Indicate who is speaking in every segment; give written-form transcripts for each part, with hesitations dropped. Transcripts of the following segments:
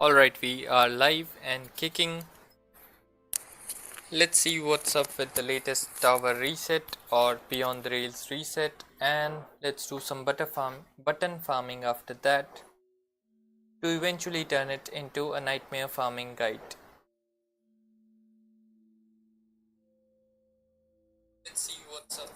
Speaker 1: Alright, we are live and kicking. Let's see what's up with the latest tower reset or beyond the rails reset, and let's do some button farming after that to eventually turn it into a nightmare farming guide. Let's see what's up.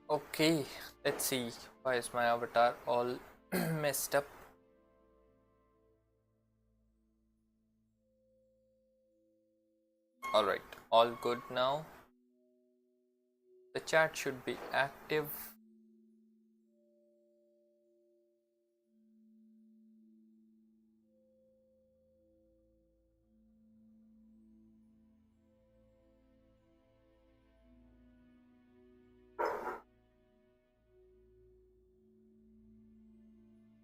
Speaker 1: Okay, let's see. Why is my avatar all messed up? Alright, all good now. The chat should be active.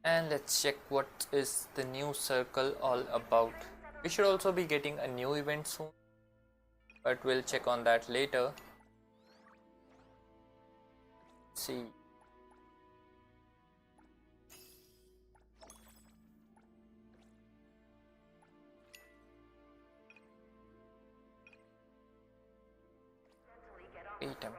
Speaker 1: And let's check what is the new circle all about. We should also be getting a new event soon, but we'll check on that later. Let's see. Wait a minute.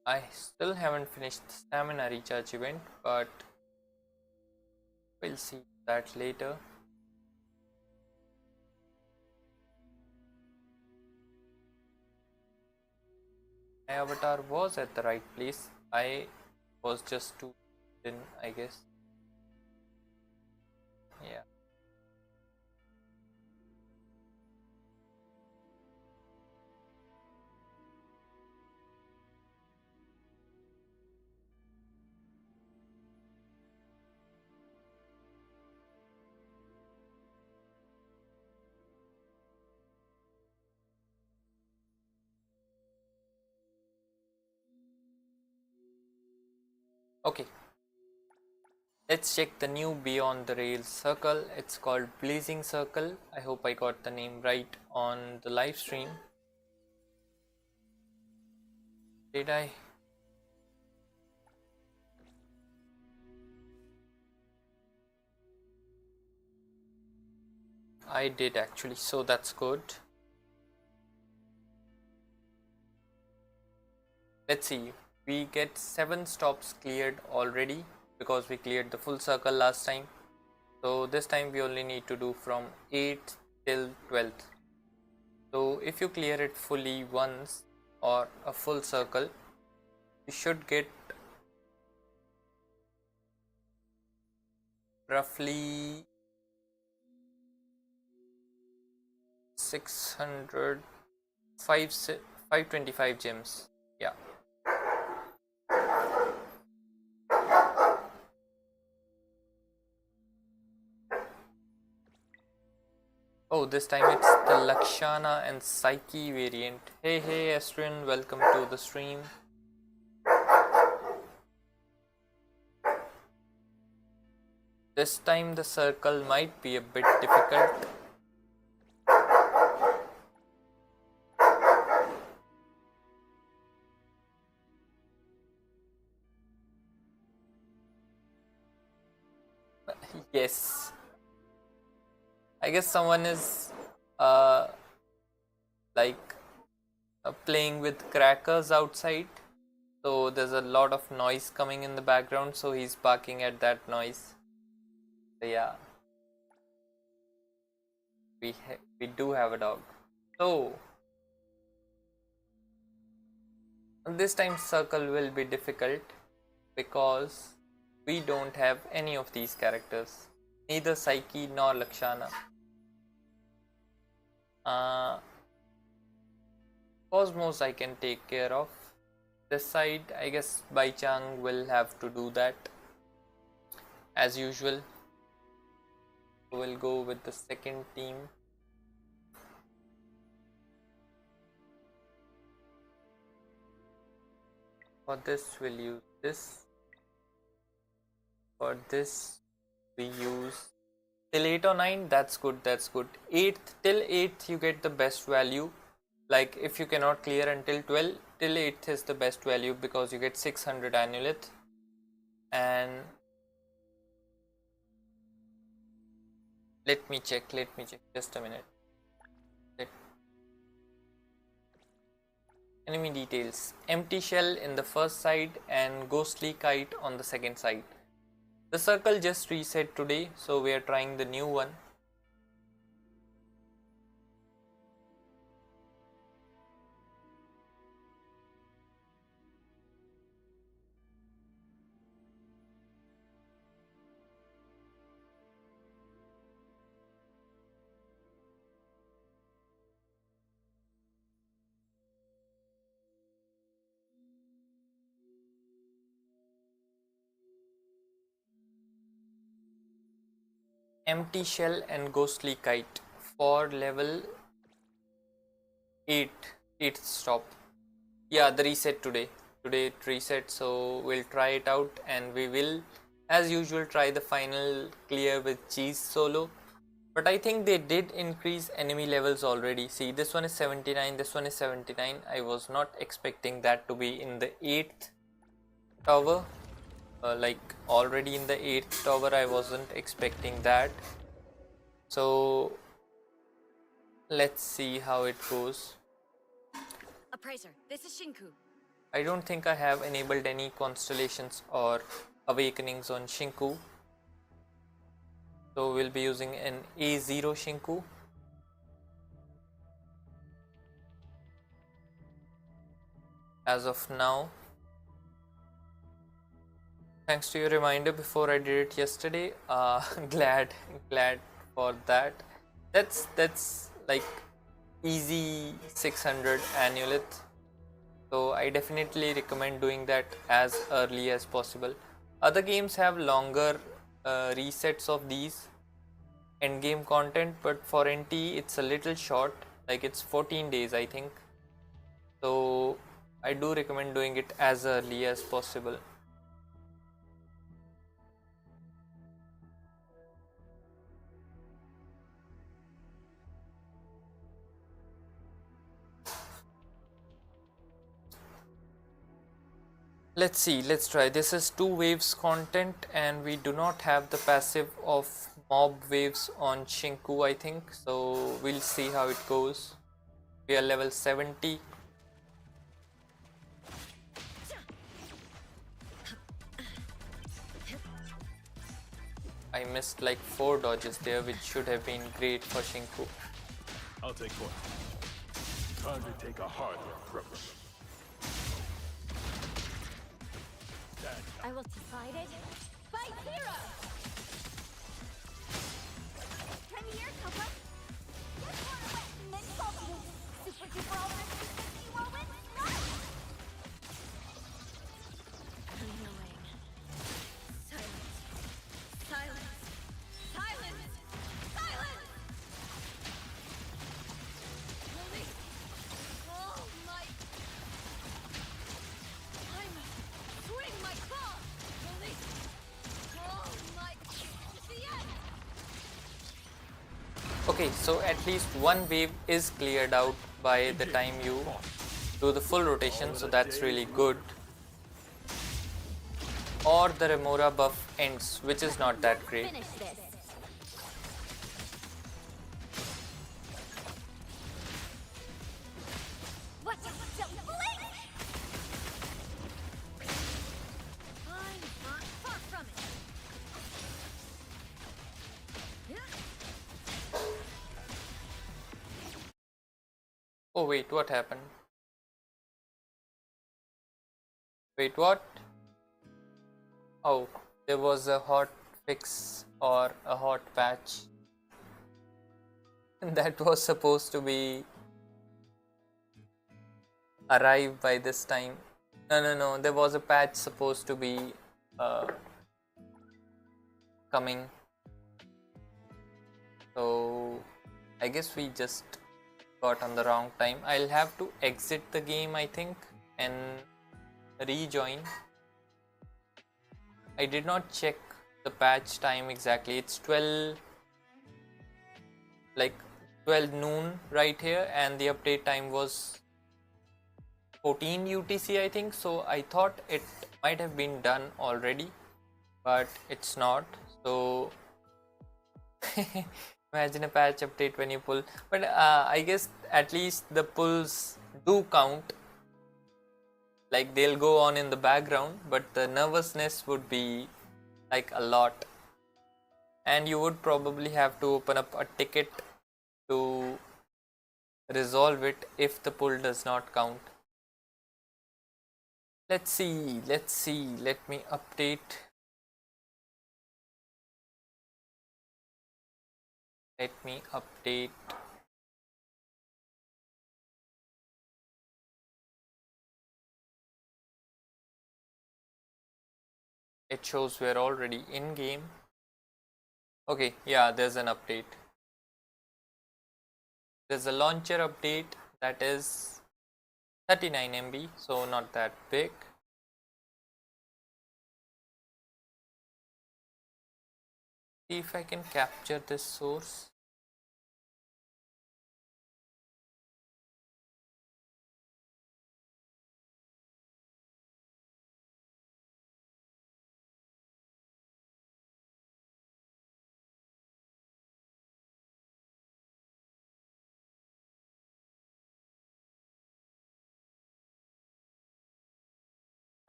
Speaker 1: I still haven't finished the stamina recharge event, but we'll see that later. My avatar was at the right place. I was just too in, I guess. Yeah. Okay. Let's check the new Beyond the Rails circle. It's called Blazing Circle. I hope I got the name right on the live stream. Did I? I did actually, so that's good. Let's see, we get 7 stops cleared already because we cleared the full circle last time. So this time we only need to do from 8th till 12th. So if you clear it fully once or a full circle, you should get roughly 600 525 gems. Yeah. Oh, this time it's the Lakshana and Psyche variant. Hey Astrin, welcome to the stream. This time the circle might be a bit difficult. Yes. I guess someone is like playing with crackers outside. So there's a lot of noise coming in the background, so he's barking at that noise. So yeah. We do have a dog. So this time circle will be difficult because we don't have any of these characters, neither Psyche nor Lakshana. Cosmos I can take care of. This side, I guess Bai Chang will have to do that as usual. We'll go with the second team. For this, we'll use this. For this, we use till 8 or 9. That's good, that's good. 8th, till 8th you get the best value. Like if you cannot clear until 12, till 8th is the best value because you get 600 annulith. And let me check just a minute. Enemy details: empty shell in the first side and ghostly kite on the second side. The circle just reset today, so we are trying the new one. Empty shell and ghostly kite for level 8, 8th stop. Yeah, the reset today it reset, so we'll try it out, and we will as usual try the final clear with cheese solo. But I think they did increase enemy levels already. See, this one is 79, this one is 79. I was not expecting that to be in the 8th tower. Like already in the 8th tower, I wasn't expecting that. So let's see how it goes.
Speaker 2: Appraiser, this is Shinku.
Speaker 1: I don't think I have enabled any constellations or awakenings on Shinku. So we'll be using an A0 Shinku. As of now. Thanks to your reminder before I did it yesterday. Glad for that. That's like easy 600 annulith. So I definitely recommend doing that as early as possible. Other games have longer resets of these endgame content, but for NTE it's a little short, like it's 14 days I think. So I do recommend doing it as early as possible. Let's see, let's try. This is 2 waves content, and we do not have the passive of mob waves on Shinku, I think. So we'll see how it goes. We are level 70. I missed like 4 dodges there, which should have been great for Shinku.
Speaker 3: I'll take one. Time to take a harder approach.
Speaker 2: I will divide it by 0! Come here, Coco! Get one away! Mental super duper ultra 360 whirlwind strike! Annoying. Silence. Silence. Silence! Silence! Release all my... Swing my claw! Release all my... The end!
Speaker 1: Okay, so at least one wave is cleared out by the time you do the full rotation, so that's really good. Or the Remora buff ends, which is not that great.
Speaker 2: Finish this. What? Don't blink! I'm not far from it.
Speaker 1: Oh wait, what happened? Wait, what? Oh, there was a hot fix or a hot patch. That was supposed to be arrive by this time. No, there was a patch supposed to be coming, so I guess we just got on the wrong time. I'll have to exit the game, I think, and rejoin. I did not check the patch time exactly. It's 12, like 12 noon right here, and the update time was 14 UTC, I think. So I thought it might have been done already, but it's not. So imagine a patch update when you pull, but I guess at least the pulls do count, like they'll go on in the background, but the nervousness would be like a lot, and you would probably have to open up a ticket to resolve it if the pull does not count. Let's see, let me update. It shows we're already in game. Okay, yeah, there's an update. There's a launcher update that is 39 MB, so not that big. See if I can capture this source.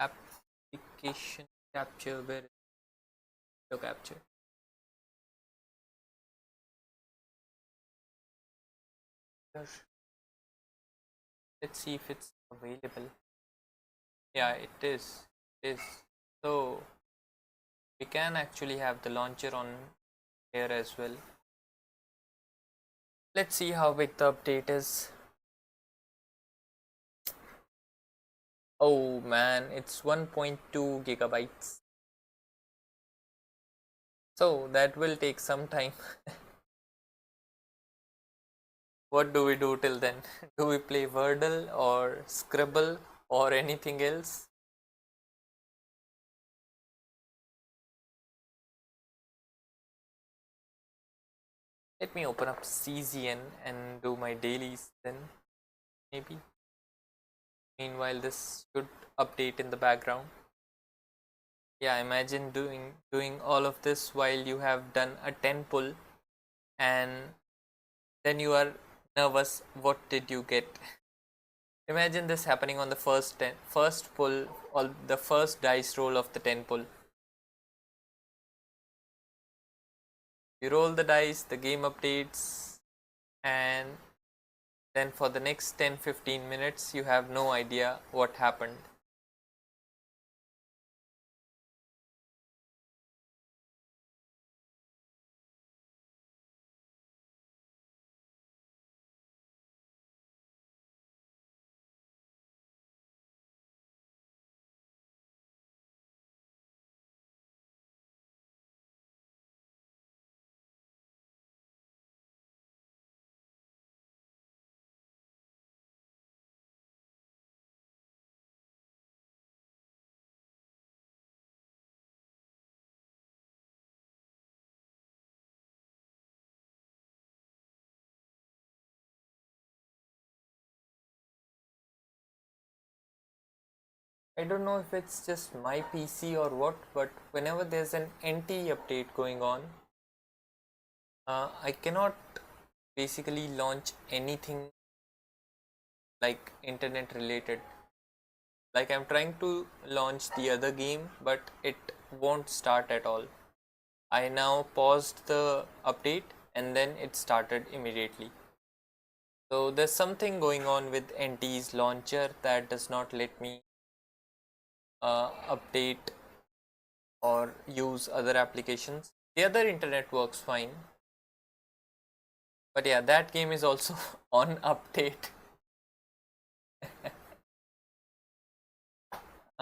Speaker 1: Application capture, where is the capture? Let's see if it's available. Yeah, it is. So we can actually have the launcher on here as well. Let's see how big the update is. Oh man, it's 1.2 gigabytes. So that will take some time. What do we do till then? Do we play Wordle or Scribble or anything else? Let me open up CZN and do my dailies then, maybe. Meanwhile, this should update in the background. Yeah, imagine doing all of this while you have done a 10 pull, and then you are nervous. What did you get? Imagine this happening on the first pull, or the first dice roll of the 10 pull. You roll the dice, the game updates, and then for the next 10-15 minutes you have no idea what happened. I don't know if it's just my PC or what, but whenever there's an NTE update going on, I cannot basically launch anything like internet related. Like I'm trying to launch the other game, but it won't start at all. I now paused the update and then it started immediately. So there's something going on with NT's launcher that does not let me update or use other applications. The other internet works fine, but yeah, that game is also on update.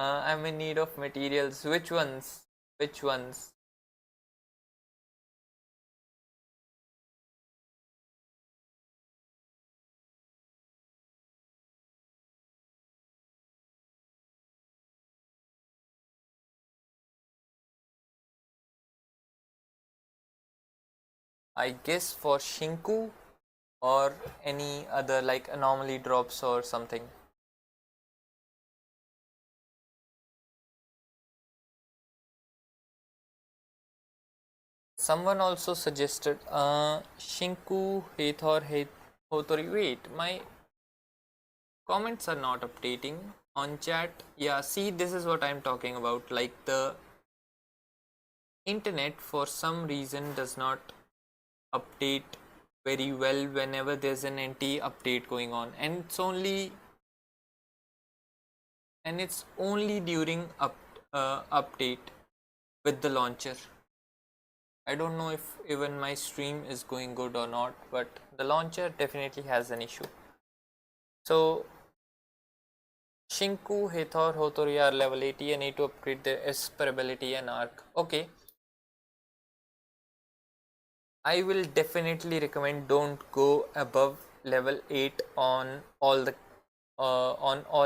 Speaker 1: I'm in need of materials. Which ones? Which ones? I guess for Shinku or any other like anomaly drops or something. Someone also suggested Shinku, Hathor, Hotori. Wait, my comments are not updating on chat. Yeah, see, this is what I'm talking about. Like the internet for some reason does not update very well whenever there's an NTE update going on, and it's only during update with the launcher. I don't know if even my stream is going good or not, but the launcher definitely has an issue. So Shinku, Hathor, Hotori are level 80 and need to upgrade their Esperability and Arc. Okay, I will definitely recommend don't go above level 8 on all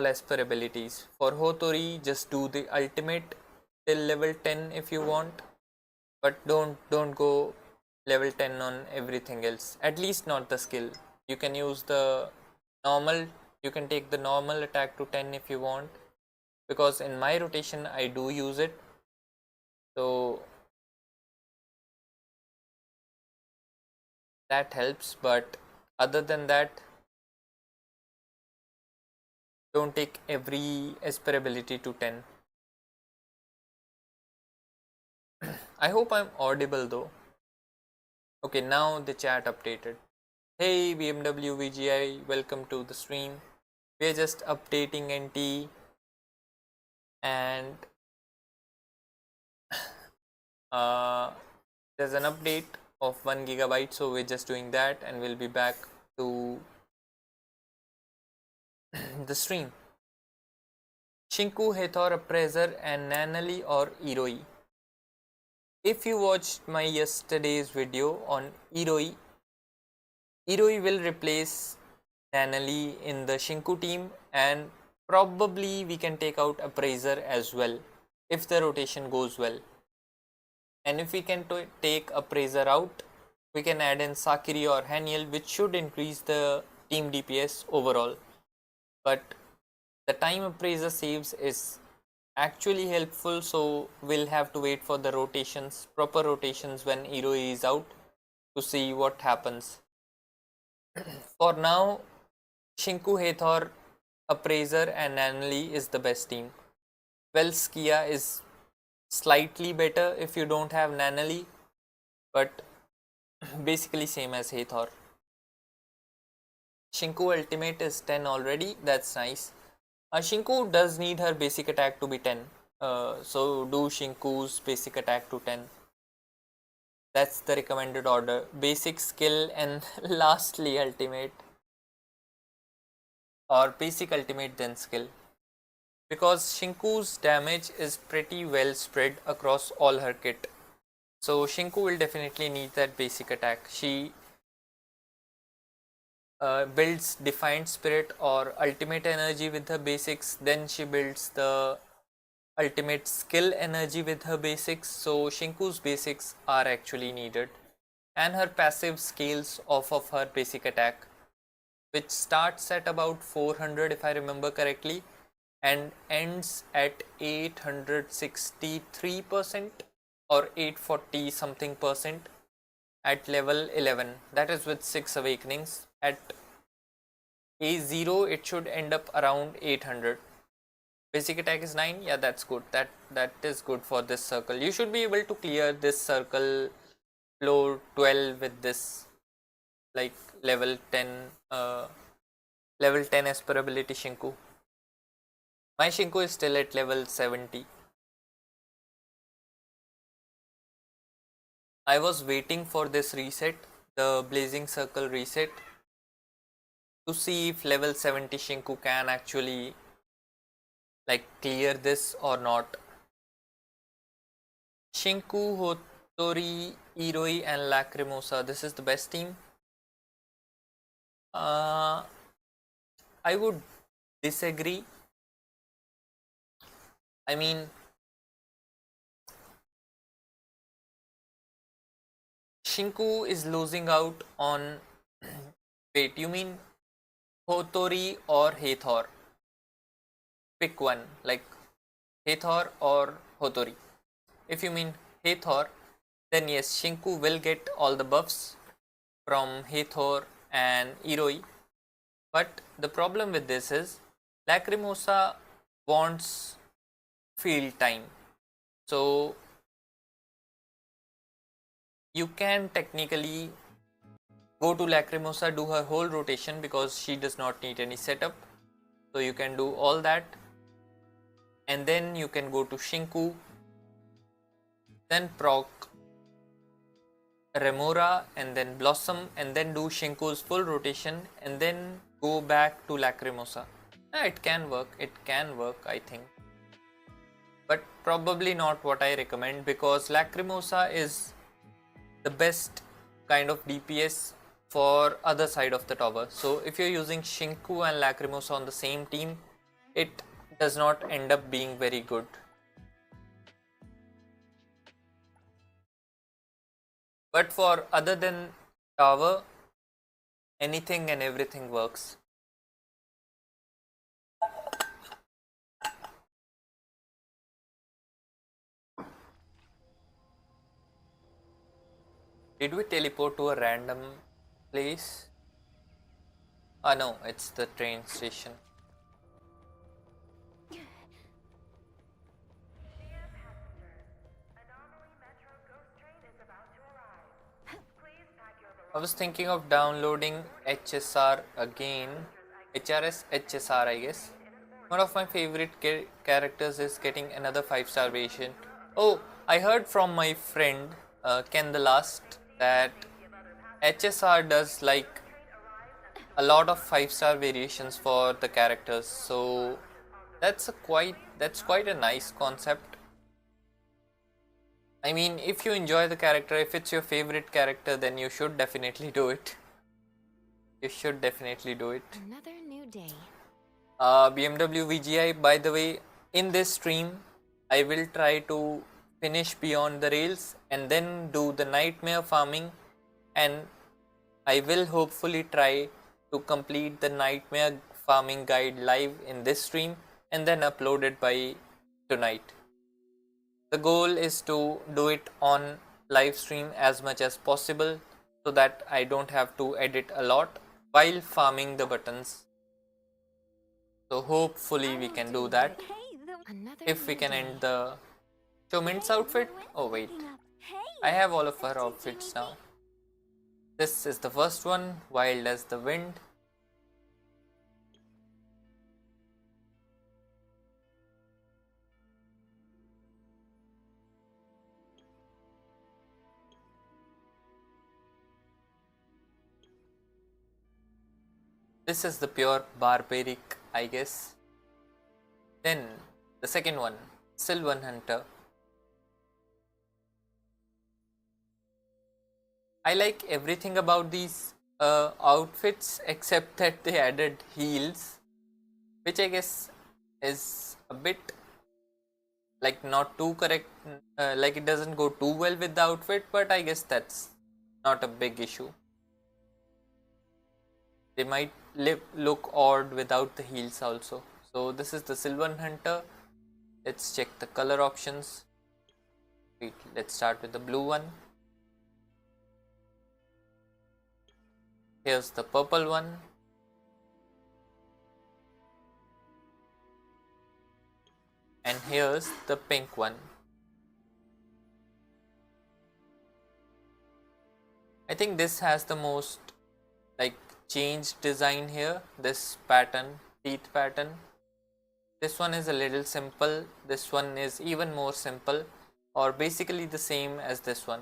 Speaker 1: Esper abilities. For Hotori, just do the ultimate till level 10 if you want, but don't go level 10 on everything else. At least not the skill. You can use the normal. You can take the normal attack to 10 if you want, because in my rotation I do use it. So that helps, but other than that, don't take every Esper ability to 10. I hope I'm audible though. Okay, now the chat updated. Hey BMW VGI, welcome to the stream. We're just updating NT, and uh, there's an update of 1 gigabyte, so we're just doing that and we'll be back to the stream. Shinku, Hathor, Appraiser and Nanali or Iroi. If you watched my yesterday's video on Iroi, Iroi will replace Nanali in the Shinku team, and probably we can take out Appraiser as well if the rotation goes well. And if we can take Appraiser out, we can add in Sakiri or Haniel, which should increase the team DPS overall. But the time Appraiser saves is actually helpful, so we'll have to wait for the rotations, proper rotations when Iroi is out, to see what happens. For now, Shinku, Hathor, Appraiser and Nanali is the best team. Well, Skia is slightly better if you don't have Nanali, but basically same as Hathor. Shinku ultimate is 10 already, that's nice. Shinku does need her basic attack to be 10, so do Shinku's basic attack to 10. That's the recommended order. Basic, skill and lastly ultimate, or basic, ultimate then skill. Because Shinku's damage is pretty well spread across all her kit. So Shinku will definitely need that basic attack. She builds Defiant Spirit or Ultimate Energy with her basics, then she builds the Ultimate Skill Energy with her basics. So Shinku's basics are actually needed, and her passive scales off of her basic attack, which starts at about 400 if I remember correctly and ends at 863% or 840 something percent at level 11. That is with 6 awakenings. At A0 it should end up around 800. Basic attack is 9. Yeah, that's good. That is good for this circle. You should be able to clear this circle floor 12 with this, like level 10 Esperability Shinku. My Shinku is still at level 70. I was waiting for this reset, the Blazing Circle reset, to see if level 70 Shinku can actually like clear this or not. Shinku, Hotori, Iroi and Lacrimosa. This is the best team. I would disagree. I mean, Shinku is losing out on. Wait, you mean Hotori or Hathor? Pick one, like Hathor or Hotori. If you mean Hathor, then yes, Shinku will get all the buffs from Hathor and Iroi. But the problem with this is Lacrimosa wants field time. So you can technically go to Lacrimosa, do her whole rotation because she does not need any setup. So you can do all that. And then you can go to Shinku, then proc Remora and then Blossom and then do Shinku's full rotation and then go back to Lacrimosa. It can work, I think. But probably not what I recommend because Lacrimosa is the best kind of DPS for other side of the tower. So if you're using Shinku and Lacrimosa on the same team, it does not end up being very good. But for other than tower, anything and everything works. Did we teleport to a random place? Ah no, it's the train station. I was thinking of downloading HSR again. HRS, HSR I guess. One of my favorite characters is getting another 5-star variation. Oh, I heard from my friend Ken the Last that HSR does like a lot of 5-star variations for the characters. So that's quite a nice concept. I mean, if you enjoy the character, if it's your favorite character, then you should definitely do it. You should definitely do it.
Speaker 2: Another new day.
Speaker 1: BMW VGI, by the way, in this stream, I will try to finish Beyond the Rails and then do the Nightmare farming, and I will hopefully try to complete the Nightmare farming guide live in this stream and then upload it by tonight. The goal is to do it on live stream as much as possible so that I don't have to edit a lot while farming the buttons. So hopefully we can do that. If we can end the show Mint's outfit. Oh wait, I have all of her outfits now. This is the first one, Wild as the Wind. This is the pure barbaric, I guess. Then the second one, Sylvan Hunter. I like everything about these outfits except that they added heels, which I guess is a bit like not too correct, like it doesn't go too well with the outfit, but I guess that's not a big issue. They might look odd without the heels also. So this is the Sylvan Hunter. Let's check the color options. Wait, let's start with the blue one. Here's the purple one. And here's the pink one. I think this has the most like changed design here. This pattern, teeth pattern. This one is a little simple. This one is even more simple, or basically the same as this one.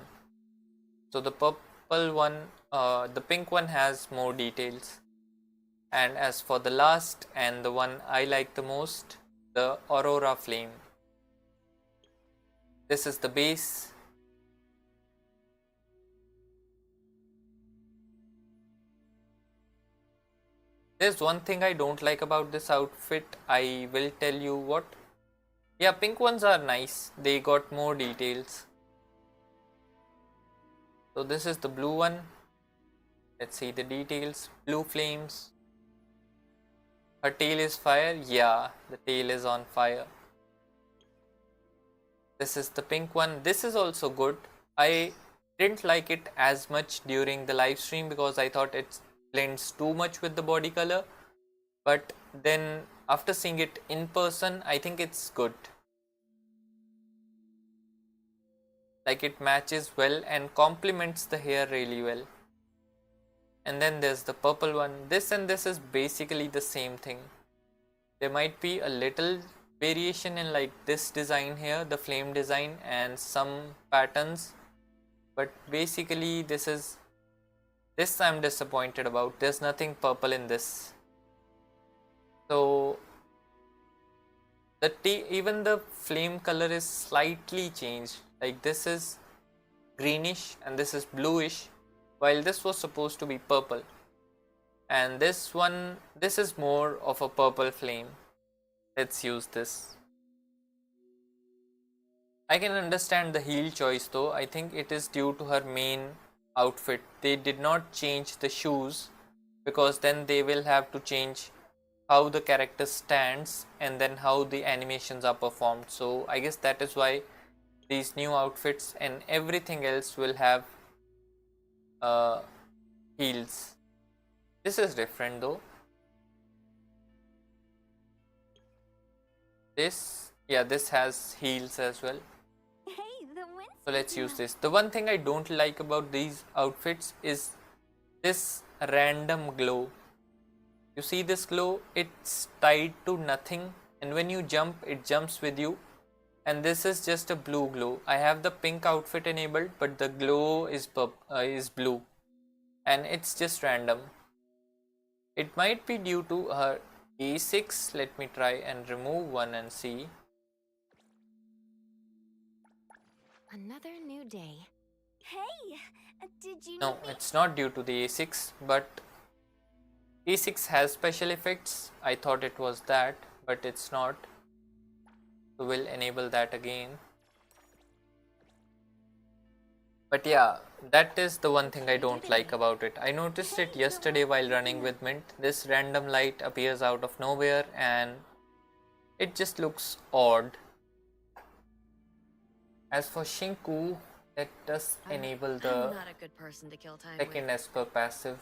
Speaker 1: So the purple one, the pink one has more details. And as for the last and the one I like the most, the Aurora Flame. This is the base. There's one thing I don't like about this outfit. I will tell you what. Yeah, pink ones are nice. They got more details. So this is the blue one. Let's see the details. Blue flames. Her tail is fire. Yeah, the tail is on fire. This is the pink one. This is also good. I didn't like it as much during the live stream because I thought it blends too much with the body color. But then after seeing it in person, I think it's good. Like it matches well and complements the hair really well. And then there's the purple one. This and this is basically the same thing. There might be a little variation in like this design here, the flame design, and some patterns, but basically this I'm disappointed about. There's nothing purple in this. So even the flame color is slightly changed. Like this is greenish and this is bluish, while this was supposed to be purple. And this is more of a purple flame. Let's use this. I can understand the heel choice though. I think it is due to her main outfit. They did not change the shoes because then they will have to change how the character stands and then how the animations are performed. So I guess that is why these new outfits and everything else will have heels. This is different though. This has heels as well.
Speaker 2: Hey, the wind's
Speaker 1: So let's
Speaker 2: picking
Speaker 1: use
Speaker 2: up.
Speaker 1: this. The one thing I don't like about these outfits is this random glow. You see this glow? It's tied to nothing, and when you jump, it jumps with you. And this is just a blue glow. I have the pink outfit enabled, but the glow is blue, and it's just random. It might be due to her A6. Let me try and remove one and see.
Speaker 4: Another new day.
Speaker 2: Hey, did you
Speaker 1: No,
Speaker 2: need me?
Speaker 1: it's not due to the A6, but A6 has special effects. I thought it was that, but it's not. So we'll enable that again. But yeah, that is the one thing I don't like about it. I noticed it yesterday while running with Mint. This random light appears out of nowhere and it just looks odd. As for Shinku, let us enable
Speaker 4: I'm
Speaker 1: the
Speaker 4: not a good person to kill time
Speaker 1: second
Speaker 4: with.
Speaker 1: Esper passive.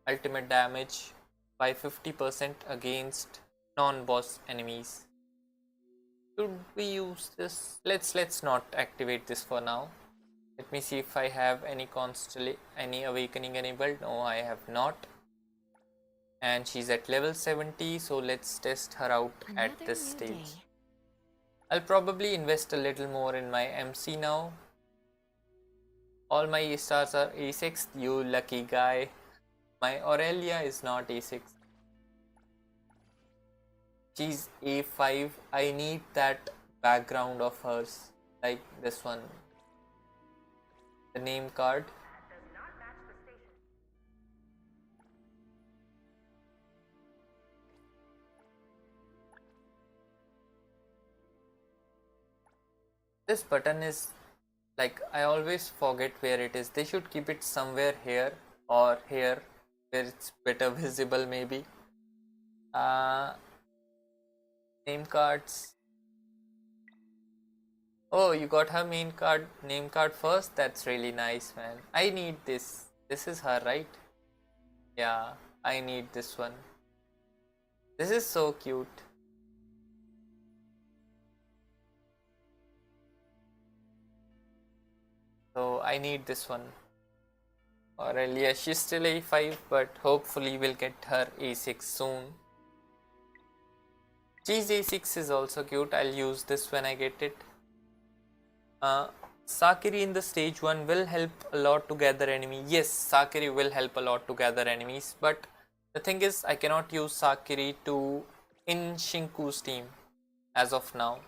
Speaker 1: Ultimate damage by 50% against non-boss enemies. Should we use this? Let's not activate this for now. Let me see if I have any awakening enabled. No, I have not. And she's at level 70, so let's test her out at
Speaker 4: Another
Speaker 1: this
Speaker 4: new
Speaker 1: stage.
Speaker 4: day.
Speaker 1: I'll probably invest a little more in my MC now. All my A stars are A6, you lucky guy. My Aurelia is not A6. She's A5. I need that background of hers, like this one. The name card. This button is like, I always forget where it is. They should keep it somewhere here or here where it's better visible maybe. Name cards. Oh, you got her name card first? That's really nice, man. I need this. This is her, right? Yeah, I need this one. This is so cute. So I need this one. Aurelia, she's still A5, but hopefully we'll get her A6 soon. Cheese A6 is also cute. I'll use this when I get it. Sakiri in the stage 1 will help a lot to gather enemies. Yes, Sakiri will help a lot to gather enemies, but the thing is I cannot use Sakiri to in Shinku's team as of now.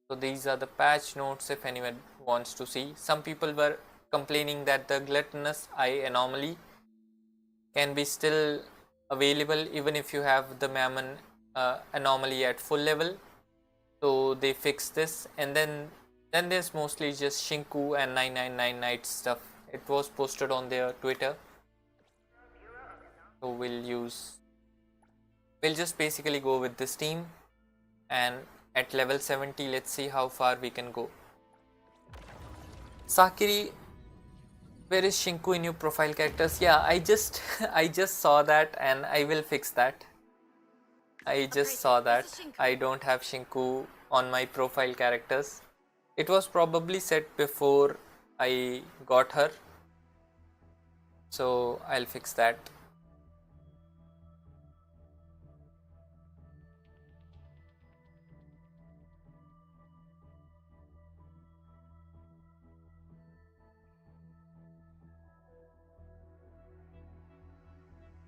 Speaker 1: So these are the patch notes if anyone wants to see. Some people were complaining that the gluttonous eye anomaly can be still available even if you have the Mammon anomaly at full level. So they fixed this, and then there's mostly just Shinku and 999 Night stuff. It was posted on their Twitter. So we'll just basically go with this team, and at level 70 let's see how far we can go. Sakiri, where is Shinku in your profile characters? Yeah, I just I just saw that and I will fix that. I just saw that I don't have Shinku on my profile characters. It was probably set before I got her, so I'll fix that.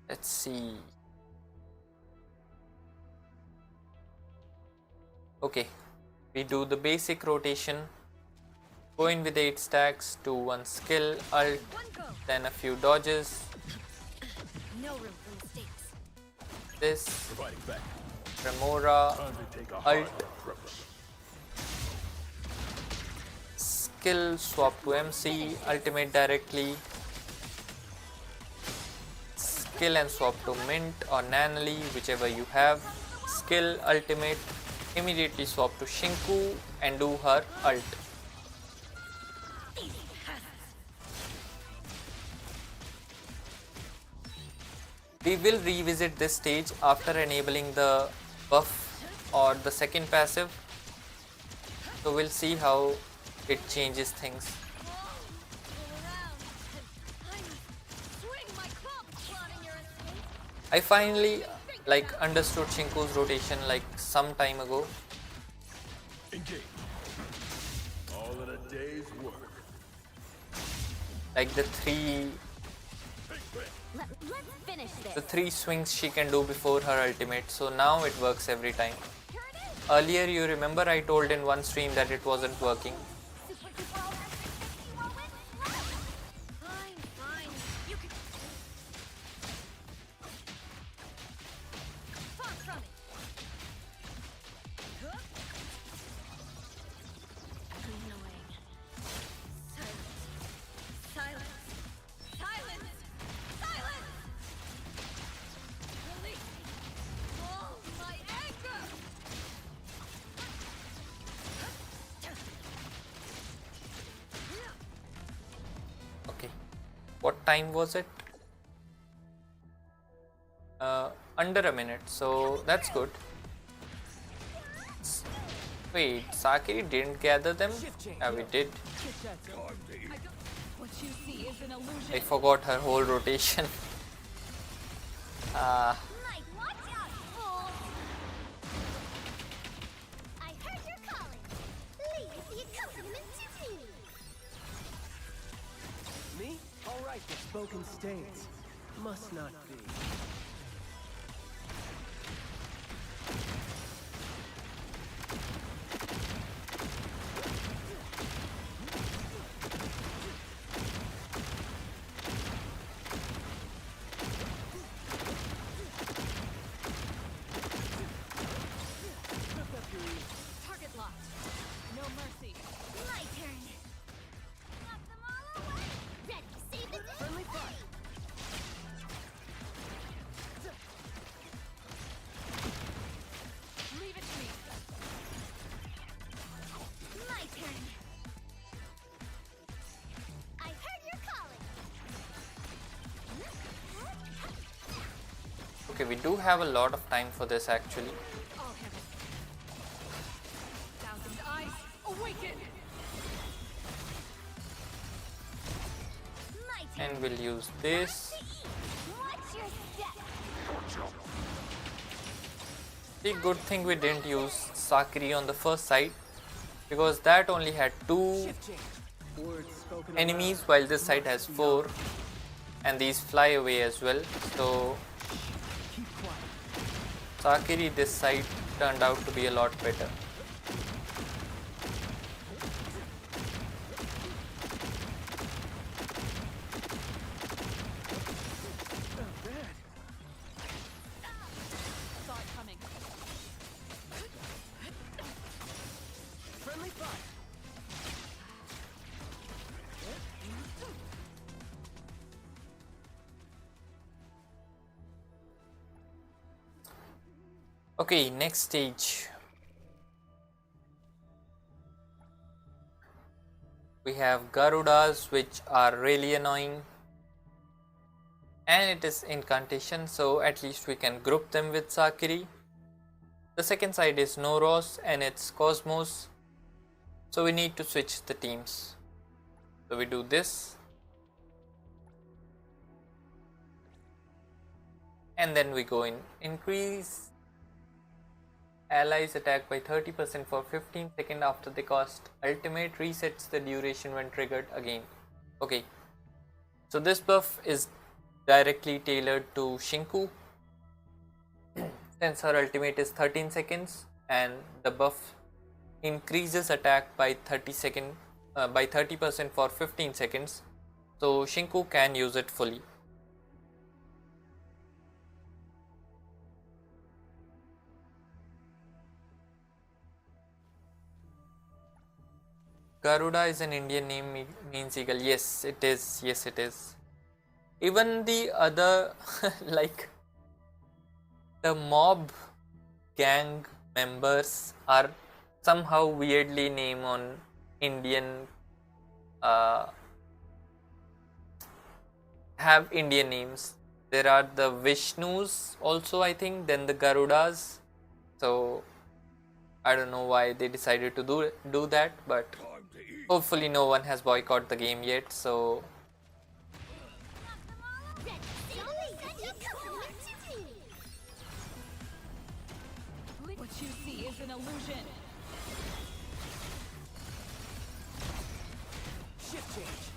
Speaker 1: Let's see. Okay, we do the basic rotation. Go in with 8 stacks, do 1 skill, ult, then a few dodges.
Speaker 4: No room for mistakes.
Speaker 1: This,
Speaker 3: Providing back.
Speaker 1: Remora,
Speaker 3: Time to take a hard
Speaker 1: ult,
Speaker 3: approach.
Speaker 1: skill, swap to MC, ultimate directly, skill and swap to Mint or Nanali, whichever you have, skill, ultimate, immediately swap to Shinku and do her ult. We will revisit this stage after enabling the buff or the second passive, so we'll see how it changes things. I finally understood Shinku's rotation some time ago.
Speaker 3: Engage. All in a day's work.
Speaker 1: Like the three
Speaker 2: Let's finish this.
Speaker 1: the 3 swings she can do before her ultimate, so now it works every time. Earlier you remember I told in one stream that it wasn't working.
Speaker 2: Super duper ultra 360 whirlwind smash.
Speaker 4: Fine. You can.
Speaker 2: Far from it.
Speaker 4: Annoying. Silence.
Speaker 2: Silence! Silence! Release all my anger!
Speaker 1: Okay, what time was it? Under a minute, so that's good. Wait, Sakiri didn't gather them? Yeah, we did.
Speaker 2: What you see is an illusion.
Speaker 1: I forgot her whole rotation.
Speaker 2: Mike, watch out, fool! I heard your calling. Leave the accompaniment to me.
Speaker 5: Me? All right, the spoken states. Must not be.
Speaker 2: Target locked. No mercy. My turn. Knock them all away. Ready, save the day.
Speaker 5: Friendly fire.
Speaker 2: Leave it to me. My turn. I heard your calling.
Speaker 1: Okay, we do have a lot of time for this actually.
Speaker 2: All heaven. Thousand eyes, awaken. My turn.
Speaker 1: And we'll use this.
Speaker 2: Watch your step.
Speaker 1: The good thing we didn't use Sakiri on the first side, because that only had 2
Speaker 5: Words spoken
Speaker 1: enemies while this side has 4, and these fly away as well, so
Speaker 5: aloud. Keep quiet.
Speaker 1: Sakiri this side turned out to be a lot better.
Speaker 2: Saw it coming.
Speaker 5: Friendly fire.
Speaker 1: Okay, next stage. We have Garudas, which are really annoying, and it is incantation, so at least we can group them with Sakiri. The second side is Noros and it's Cosmos, so we need to switch the teams. So we do this, and then we go in increase allies attack by 30% for 15 seconds after they cast ultimate, resets the duration when triggered again. Okay, so this buff is directly tailored to Shinku since her ultimate is 13 seconds and the buff increases attack by 30% for 15 seconds, so Shinku can use it fully. Garuda is an Indian name, means eagle. Yes, it is. Yes, it is. Even the other, like the mob gang members are somehow weirdly named on Indian, have Indian names. There are the Vishnus also, I think, then the Garudas. So I don't know why they decided to do that, but hopefully no one has boycotted the game yet. So
Speaker 2: What you see is an illusion.
Speaker 5: Shift change.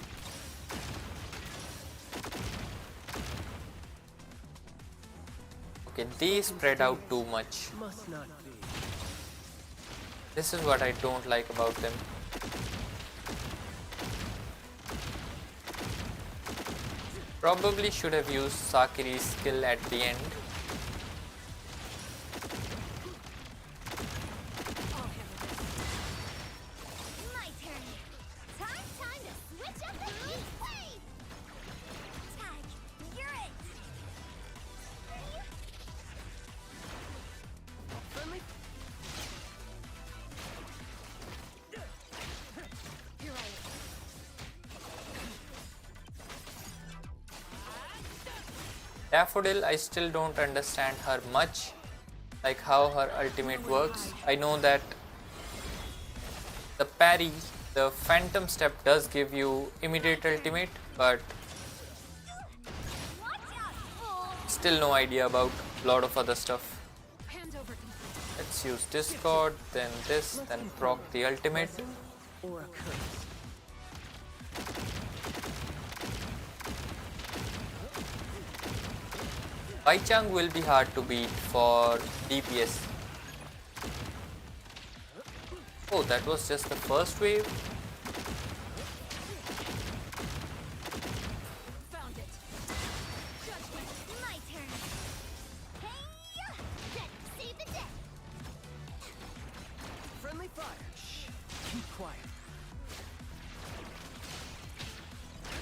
Speaker 1: okay, they spread out too much.
Speaker 5: Must not be.
Speaker 1: This is what I don't like about them. Probably should have used Sakiri's skill at the end.
Speaker 2: My turn. Time to switch up the heat. Tag, you're it.
Speaker 5: Friendly.
Speaker 2: You're right.
Speaker 1: Daffodil, I still don't understand her much, like how her ultimate works. I know that the parry, the phantom step does give you immediate ultimate, but
Speaker 2: Watch out. Oh,
Speaker 1: still no idea about a lot of other stuff.
Speaker 2: hand over complete.
Speaker 1: Let's use Discord, then this, then proc the ultimate.
Speaker 5: Or a curse.
Speaker 1: Baichang will be hard to beat for DPS. Oh, that was just the first wave.
Speaker 2: Found it. Judgment. My turn. Hey, ready, save the day.
Speaker 5: Friendly fire. Shh. Keep quiet.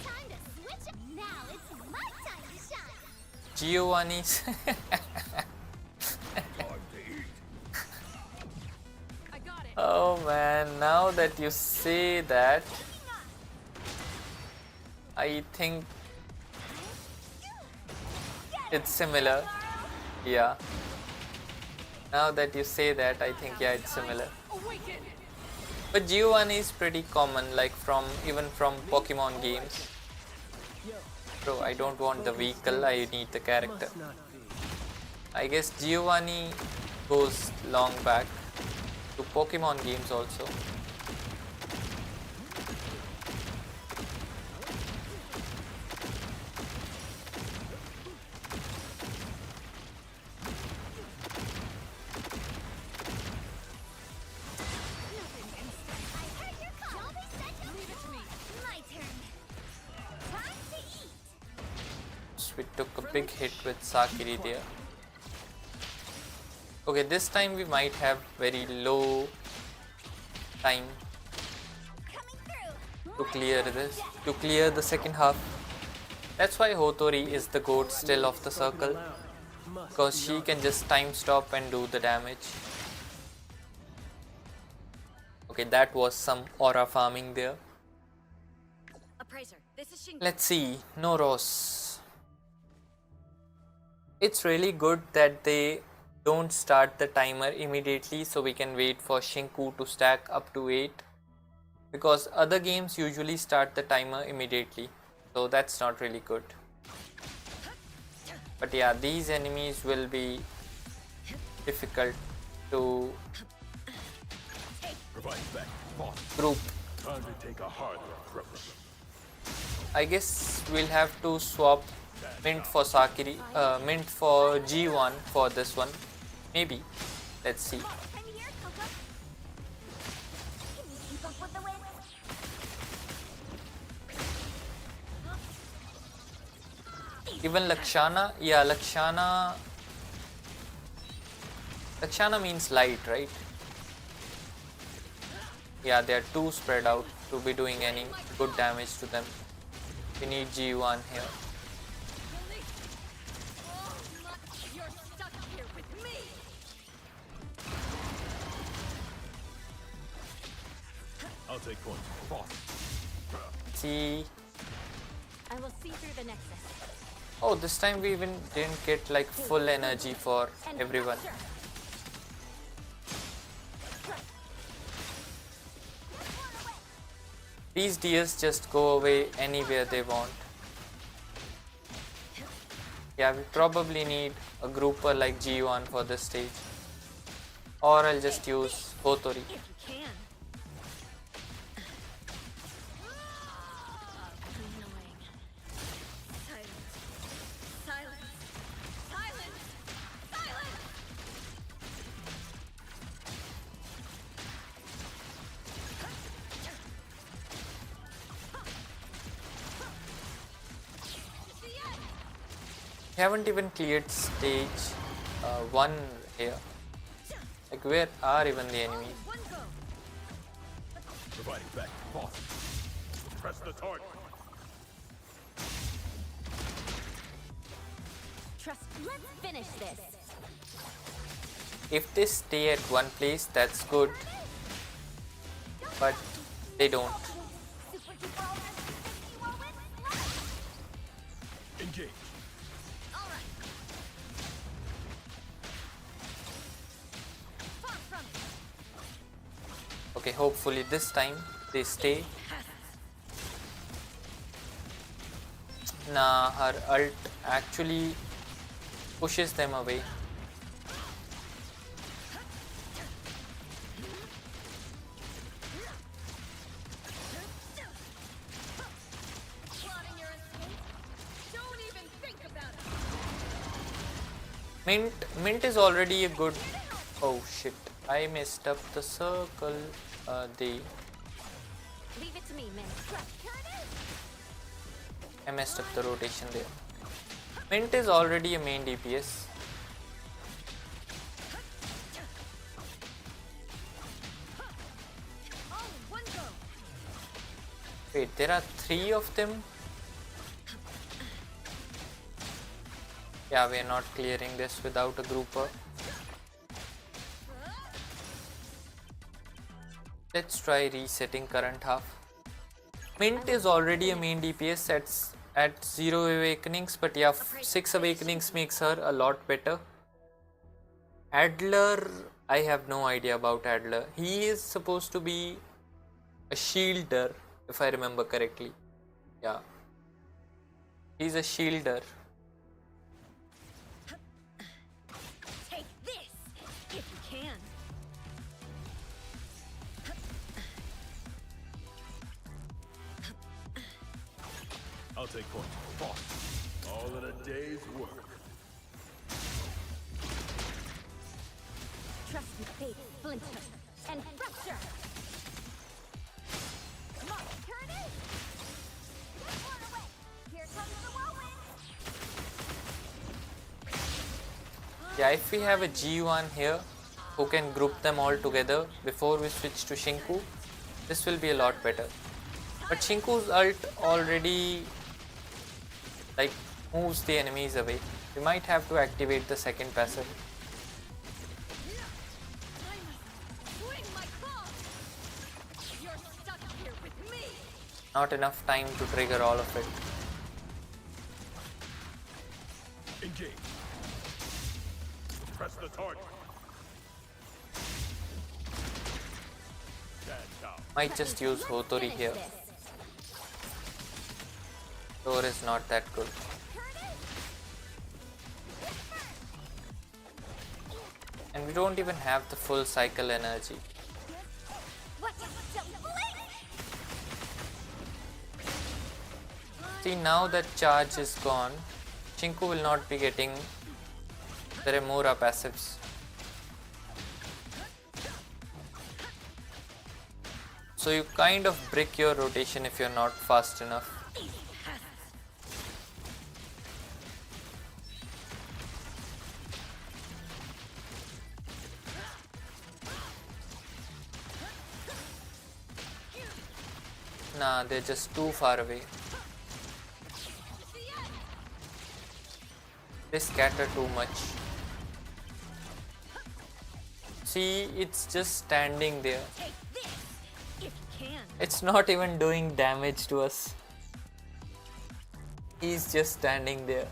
Speaker 2: Time to switch up. Now it's my time to shine.
Speaker 1: Giovanni's.
Speaker 2: I got it.
Speaker 1: Oh man, now that you say that, I think it's similar. Yeah. Now that you say that, I think yeah, it's similar.
Speaker 2: Awaken.
Speaker 1: But Giovanni is pretty common, like even from Pokemon games. Bro, I don't want the vehicle, I need the character.
Speaker 5: Must not be.
Speaker 1: I guess Giovanni goes long back to Pokemon games also. we took a big hit with Sakiri there. Okay, this time we might have very low time
Speaker 2: Coming through.
Speaker 1: to clear this, to clear the second half. That's why Hotori is the goat still of the circle, because she can just time stop and do the damage. Okay, that was some aura farming there.
Speaker 4: Appraiser, this is Shinko.
Speaker 1: Let's see, Noros. It's really good that they don't start the timer immediately, so we can wait for Shinku to stack up to 8, because other games usually start the timer immediately, so that's not really good. But yeah, these enemies will be difficult to
Speaker 3: Provide back. Boss.
Speaker 1: group.
Speaker 3: Time to take a harder approach.
Speaker 1: I guess we'll have to swap Mint for Sakiri, Mint for G1 for this one. Maybe. Let's see.
Speaker 2: Time here, Coco. Can you keep up with the wind?
Speaker 1: Even Lakshana, yeah, Lakshana means light, right? Yeah, they are too spread out to be doing any good damage to them. We need G1 here.
Speaker 4: You're stuck here with me.
Speaker 3: I'll take point. Boss.
Speaker 1: See.
Speaker 2: I will see through the nexus.
Speaker 1: Oh, this time we even didn't get like full energy for everyone. These deers just go away anywhere they want. Yeah, we probably need a grouper like G1 for this stage. Or I'll just use Hotori.
Speaker 4: If you can. Annoying. Silence. Silence. Silence. Silence.
Speaker 1: We haven't even cleared stage 1 here. Like, where are even the enemies?
Speaker 4: One go.
Speaker 3: Providing back. Boss. Press the target.
Speaker 2: Trust. Let's finish this.
Speaker 1: If they stay at one place, that's good. But they don't.
Speaker 2: Super duper ultra 360 whirlwind.
Speaker 3: Engage.
Speaker 4: All right. Far from it.
Speaker 1: Okay, hopefully this time they stay. Nah, her ult actually pushes them away.
Speaker 4: Plotting your escape? Don't even think about it.
Speaker 1: Mint is already a good. Oh shit! I messed up the circle.
Speaker 2: Leave it to me, Min. Here it is.
Speaker 1: I messed up the rotation there. Mint is already a main DPS.
Speaker 4: Oh, one go.
Speaker 1: Wait, there are 3 of them. Yeah, we are not clearing this without a grouper. Let's try resetting current half. Mint is already a main DPS at 0 awakenings, but yeah, 6 awakenings makes her a lot better. Adler, I have no idea about Adler. He is supposed to be a shielder, if I remember correctly. Yeah, he's a shielder.
Speaker 4: Take this, if you can.
Speaker 3: I'll take point. Boss. All in a day's work.
Speaker 2: Trust me, faith, splinter, and fracture. Come on, here it is. Get one away. Here comes the whirlwind.
Speaker 1: Yeah, if we have a G1 here who can group them all together before we switch to Shinku, this will be a lot better. But Shinku's ult already like moves the enemies away. We might have to activate the second passive.
Speaker 4: I must swing my claws. You're stuck here with me.
Speaker 1: Not enough time to trigger all of it.
Speaker 3: Engage. Press the target. Stand down.
Speaker 1: Might just use Hotori here. Thor is not that good. And we don't even have the full cycle energy. See, now that charge is gone, Shinku will not be getting the Remora passives. So you kind of break your rotation if you're not fast enough. Nah, they're just too far away. They scatter too much. See, it's just standing there.
Speaker 4: Take this if you can.
Speaker 1: It's not even doing damage to us. He's just standing there,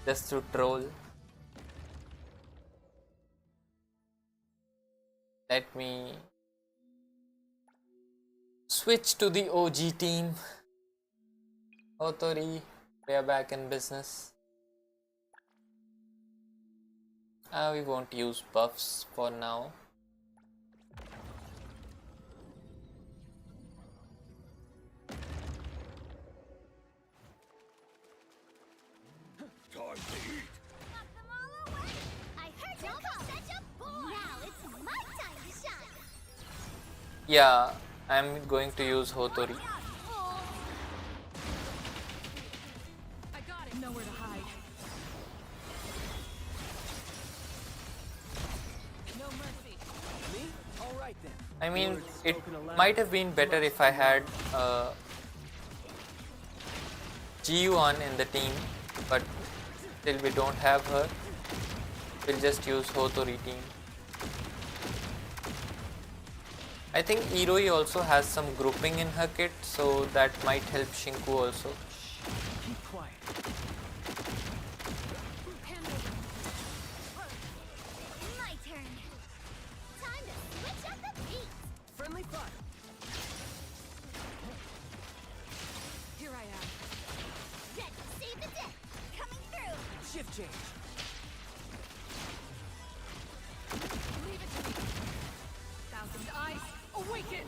Speaker 1: just to troll. Let me switch to the OG team. Hotori, we are back in business. We won't use buffs for now.
Speaker 3: Time to eat.
Speaker 2: Knock them all away. I heard your call. Such a boy. Now it's my time to shine.
Speaker 1: Yeah, I'm going to use Hotori.
Speaker 4: I got it. Nowhere to hide. No mercy.
Speaker 5: Me? All right then.
Speaker 1: I mean,
Speaker 5: Words
Speaker 1: it
Speaker 5: spoken aloud.
Speaker 1: might have been better if I had Ji-Yuan in the team, but still we don't have her. We'll just use Hotori team. I think Iroi also has some grouping in her kit, so that might help Shinku also.
Speaker 5: Keep quiet.
Speaker 4: Hand over.
Speaker 2: My turn. Time to switch up the beat.
Speaker 5: Friendly fire.
Speaker 4: Here I am.
Speaker 2: Ready to save the day. Coming through.
Speaker 5: Shift change.
Speaker 4: Leave it to me. Thousand eyes awaken.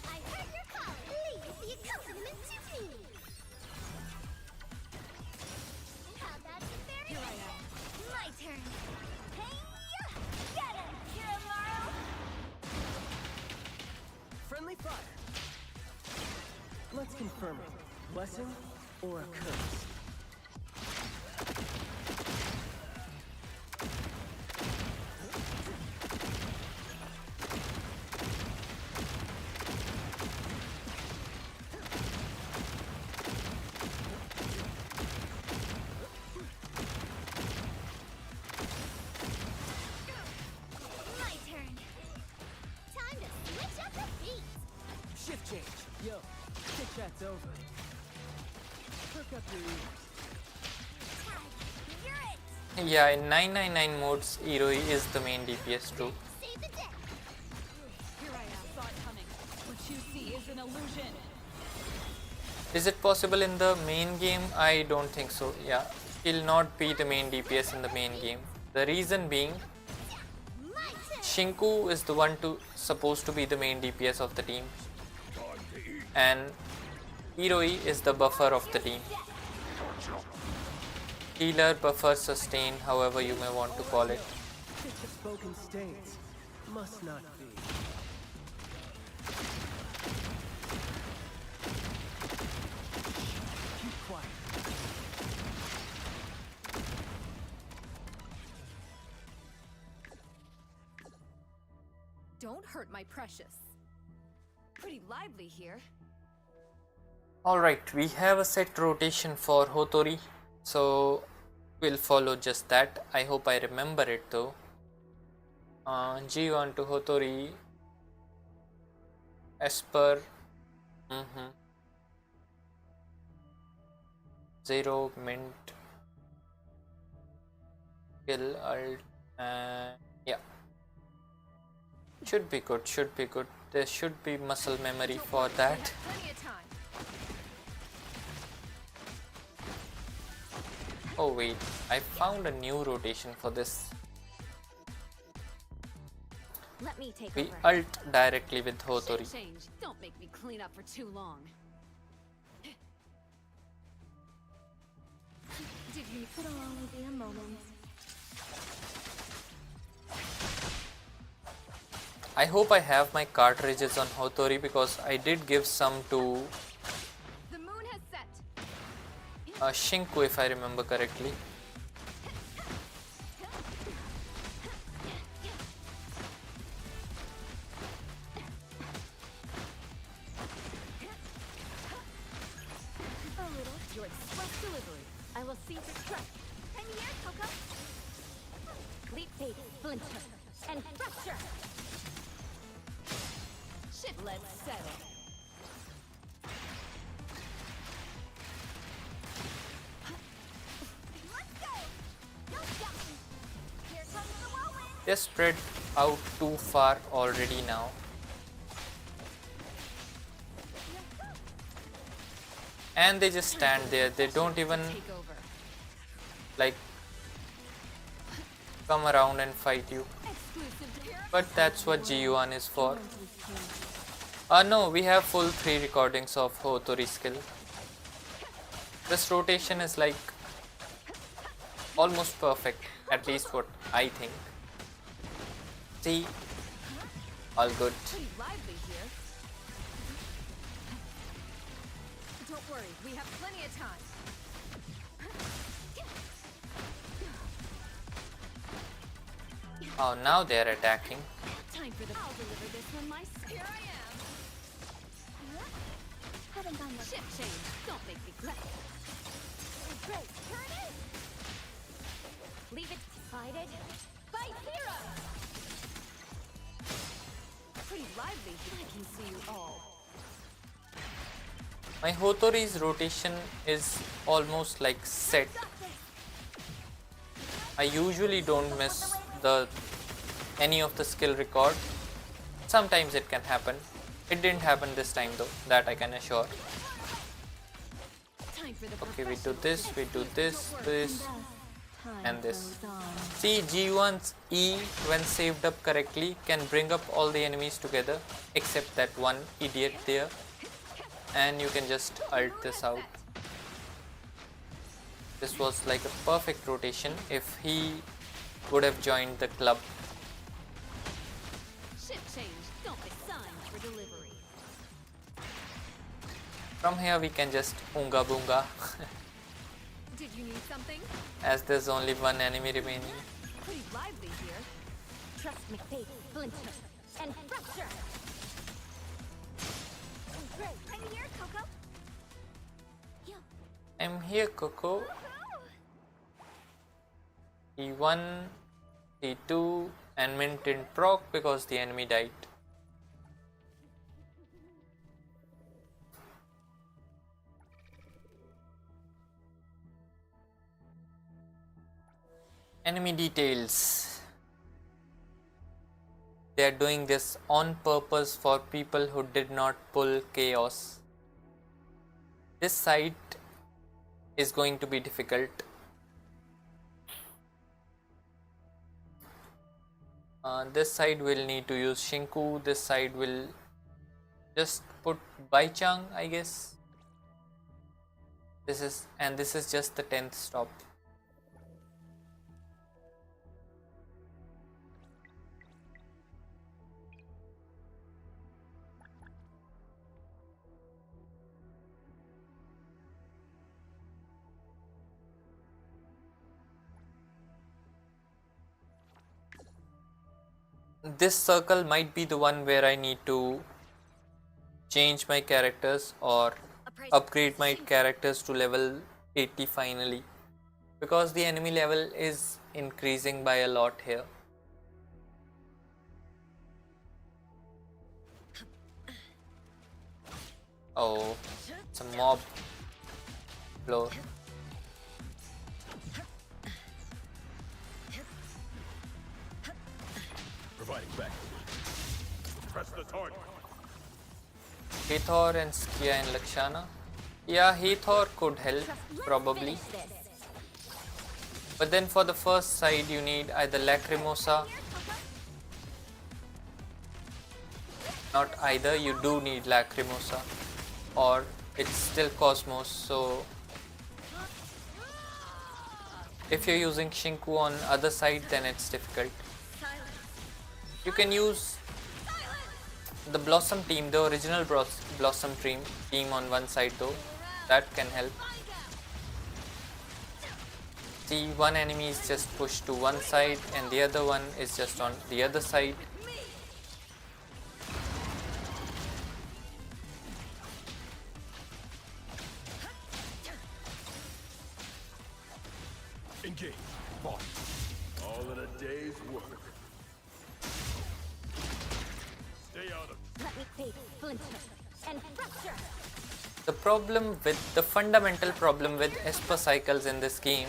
Speaker 2: I heard your call. Leave the accompaniment to me. How about some berries?
Speaker 4: Here I am.
Speaker 2: My turn. Hey-ya! Get him, Kiramaru!
Speaker 5: Friendly fire. Let's confirm it. Blessing or a curse?
Speaker 2: My turn. Time to switch up the beat.
Speaker 5: Shift change. Yo, chit chat's over. Perk up your ears.
Speaker 2: Tag, you're it.
Speaker 1: Yeah, in 999 modes, Iroi is the main DPS too.
Speaker 2: Save the day.
Speaker 4: Here I am. Saw it coming. What you see is an illusion.
Speaker 1: Is it possible in the main game? I don't think so. Yeah, he'll not be the main DPS in the main game. The reason being,
Speaker 2: My turn.
Speaker 1: Shinku is the one supposed to be the main DPS of the team,
Speaker 3: Time to eat.
Speaker 1: and Iroi is the buffer of the team. Healer, buffer, sustain, however you may want to call it.
Speaker 5: Such a spoken states must not be. Keep quiet.
Speaker 4: Don't hurt my precious. Pretty lively here.
Speaker 1: Alright, we have a set rotation for Hotori, so we'll follow just that. I hope I remember it though. G1 to Hotori as per 0 mint kill alt, and yeah, should be good. There should be muscle memory for that.
Speaker 4: Plenty of time.
Speaker 1: Oh wait, I found a new rotation for this.
Speaker 2: Let me take
Speaker 1: We
Speaker 2: over.
Speaker 1: ult directly with
Speaker 4: Shit
Speaker 1: Hotori.
Speaker 4: change. Don't make me clean up for too long. Did you
Speaker 2: It'll only be a moment.
Speaker 1: I hope I have my cartridges on Hotori because I did give some to
Speaker 4: The moon has set.
Speaker 1: Shinku if I remember correctly.
Speaker 2: A little.
Speaker 4: Your express delivery.
Speaker 2: I will see the truck. I'm here, Coco. Leap fade, splinter, and fracture.
Speaker 4: Shit, let's settle.
Speaker 2: Let's go. Don't stop me. Here comes the whirlwind.
Speaker 1: They're spread out too far already now. And they just stand there. They don't even
Speaker 4: Take over.
Speaker 1: like come around and fight you.
Speaker 4: Exclusive here.
Speaker 1: But that's what G1 is for. No, we have full 3 recordings of Hotori skill. This rotation is like almost perfect, at least what I think. See, all good.
Speaker 4: Pretty lively here. Don't worry, we have plenty of time.
Speaker 1: Oh, now they're attacking.
Speaker 4: Time for the. I'll deliver this one myself. Here I am.
Speaker 2: Haven't done much.
Speaker 4: Shit change. Don't make me cry.
Speaker 2: Great. Here it is. Leave it decided. By zero.
Speaker 4: Pretty lively here. I can see you all.
Speaker 1: My Hotori's rotation is almost like set. I usually don't miss any of the skill record. Sometimes it can happen. It didn't happen this time though, that I can assure.
Speaker 4: Time for the
Speaker 1: Okay, we do this, and this.
Speaker 2: Goes on.
Speaker 1: See, G1's E when saved up correctly can bring up all the enemies together except that one idiot there, and you can just ult this out. This was like a perfect rotation if he would have joined the club.
Speaker 4: Shit change. Don't be signed for delivery.
Speaker 1: From here we can just Oonga Boonga
Speaker 4: Did you need something?
Speaker 1: as there's only one enemy remaining.
Speaker 4: Pretty lively here.
Speaker 2: Trust me, fate, splinter, and fracture. Great. I'm here, Coco. Yeah.
Speaker 1: I'm here, Coco. E1, E2, and mint didn't proc because the enemy died. Enemy details. They are doing this on purpose for people who did not pull chaos. This site is going to be difficult. This side will need to use Shinku. This side will just put Baichang, I guess. This is just the 10th stop. this circle might be the one where I need to change my characters or upgrade my characters to level 80 finally, because the enemy level is increasing by a lot here. Oh, it's a mob floor.
Speaker 3: Providing back. Press the target.
Speaker 1: Hathor and Skia and Lakshana. Yeah, Hathor could help probably.
Speaker 2: Finish this.
Speaker 1: But then for the first side you need either Lacrimosa. Not either, you do need Lacrimosa. Or it's still Cosmos, so if you're using Shinku on other side then it's difficult. You can use the Blossom team, the original Blossom team on one side though. That can help. See, one enemy is just pushed to one side and the other one is just on the other side.
Speaker 3: Engage. Boss. All in a day's work. Stay out of.
Speaker 2: Let me face splinter and fracture.
Speaker 1: The fundamental problem with Esper cycles in this game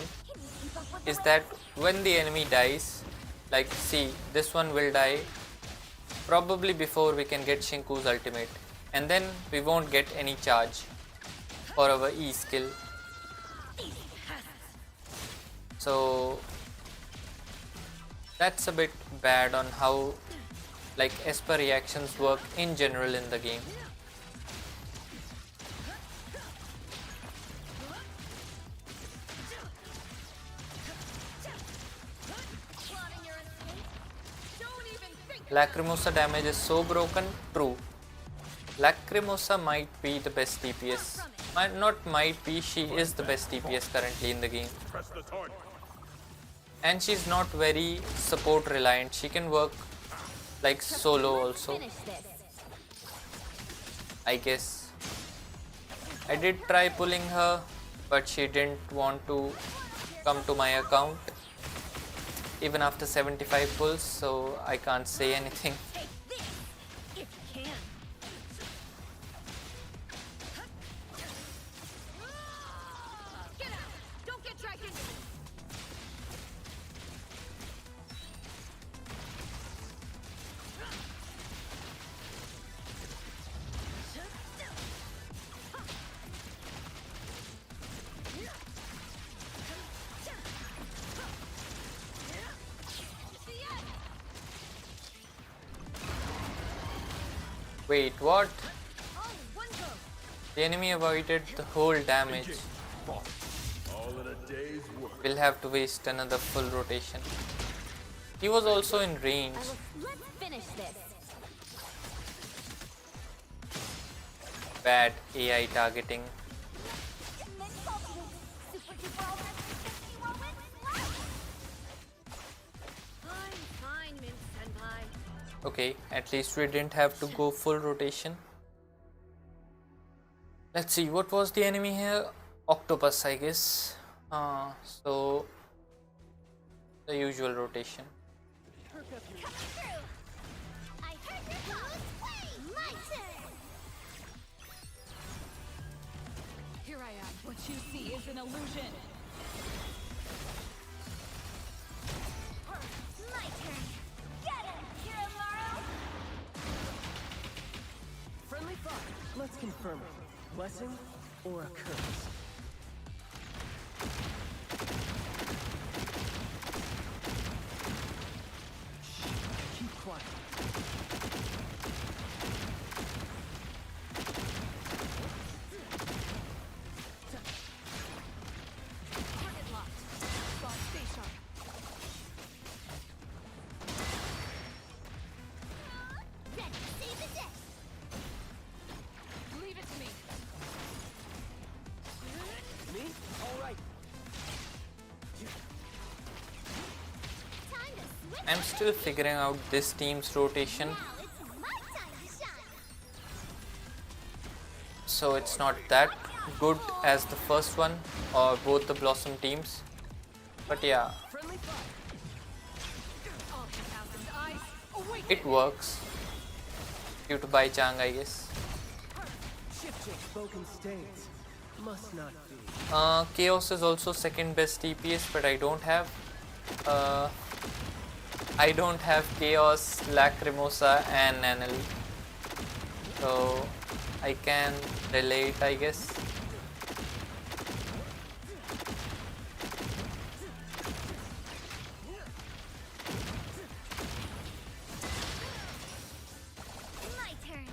Speaker 1: is that when the enemy dies, like see, this one will die probably before we can get Shinku's ultimate, and then we won't get any charge for our E skill. So that's a bit bad on how like Esper reactions work in general in the game. Lacrimosa damage is so broken. True. Lacrimosa might be the best DPS. Not might be, she is the best DPS currently in the game.
Speaker 3: Press the target.
Speaker 1: And she's not very support reliant. She can work like solo also,
Speaker 2: Finish this.
Speaker 1: I guess. I did try pulling her, but she didn't want to come to my account even after 75 pulls, so I can't say anything.
Speaker 4: Take this, if you can. Get out! Don't get dragged into this.
Speaker 1: Wait, what?
Speaker 4: Oh, one go.
Speaker 1: The enemy avoided the whole damage.
Speaker 3: Engage. Boss. All in a day's work.
Speaker 1: We'll have to waste another full rotation. He was also in range.
Speaker 2: Let's finish this.
Speaker 1: Bad AI targeting.
Speaker 2: Super duper ultra 360 whirlwind
Speaker 4: Fine, fine, Mint Senpai.
Speaker 1: Okay, at least we didn't have to go full rotation. Let's see, what was the enemy here? Octopus, I guess. So the usual rotation.
Speaker 2: I heard your call. My turn.
Speaker 4: Here I am. What you see is an illusion.
Speaker 2: My turn. Get him, Kiramaru.
Speaker 5: Friendly fire. Let's confirm it. Blessing or a curse? Shh, keep quiet.
Speaker 4: Target locked. Boss, stay sharp.
Speaker 2: Ready to save the day.
Speaker 4: Leave it to me.
Speaker 1: I'm still figuring out this team's rotation,
Speaker 2: Now it's my time to shine.
Speaker 1: so it's not that good as the first one or both the Blossom teams. But yeah,
Speaker 5: Friendly fire.
Speaker 4: All 10,000 eyes awaken.
Speaker 1: it works due to Bai Chang, I guess.
Speaker 5: Shift change. Spoken states. Must not be.
Speaker 1: Chaos is also second best DPS, but uh, I don't have Chaos, Lacrimosa and Nanali, so I can relate, I guess.
Speaker 2: My turn.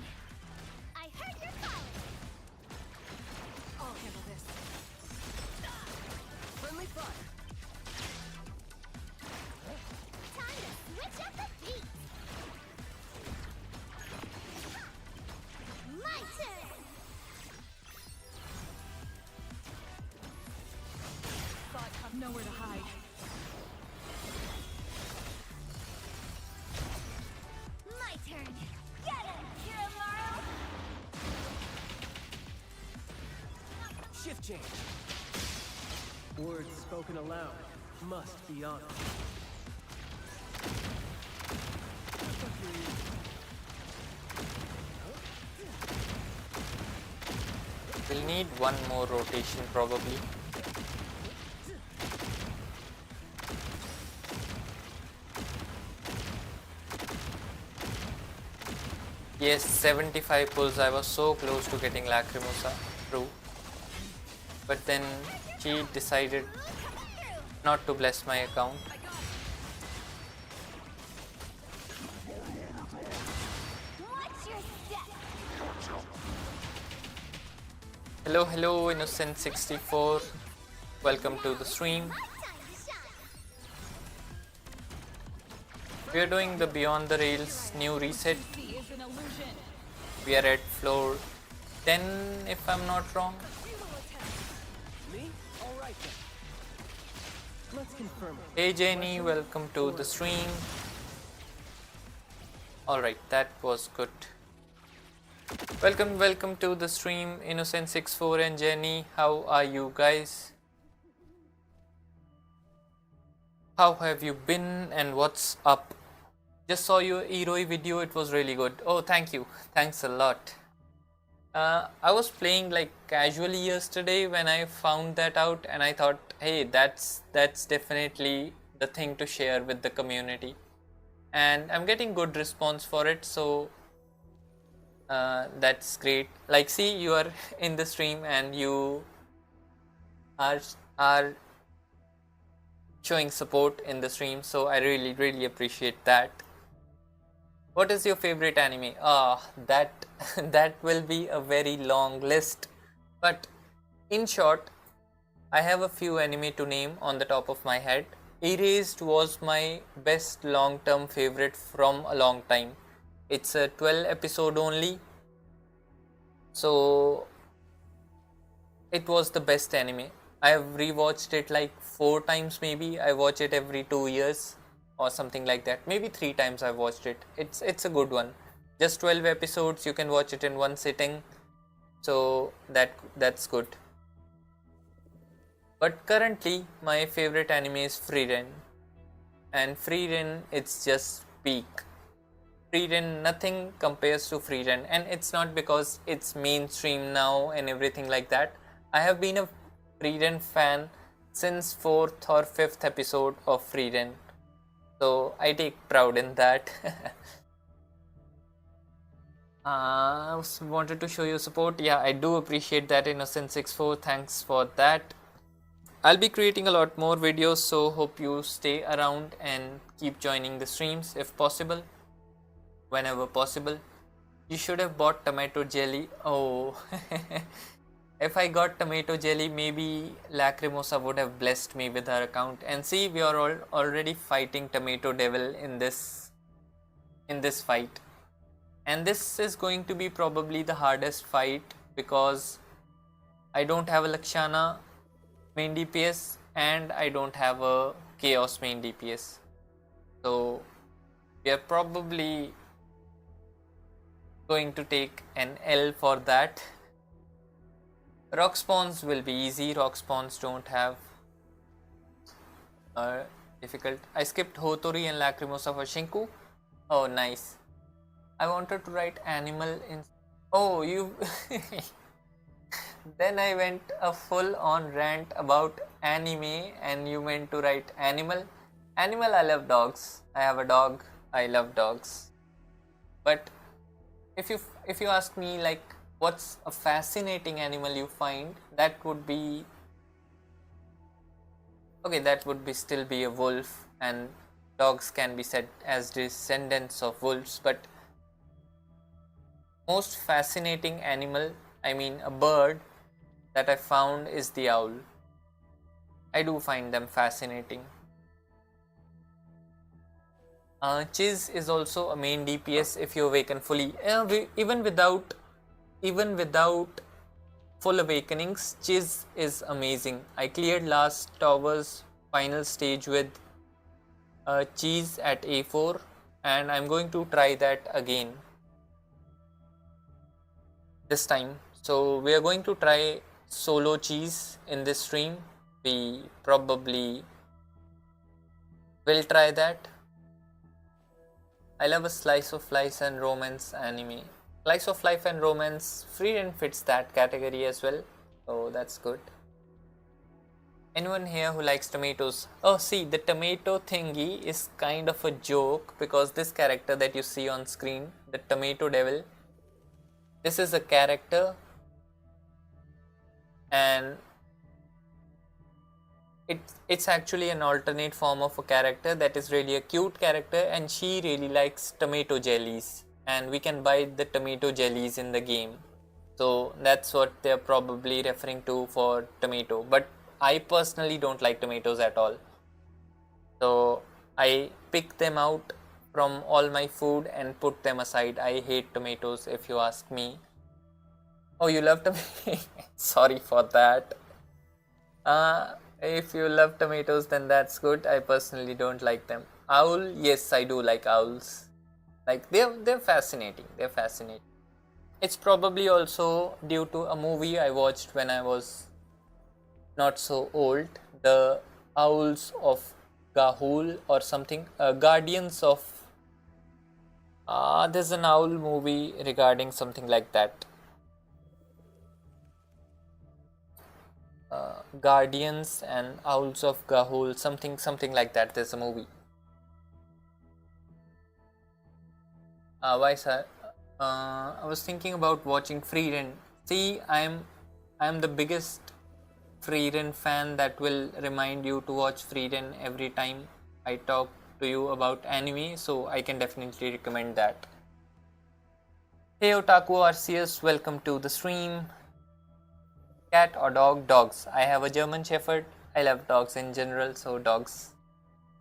Speaker 2: I heard your call.
Speaker 4: I'll handle this.
Speaker 5: Friendly fire.
Speaker 2: Time to switch up the beat. My turn.
Speaker 4: Thought have nowhere to hide.
Speaker 2: My turn. Get him, Kiramaru.
Speaker 5: Shift change. Words spoken aloud must be honored.
Speaker 1: We'll need one more rotation probably. Yes, 75 pulls. I was so close to getting Lacrimosa. True. But then she decided not to bless my account.
Speaker 2: Watch your step.
Speaker 1: Hello, Innocent64. Welcome to the stream.
Speaker 2: My time to shine.
Speaker 5: Friendly
Speaker 1: We are doing the Beyond the Rails new reset.
Speaker 4: See is an illusion.
Speaker 1: We are at floor 10 if I'm not wrong.
Speaker 4: We will attempt.
Speaker 5: Me? Alright then. Let's confirm it.
Speaker 1: Hey Jenny, welcome to the stream. Alright, that was good. Welcome to the stream, Innocent64 and Jenny. How are you guys? How have you been and what's up? Just saw your Eroi video, it was really good. Oh, thank you. Thanks a lot. I was playing like casually yesterday when I found that out, and I thought, hey, that's definitely the thing to share with the community. And I'm getting good response for it, so that's great. Like, see, you are in the stream and you are showing support in the stream, so I really appreciate that. What is your favorite anime? That that will be a very long list, but in short, I have a few anime to name on the top of my head. Erased was my best long-term favorite from a long time. It's a 12 episode only, so it was the best anime. I have rewatched it like 4 times maybe. I watch it every 2 years or something like that. Maybe 3 times I've watched it. It's a good one. Just 12 episodes, you can watch it in one sitting. So that's good. But currently my favorite anime is Frieren. And Frieren, it's just peak. Frieren, nothing compares to Frieren, and it's not because it's mainstream now and everything like that. I have been a Frieren fan since 4th or 5th episode of Frieren, so I take proud in that. Wanted to show you support. Yeah, I do appreciate that, Innocent64. Thanks for that. I'll be creating a lot more videos, so hope you stay around and keep joining the streams if possible, whenever possible. You should have bought tomato jelly. Oh, if I got tomato jelly, maybe Lacrimosa would have blessed me with her account. And see, we are all already fighting Tomato Devil in this fight. And this is going to be probably the hardest fight because I don't have a Lakshana main DPS and I don't have a Chaos main DPS. So we are probably going to take an L for that. Rock spawns will be easy. Rock spawns don't have difficult. I skipped Hotori and Lacrimosa for Shinku. Oh, nice. I wanted to write animal in. Oh, you. Then I went a full on rant about anime and you meant to write animal. Animal, I love dogs. I have a dog. I love dogs. But if you ask me like what's a fascinating animal you find, that would be okay, that would be still be a wolf, and dogs can be said as descendants of wolves, but most fascinating animal, I mean a bird that I found is the owl. I do find them fascinating. Chiz is also a main DPS if you awaken fully. Even without full awakenings, Chiz is amazing. I cleared last tower's final stage with Cheese at A4 and I'm going to try that again this time. So we are going to try solo Cheese in this stream. We probably will try that. I love a slice of life and romance anime. Slice of life and romance, Frieren fits that category as well, so that's good. Anyone here who likes tomatoes? Oh, see, the tomato thingy is kind of a joke because this character that you see on screen, the tomato devil, this is a character and it's actually an alternate form of a character that is really a cute character and she really likes tomato jellies and we can buy the tomato jellies in the game. So that's what they're probably referring to for tomato. But I personally don't like tomatoes at all. So I pick them out from all my food and put them aside. I hate tomatoes if you ask me. Oh, you love tomatoes? Sorry for that. If you love tomatoes, then that's good. I personally don't like them. Owl, yes, I do like owls. Like they're fascinating. They're fascinating. It's probably also due to a movie I watched when I was not so old. The Owls of Gahul or something. Guardians of. There's an owl movie regarding something like that. Guardians and Owls of Gahul, something like that. There's a movie. Why, sir? I was thinking about watching Frieren. See, I'm the biggest Frieren fan that will remind you to watch Frieren every time I talk to you about anime, so I can definitely recommend that. Hey Otaku Arceus, welcome to the stream. Cat or dog? Dogs. I have a German Shepherd. I love dogs in general, so dogs.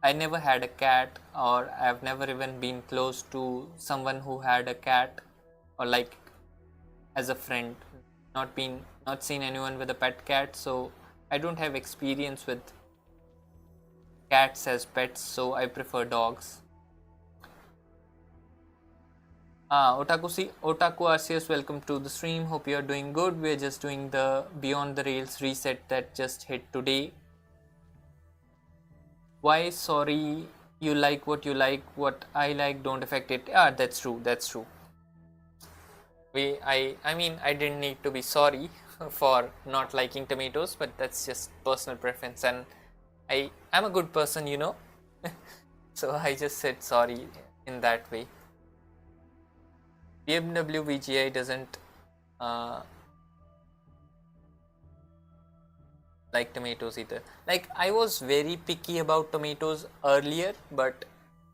Speaker 1: I never had a cat, or I've never even been close to someone who had a cat, or like as a friend. Not seen anyone with a pet cat, so I don't have experience with cats as pets, so I prefer dogs. Otaku Arceus, welcome to the stream. Hope you are doing good. We are just doing the Beyond the Rails reset that just hit today. Why? Sorry, you like, what I like don't affect it. That's true. I mean, I didn't need to be sorry for not liking tomatoes, but that's just personal preference, and I'm a good person, you know. So I just said sorry in that way. BMW VGI doesn't like tomatoes either. Like I was very picky about tomatoes earlier, but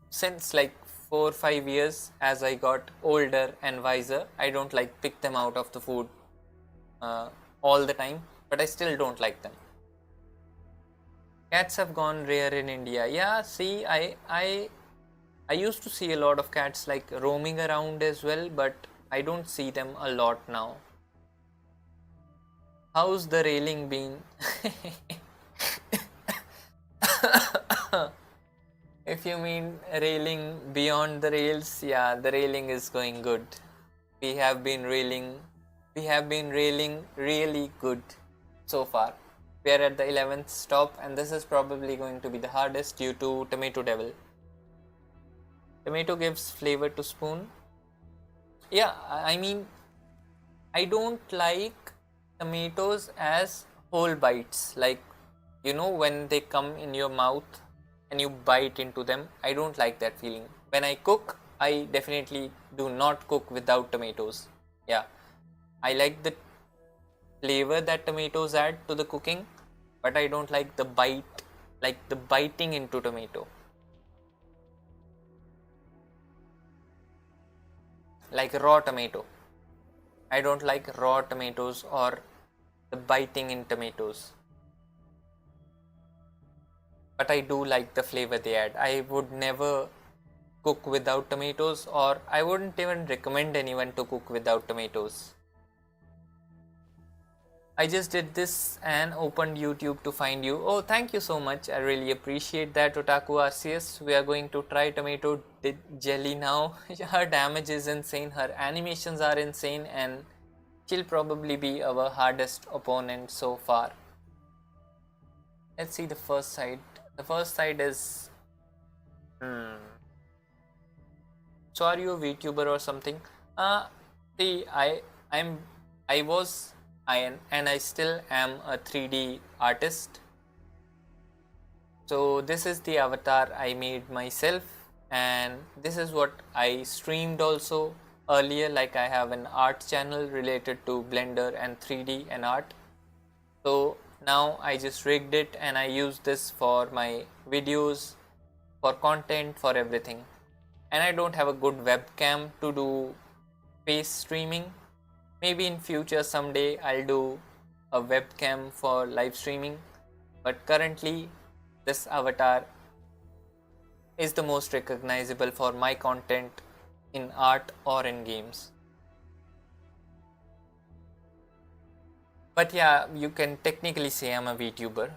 Speaker 1: since like 4 or 5 years as I got older and wiser, I don't like pick them out of the food all the time, but I still don't like them. Cats have gone rare in India. Yeah, see, I used to see a lot of cats like roaming around as well, but I don't see them a lot now. How's the railing been? If you mean railing beyond the rails, yeah, the railing is going good. We have been railing really good so far. We are at the 11th stop, and this is probably going to be the hardest due to Tomato Devil. Tomato gives flavor to spoon. Yeah, I mean, I don't like tomatoes as whole bites, like, you know, when they come in your mouth and you bite into them. I don't like that feeling. When I cook, I definitely do not cook without tomatoes. Yeah, I like the flavor that tomatoes add to the cooking, but I don't like the bite, like the biting into tomato. Like raw tomato. I don't like raw tomatoes or the biting in tomatoes. But I do like the flavor they add. I would never cook without tomatoes, or I wouldn't even recommend anyone to cook without tomatoes. I just did this and opened YouTube to find you. Oh, thank you so much. I really appreciate that, Otaku RCS. We are going to try tomato jelly now. Her damage is insane, her animations are insane, and she'll probably be our hardest opponent so far. Let's see the first side. The first side is... So are you a VTuber or something? See, I was, and I still am a 3D artist. So this is the avatar I made myself, and this is what I streamed also earlier. Like, I have an art channel related to Blender and 3D and art. So now I just rigged it and I use this for my videos, for content, for everything. And I don't have a good webcam to do face streaming. Maybe in future someday I'll do a webcam for live streaming, but currently this avatar is the most recognizable for my content in art or in games. But yeah, you can technically say I'm a VTuber.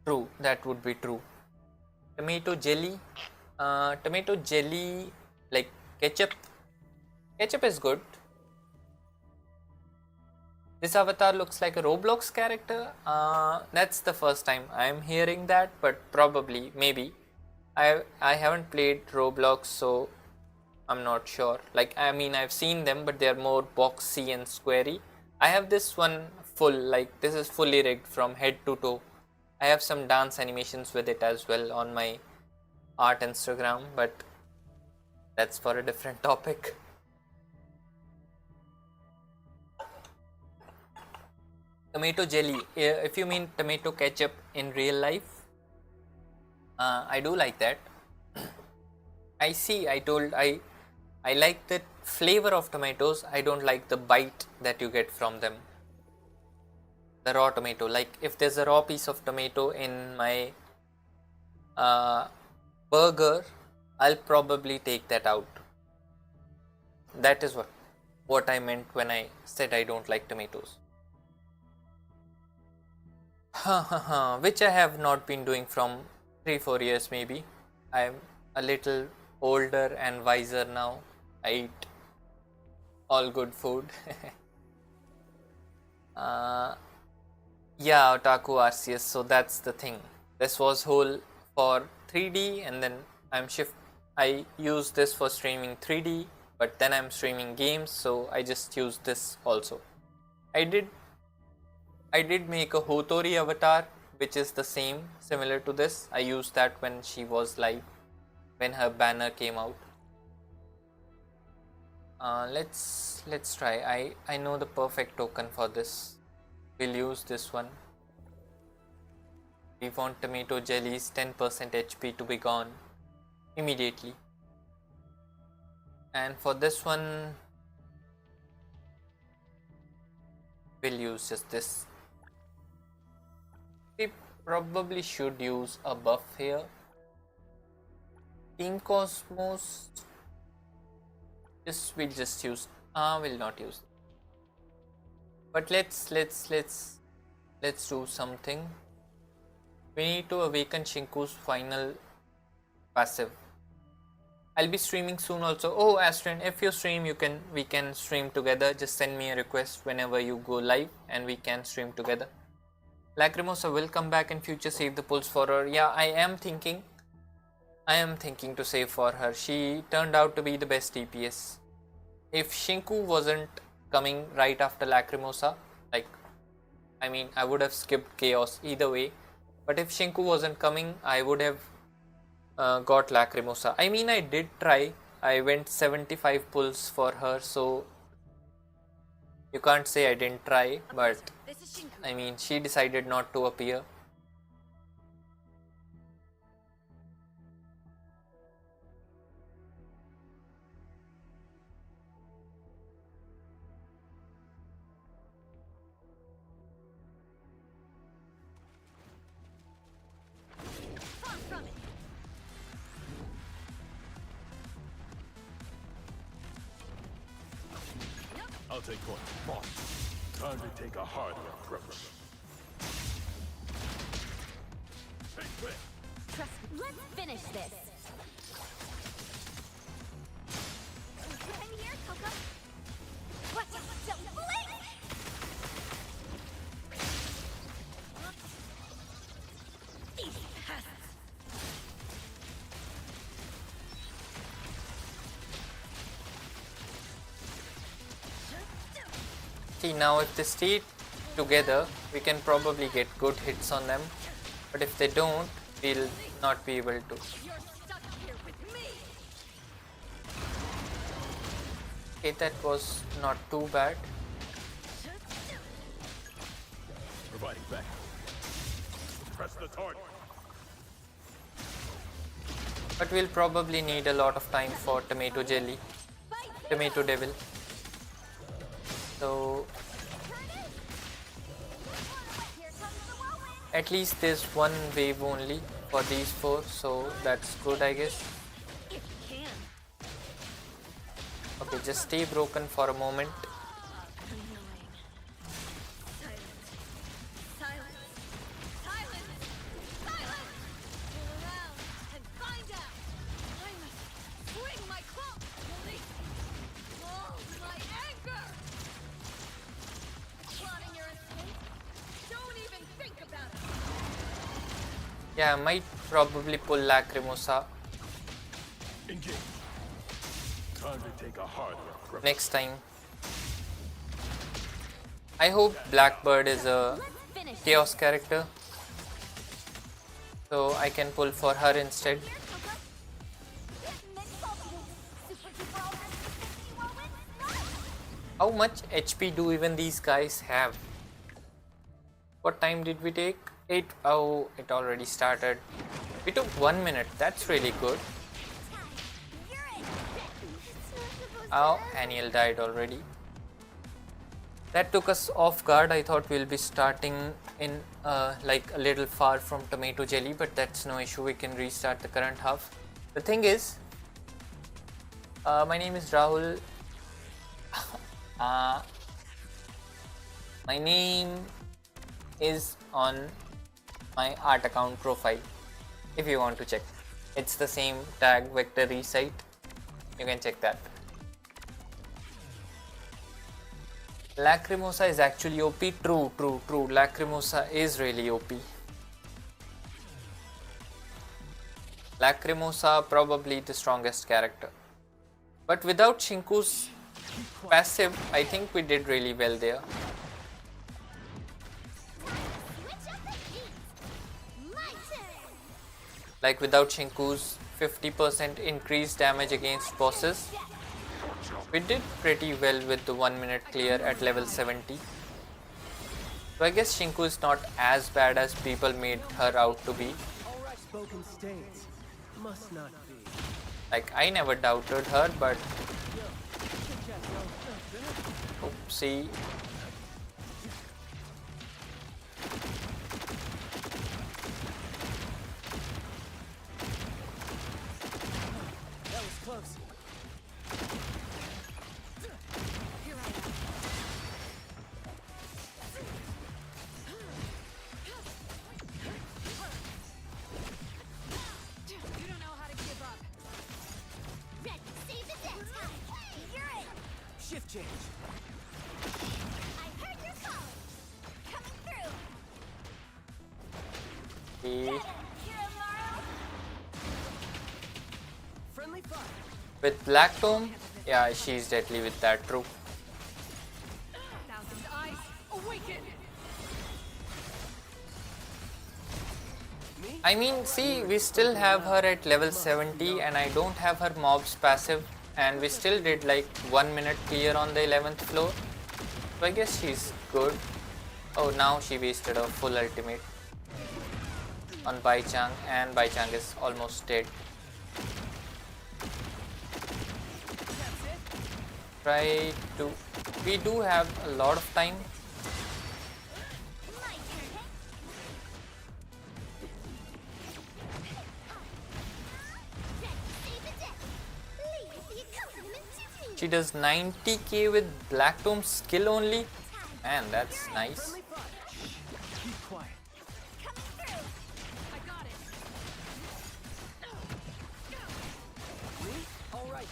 Speaker 1: True, that would be true. Tomato jelly, like ketchup. Ketchup is good. This avatar looks like a Roblox character. That's the first time I'm hearing that, but probably, maybe. I haven't played Roblox, so I'm not sure. Like, I mean, I've seen them, but they're more boxy and squarey. I have this one full, like, this is fully rigged from head to toe. I have some dance animations with it as well on my art Instagram, but that's for a different topic. Tomato jelly, if you mean tomato ketchup in real life, I do like that. I like the flavor of tomatoes. I don't like the bite that you get from them. The raw tomato, like if there's a raw piece of tomato in my burger, I'll probably take that out. That is what I meant when I said I don't like tomatoes. Which I have not been doing from 3-4 years maybe. I'm a little older and wiser now. I eat all good food. Yeah, Otaku RCS, so that's the thing. This was whole for 3D, and then I use this for streaming 3D, but then I'm streaming games, so I just use this also. I did make a Hotori avatar, which is the same, similar to this. I used that when she was live, when her banner came out. Let's try. I know the perfect token for this. We'll use this one. We want tomato jelly's 10% HP to be gone immediately. And for this one, we'll use just this. We probably should use a buff here. Team Cosmos, we'll just use, we'll not use. But let's do something. We need to awaken Shinku's final passive. I'll be streaming soon also. Oh, Astrin, if you stream, we can stream together. Just send me a request whenever you go live, and we can stream together. Lacrimosa will come back in future. Save the pulse for her. Yeah, I am thinking to save for her. She turned out to be the best DPS. If Shinku wasn't coming right after Lacrimosa, like, I mean, I would have skipped Chaos either way. But if Shinku wasn't coming, I would have got Lacrimosa. I mean, I did try. I went 75 pulls for her, so you can't say I didn't try. But
Speaker 4: This is Shinku.
Speaker 1: I mean, she decided not to appear.
Speaker 4: Far from it.
Speaker 3: I'll take point. March. Time to take a harder approach. Take this.
Speaker 2: Trust me. Let's finish this. I'm here, Coco. What? Don't blink!
Speaker 4: These pests.
Speaker 1: See, now if they stay together, we can probably get good hits on them. But if they don't, we'll not be able to.
Speaker 4: You're stuck here with me.
Speaker 1: Okay, that was not too bad.
Speaker 3: Providing back. Press the target.
Speaker 1: But we'll probably need a lot of time for Tomato Jelly, Tomato Devil. So
Speaker 2: Here comes the whirlwind.
Speaker 1: at least there's one wave only for these four, so that's good, I guess.
Speaker 4: If you can.
Speaker 1: Okay, just stay broken for a moment.
Speaker 4: Annoying. Silence. Silence. Silence. Silence. Pull around and find out. I must swing my claw. Release all my anger. Plotting your escape? Don't even think about it.
Speaker 1: Yeah, I might probably pull Lacrimosa
Speaker 3: Engage. Time to take a harder approach.
Speaker 1: next time. I hope Blackbird is a
Speaker 2: Let's finish this.
Speaker 1: Chaos character, so I can pull for her instead.
Speaker 2: Here, Coco. Mini Ultimate. Super duper ultra 360 whirlwind. Nice!
Speaker 1: How much HP do even these guys have? What time did we take? 8. Oh, it already started. We took 1 minute. That's really good.
Speaker 2: You're it. It's not supposed
Speaker 1: Oh,
Speaker 2: to end.
Speaker 1: Aniel died already. That took us off guard. I thought we'll be starting in like a little far from Tomato Jelly, but that's no issue. We can restart the current half. The thing is, my name is Rahul. My name is on my art account profile if you want to check. It's the same tag vector recite. You can check that. Lacrimosa is actually OP. True. Lacrimosa is really OP. Lacrimosa probably the strongest character. But without Shinku's passive, I think we did really well there.
Speaker 2: Switch up the heat. My turn.
Speaker 1: Like without Shinku's 50% increased damage against bosses, we did pretty well with the 1 minute clear at level 70. So I guess Shinku is not as bad as people made her out to be.
Speaker 5: Spoken states must not be.
Speaker 1: Like, I never doubted her, but oopsie.
Speaker 5: That was close.
Speaker 4: Here I am. You don't know how to give up.
Speaker 5: change.
Speaker 2: I heard your call. Coming through.
Speaker 1: Okay.
Speaker 2: Kiramaru.
Speaker 5: Friendly fire.
Speaker 1: With Black Tome, yeah, she's deadly with that, true.
Speaker 4: Thousand eyes, awaken!
Speaker 5: Me?
Speaker 1: I mean, see, we still have her at level 70 and I don't have her mobs passive, and we still did like 1 minute clear on the 11th floor. So I guess she's good. Oh, now she wasted a full ultimate on Bai Chang, and Bai Chang is almost dead. Try to. We do have a lot of time.
Speaker 2: My turn. Ready to save the day. Leave the accompaniment to me.
Speaker 1: She does 90k with Black Tome skill only. Man, that's nice.
Speaker 5: Friendly fire. Keep quiet.
Speaker 2: Coming through.
Speaker 4: I got it!
Speaker 5: Me? All right.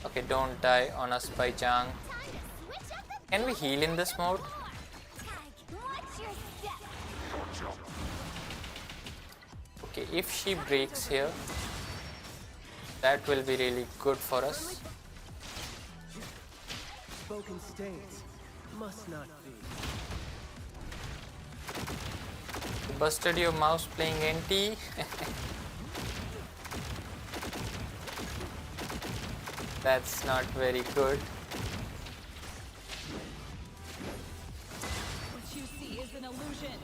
Speaker 1: Okay, don't die on us, Bai Chang.
Speaker 2: Time to switch up the
Speaker 1: Can we heal in this mode?
Speaker 2: tag. Watch your step.
Speaker 1: Okay, if she breaks here, that will be really good for us.
Speaker 5: Spoken stains. Must not be.
Speaker 1: You busted your mouse playing NTE. That's not very good.
Speaker 4: What you see is an illusion.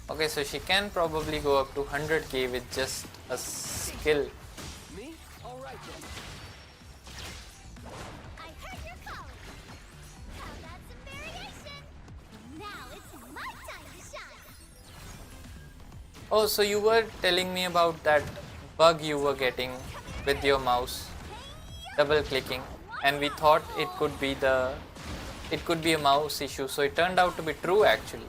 Speaker 1: Okay, so she can probably go up to 100k with just a skill.
Speaker 5: Me? All right then.
Speaker 2: I heard your call. How about some variation? Now it's my time to shine.
Speaker 1: Oh, so you were telling me about that bug you were getting with your mouse, double clicking, and we thought it could be a mouse issue, so it turned out to be true actually.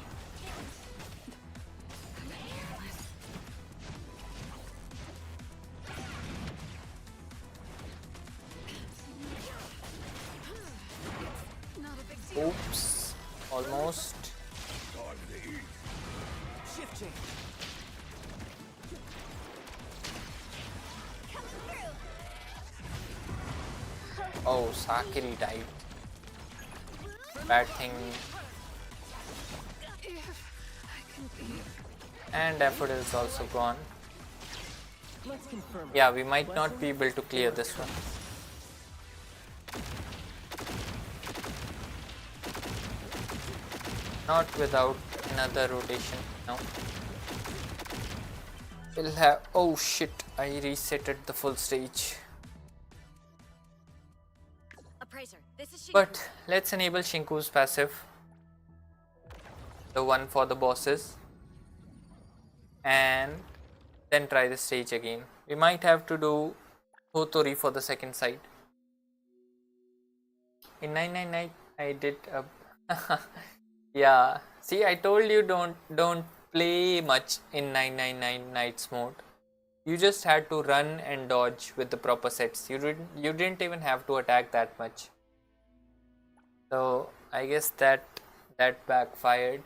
Speaker 4: Not a big deal.
Speaker 1: Oops, almost.
Speaker 5: Shift change.
Speaker 1: Oh, Sakiri died. Bad thing. And Daffodil is also gone.
Speaker 5: Let's confirm.
Speaker 1: Yeah, we might not be able to clear this one. Not without another rotation. No. We'll have. Oh shit! I resetted the full stage.
Speaker 2: Appraiser, this is Shinku.
Speaker 1: But let's enable Shinku's passive, the one for the bosses, and then try the stage again. We might have to do Hotori for the second side. In 999 I did a yeah, see, I told you don't play much in 999 Nights mode. You just had to run and dodge with the proper sets. You didn't even have to attack that much. So I guess that backfired.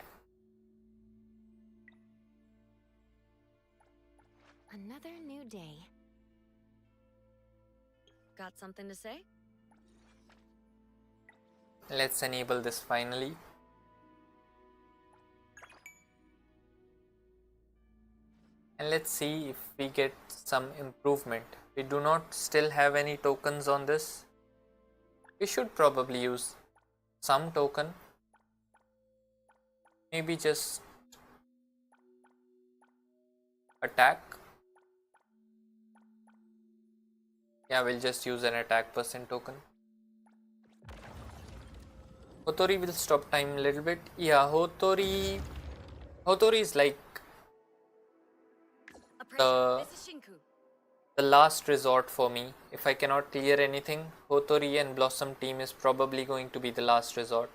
Speaker 2: Another new day. Got something to say?
Speaker 1: Let's enable this finally. And let's see if we get some improvement. We do not still have any tokens on this. We should probably use some token. Maybe just attack. Yeah, we'll just use an attack percent token. Hotori will stop time a little bit. Yeah, Hotori is like
Speaker 2: Appraiser, this is Shinku.
Speaker 1: the last resort for me. If I cannot clear anything, Hotori and Blossom team is probably going to be the last resort.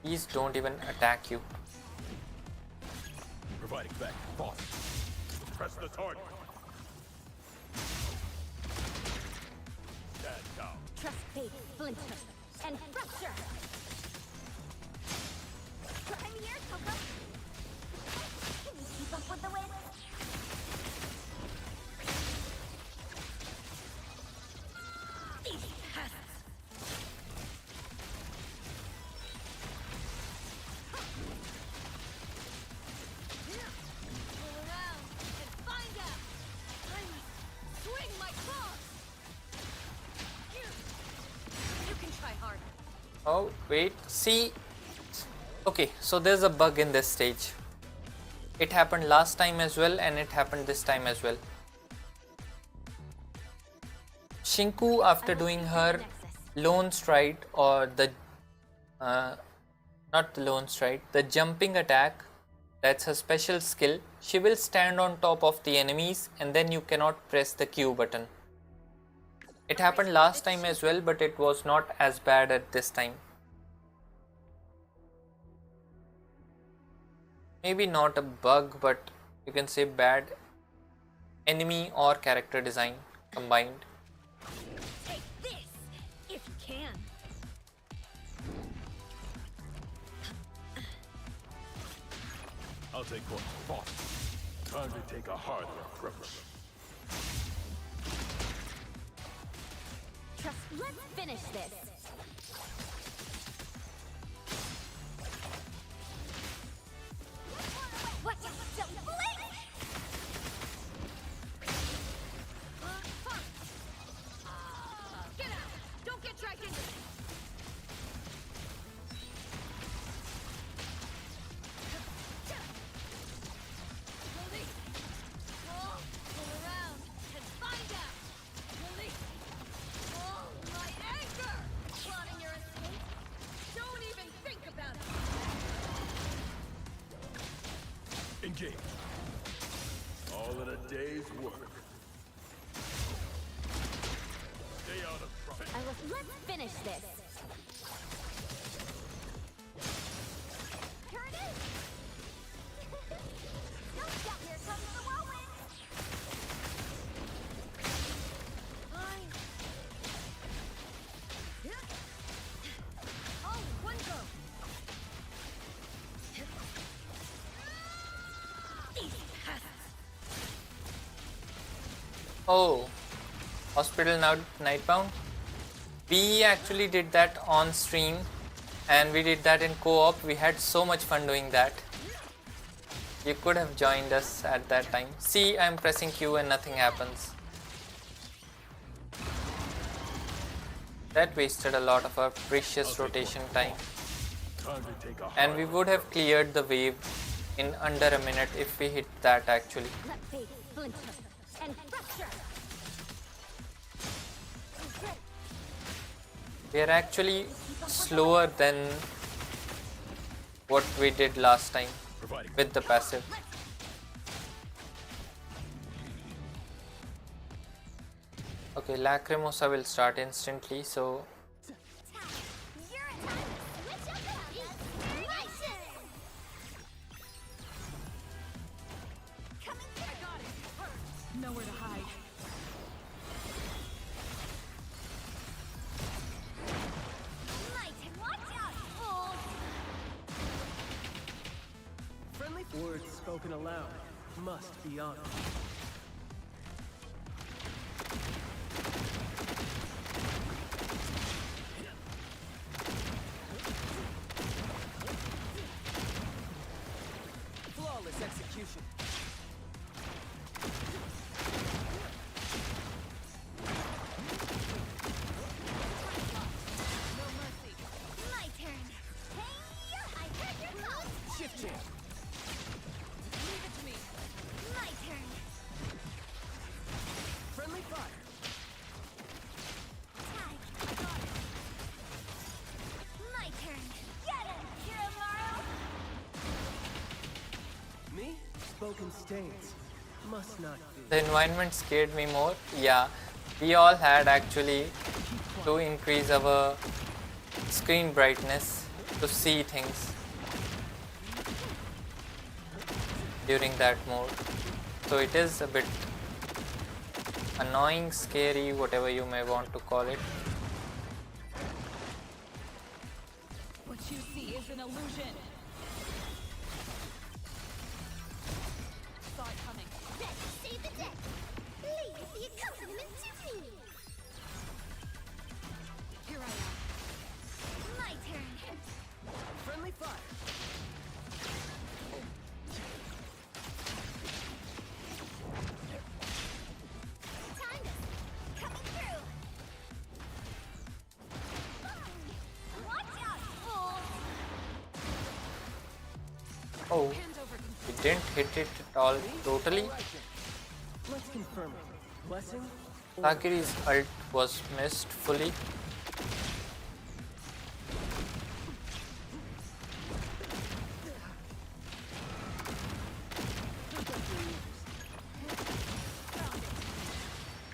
Speaker 1: Please don't even attack you.
Speaker 3: Providing back. Boss. Press the target. Stand down.
Speaker 2: Trust fate, splinter, and fracture. I'm here, Coco. Can you keep up with the wind?
Speaker 4: These pests. Pull around and find out. I must swing my claws. You can try harder.
Speaker 1: Oh, wait, see. Okay, so there's a bug in this stage. It happened last time as well, and it happened this time as well. Shinku, after doing her lone stride, or the not the lone stride, the jumping attack, that's her special skill, she will stand on top of the enemies and then you cannot press the Q button. It happened last time as well, but it was not as bad at this time. Maybe not a bug, but you can say bad enemy or character design combined.
Speaker 4: Take this, if you can.
Speaker 3: I'll take point. Boss. Time to take a harder approach.
Speaker 2: Trust. Let's finish this. Watch out! Don't blink!
Speaker 4: Get out! Don't get dragged into this! Release! Oh, pull around and find out! Release! Oh, my anger! Plotting your escape? Don't even think about it!
Speaker 3: Engage. All in a day's work. Stay out of trouble.
Speaker 2: Let's finish this. Here it is. Don't stop! Here comes the whirlwind.
Speaker 4: Fine. Oh, one go! These pests!
Speaker 1: Oh, Hospital Nightbound. We actually did that on stream and we did that in co-op. We had so much fun doing that. You could have joined us at that time. See, I'm pressing Q and nothing happens. That wasted a lot of our precious rotation time.
Speaker 3: Time to take a
Speaker 1: And
Speaker 3: hard
Speaker 1: we would have cleared the wave in under a minute if we hit that actually.
Speaker 2: Let fate splinter and fracture.
Speaker 1: We are actually slower than what we did last time
Speaker 3: providing.
Speaker 1: with the passive. Okay, Lacrimosa will start instantly, so
Speaker 2: You're in time. Switch up the nice. Coming through. I got it.
Speaker 4: Nowhere to hide.
Speaker 2: Might and watch out, fools.
Speaker 5: Friendly words spoken aloud must be honored. Flawless execution.
Speaker 4: No mercy.
Speaker 2: My turn. Hey, I heard your call.
Speaker 5: Shift jam.
Speaker 4: Leave it to me.
Speaker 2: My turn.
Speaker 5: Friendly fire.
Speaker 2: Tag. I got it. My turn. Get him, Kiromaru.
Speaker 5: Me? Spoken stains. Must not be.
Speaker 1: the environment scared me more. Yeah, we all had actually to increase our screen brightness to see things during that mode. So it is a bit annoying, scary, whatever you may want to call it.
Speaker 4: What you see is an illusion. Saw it coming.
Speaker 2: Then save the day. Leave the accompaniment to me.
Speaker 4: Here I am.
Speaker 2: My turn.
Speaker 5: Friendly fire.
Speaker 2: Time coming through. Watch out, fools.
Speaker 1: Oh,
Speaker 4: Hand over control.
Speaker 1: it didn't hit it at all totally.
Speaker 5: Let's confirm it. Blessing or
Speaker 1: Sakiri's ult was missed fully.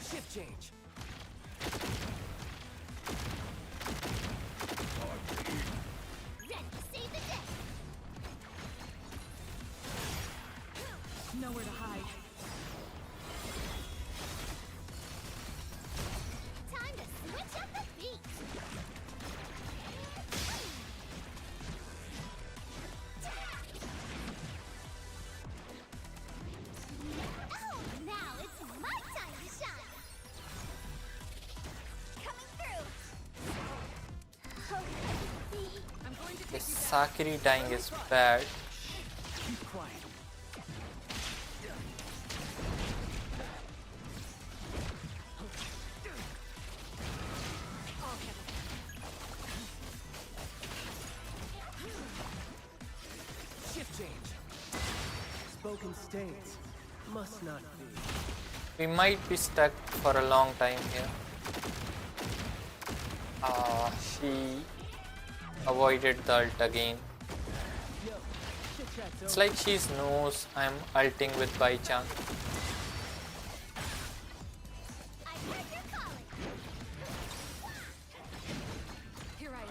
Speaker 5: shift change.
Speaker 2: Then save the day.
Speaker 4: Nowhere to hide.
Speaker 2: Time to switch up the beat. Oh, now it's my time to shine. Coming through. Okay.
Speaker 4: I'm going to
Speaker 1: This
Speaker 4: take you down.
Speaker 1: Sakiri dying is bad.
Speaker 5: Keep quiet.
Speaker 4: I'll handle it.
Speaker 5: Shift change. Spoken states. Must not be.
Speaker 1: We might be stuck for a long time here. She avoided the ult again.
Speaker 5: Yo, chit chat's
Speaker 1: It's
Speaker 5: over.
Speaker 1: like she knows I'm ulting with Bai-chan.
Speaker 2: I heard your calling.
Speaker 4: Here I am.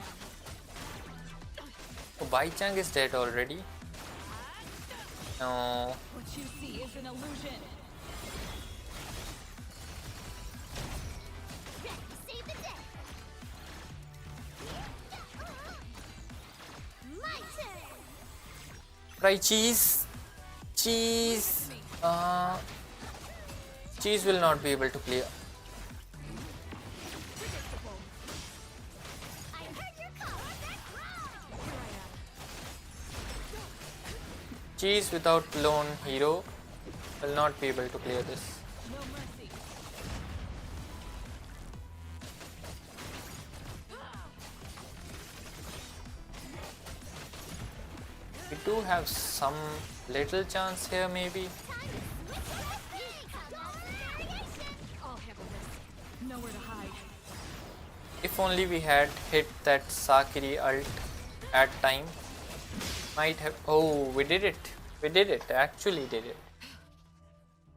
Speaker 1: Oh, Bai-chan is dead already. No.
Speaker 4: What you see is an illusion.
Speaker 2: Then save the day. My turn.
Speaker 1: Try cheese. Cheese. Cheese will not be able to clear.
Speaker 2: I heard your call.
Speaker 4: Here I am.
Speaker 1: Cheese without lone hero will not be able to clear this.
Speaker 4: No mercy.
Speaker 1: We do have some little chance here maybe.
Speaker 4: I'll handle this. Nowhere to hide.
Speaker 1: If only we had hit that Sakiri ult at time. Might have. Oh, we did it. We did it. Actually did it.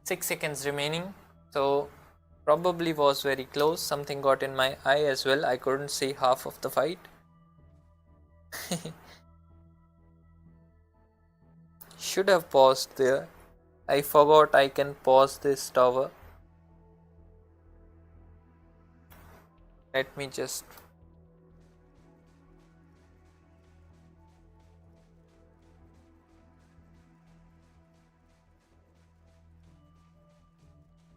Speaker 1: 6 seconds remaining. So probably was very close. Something got in my eye as well. I couldn't see half of the fight. Should have paused there. I forgot I can pause this tower. Let me just.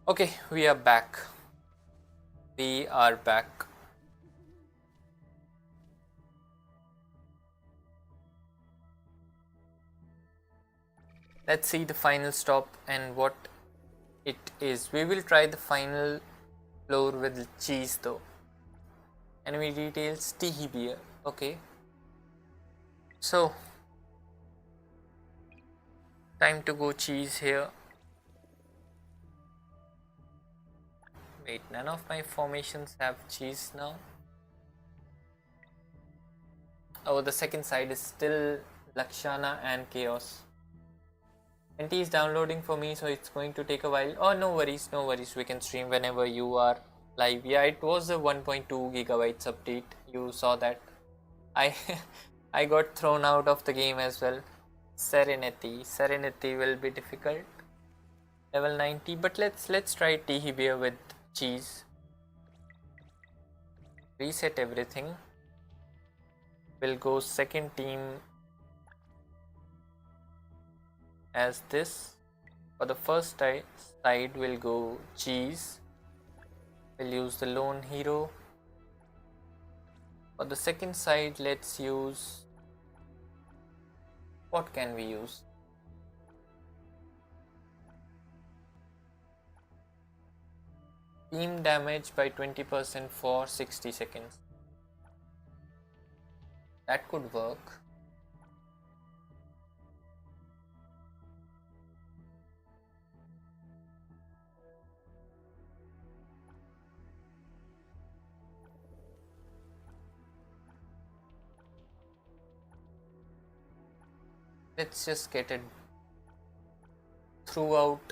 Speaker 1: Okay, we are back. We are back. Let's see the final stop and what it is. We will try the final floor with cheese though. Enemy details tea beer. Okay. So time to go cheese here. Wait, none of my formations have cheese now. Oh, the second side is still Lakshana and Chaos. NTE is downloading for me, so it's going to take a while. Oh, no worries, no worries. We can stream whenever you are live. Yeah, it was a 1.2 gigabytes update. You saw that. I I got thrown out of the game as well. Serenity will be difficult. Level 90, but let's try Teehee Beer with cheese. Reset everything. We'll go second team as this. For the first side we'll go cheese. We'll use the lone hero. For the second side, let's use, what can we use? Team damage by 20% for 60 seconds. That could work. Let's just get it throughout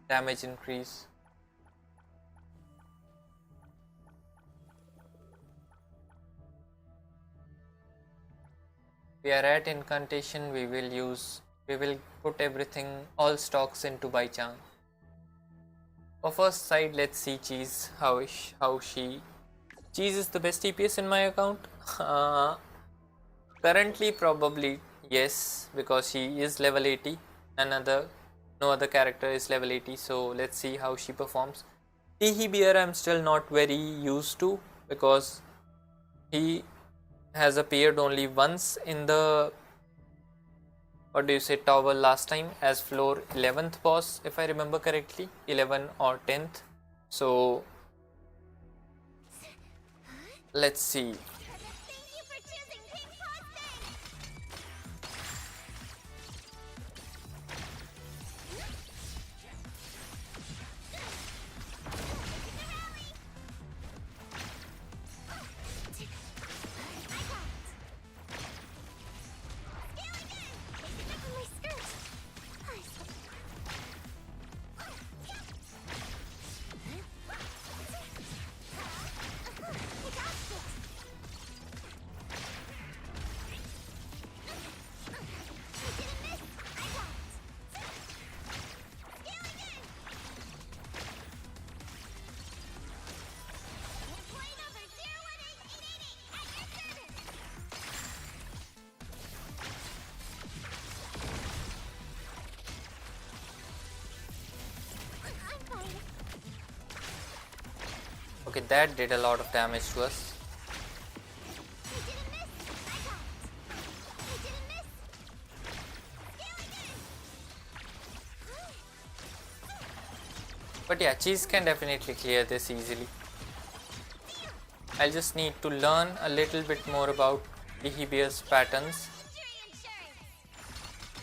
Speaker 1: damage increase. We are at incantation. We will put everything, all stocks into Baichang. For first side, let's see Cheese, how she. Cheese is the best DPS in my account. Currently probably yes, because she is level 80. No other character is level 80, so let's see how she performs. Teehee Beer I'm still not very used to, because he has appeared only once in the, what do you say, tower last time as floor 11th boss, if I remember correctly, 11 or 10th. So let's see.
Speaker 2: Thank you for choosing Pink Posting!
Speaker 1: Okay, that did a lot of damage to us. But yeah, Cheese can definitely clear this easily. I'll just need to learn a little bit more about behavior's patterns.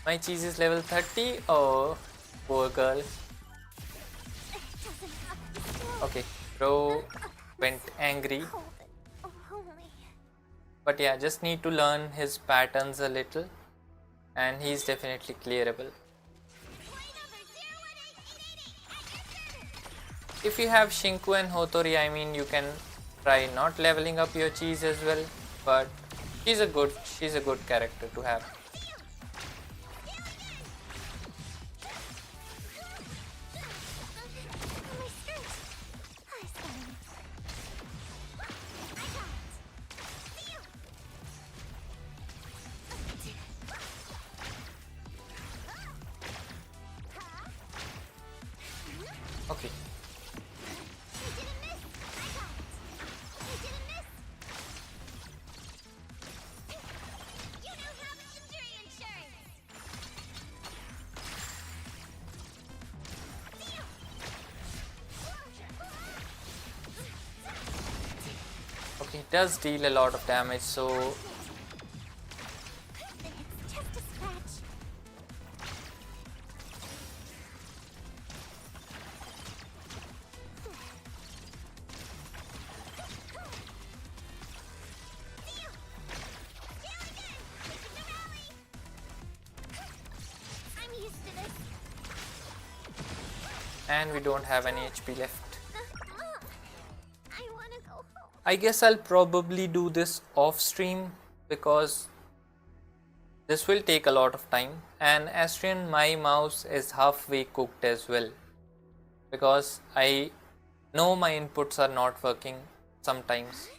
Speaker 1: My Cheese is level 30. Oh, poor girl. Okay, bro went angry. But yeah, just need to learn his patterns a little, and he's definitely clearable. If you have Shinku and Hotori, I mean, you can try not leveling up your Cheese as well, but she's a good character to have. Okay. Okay, it does deal a lot of damage, so and we don't have any HP left.
Speaker 2: I wanna go home.
Speaker 1: I guess I'll probably do this off stream, because This will take a lot of time, and Astrian, my mouse is halfway cooked as well because I know my inputs are not working sometimes.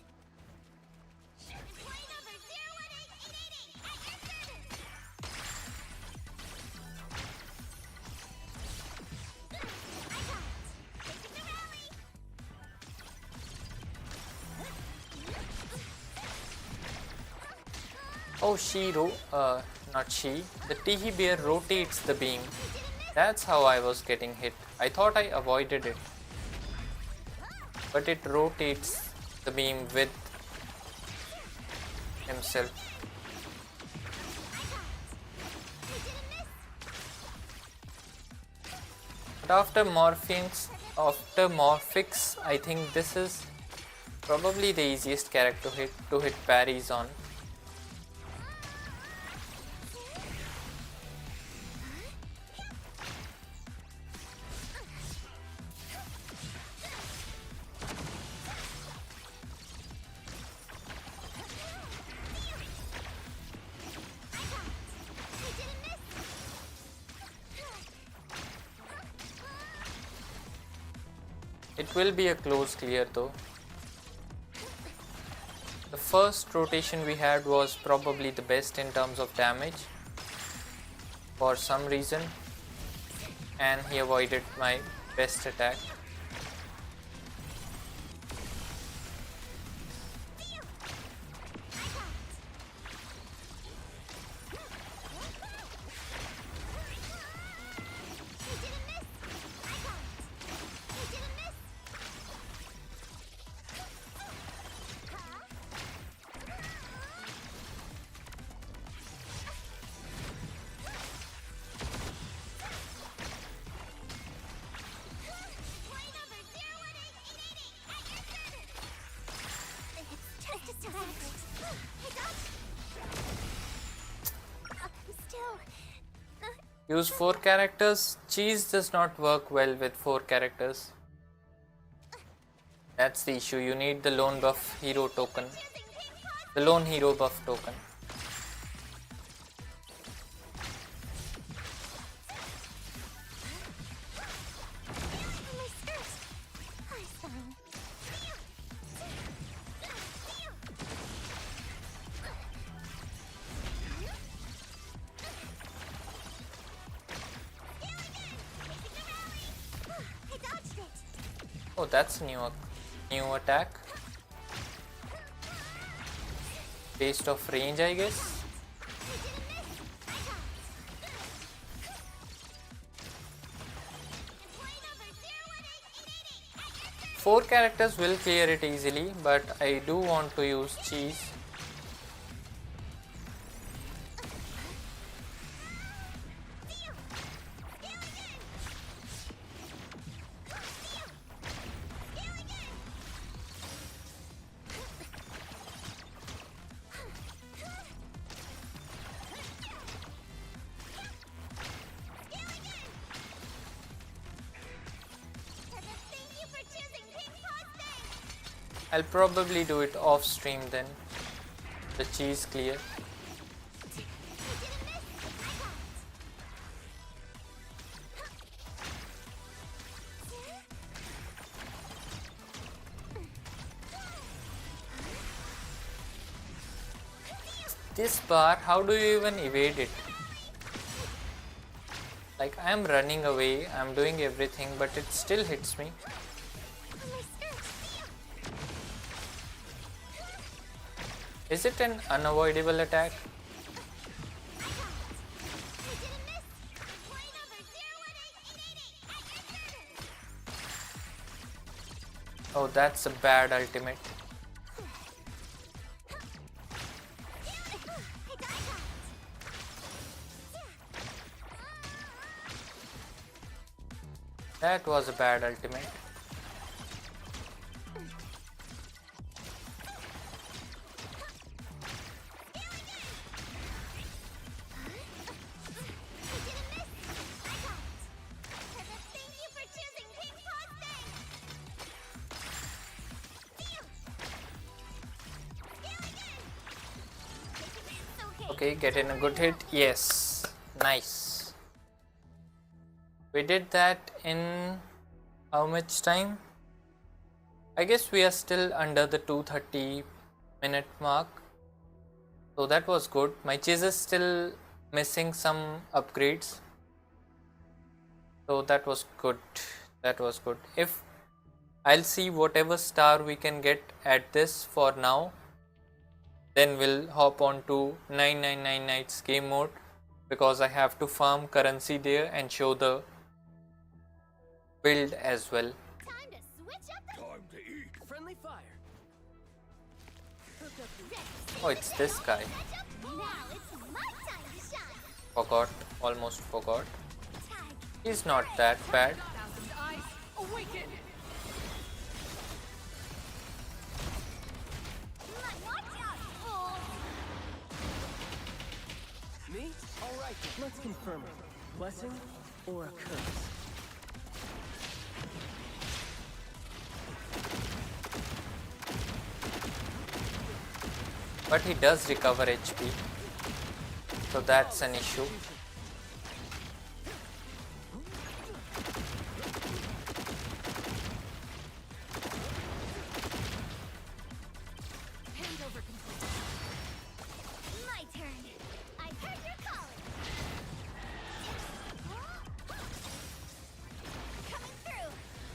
Speaker 1: Oh, not she. The Teehee bear rotates the beam. That's how I was getting hit. I thought I avoided it, but it rotates the beam with himself. But after Morphix, I think this is probably the easiest character to hit parries on. It will be a close clear though. The first rotation we had was probably the best in terms of damage for some reason, and he avoided my best attack. Use 4 characters. Cheese does not work well with 4 characters. That's the issue. You need the lone buff hero token. The lone hero buff token. Oh, that's a new attack. Based off range, I guess. Four characters will clear it easily, but I do want to use cheese. I'll probably do it off stream then. The cheese clear. This bar, how do you even evade it? Like, I am running away, I am doing everything, but it still hits me. Is it an unavoidable attack? Oh, that's a bad ultimate. That was a bad ultimate. Okay, get in a good hit. Yes, nice. We did that in how much time? I guess we are still under the 230-minute mark. So that was good. My chase is still missing some upgrades. So that was good. That was good. If I'll see whatever star we can get at this for now, then we'll hop on to 999 nights game mode, because I have to farm currency there and show the build as well.
Speaker 2: Time to switch up the
Speaker 3: Time to eat.
Speaker 5: Friendly fire.
Speaker 1: Oh, it's this guy.
Speaker 2: matchup. Now it's my time to shine.
Speaker 1: Forgot, almost forgot.
Speaker 2: Tag.
Speaker 1: He's not that bad.
Speaker 4: Thousand eyes awaken.
Speaker 2: Watch out. Oh,
Speaker 5: Me? Alright, let's confirm it. Blessing or a curse?
Speaker 1: But he does recover HP, so that's an issue.
Speaker 4: Hand over control.
Speaker 2: my turn. I heard your calling. Coming through.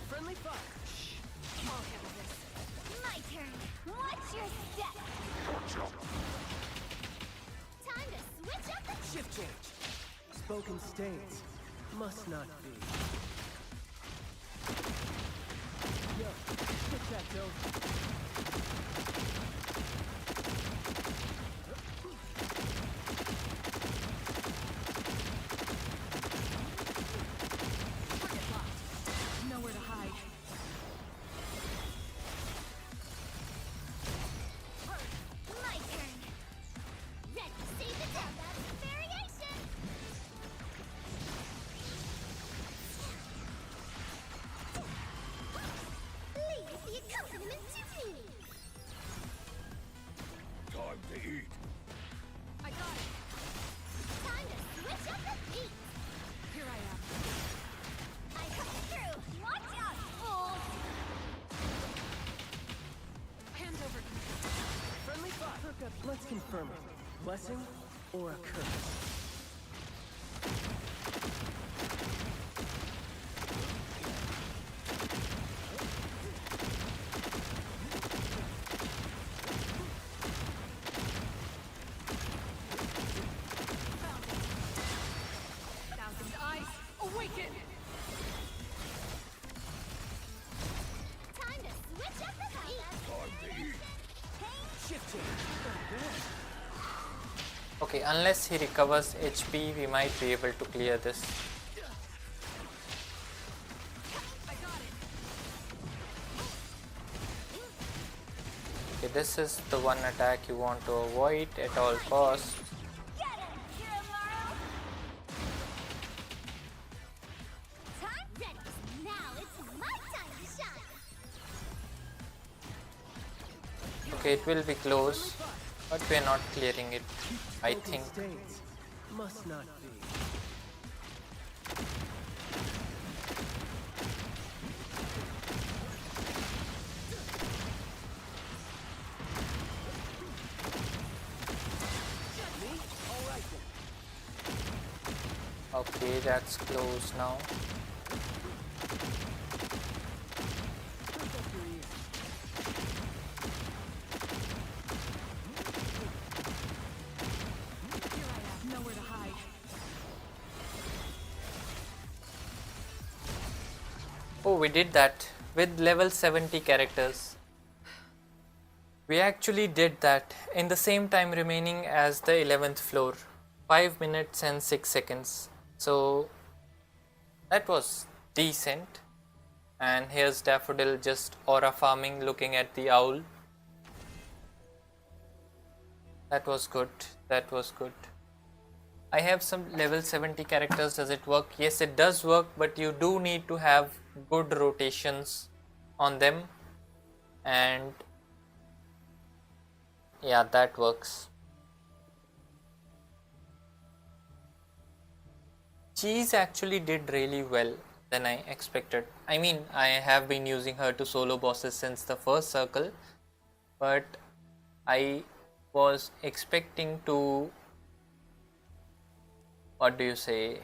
Speaker 5: Friendly fire.
Speaker 4: I'll handle this.
Speaker 2: My turn. Watch your step. Time to switch up the
Speaker 5: Shift change. Spoken states. Must not be. Yo, get that dope.
Speaker 4: Target locked. Nowhere to hide.
Speaker 2: my turn. Ready to see the down variation. Leave the accompaniment to me.
Speaker 3: Time to eat.
Speaker 4: I got it.
Speaker 2: Time to switch up the beat.
Speaker 4: Here I am.
Speaker 2: I come through. Watch out, fools.
Speaker 4: Hand over control.
Speaker 5: Friendly fire. Perk up. Let's confirm it. Blessing or a curse?
Speaker 4: Thousand eyes awaken.
Speaker 2: Time to switch up the beat.
Speaker 3: Time to eat.
Speaker 5: Shift change. Not bad.
Speaker 1: Okay, unless he recovers HP, we might be able to clear this.
Speaker 4: I got it.
Speaker 1: Okay, this is the one attack you want to avoid at all costs.
Speaker 2: Get him, Kiramaru. Time ready. Now it's my time to shine.
Speaker 1: Okay, it will be close, but we are not clearing it, I
Speaker 5: Spoken
Speaker 1: think.
Speaker 5: states. Must not be. Me? Alright then.
Speaker 1: Okay, that's close now.
Speaker 5: Perk up your ears.
Speaker 4: Here I am. Nowhere to hide.
Speaker 1: Oh, we did that with level 70 characters. We actually did that in the same time remaining as the 11th floor, 5 minutes and 6 seconds. So that was decent. And here's Daffodil just aura farming, looking at the owl. That was good. That was good. I have some level 70 characters. Does it work? Yes, it does work, but you do need to have good rotations on them. And yeah, that works. Cheese actually did really well than I expected. I mean, I have been using her to solo bosses since the first circle, but I was expecting to, what do you say,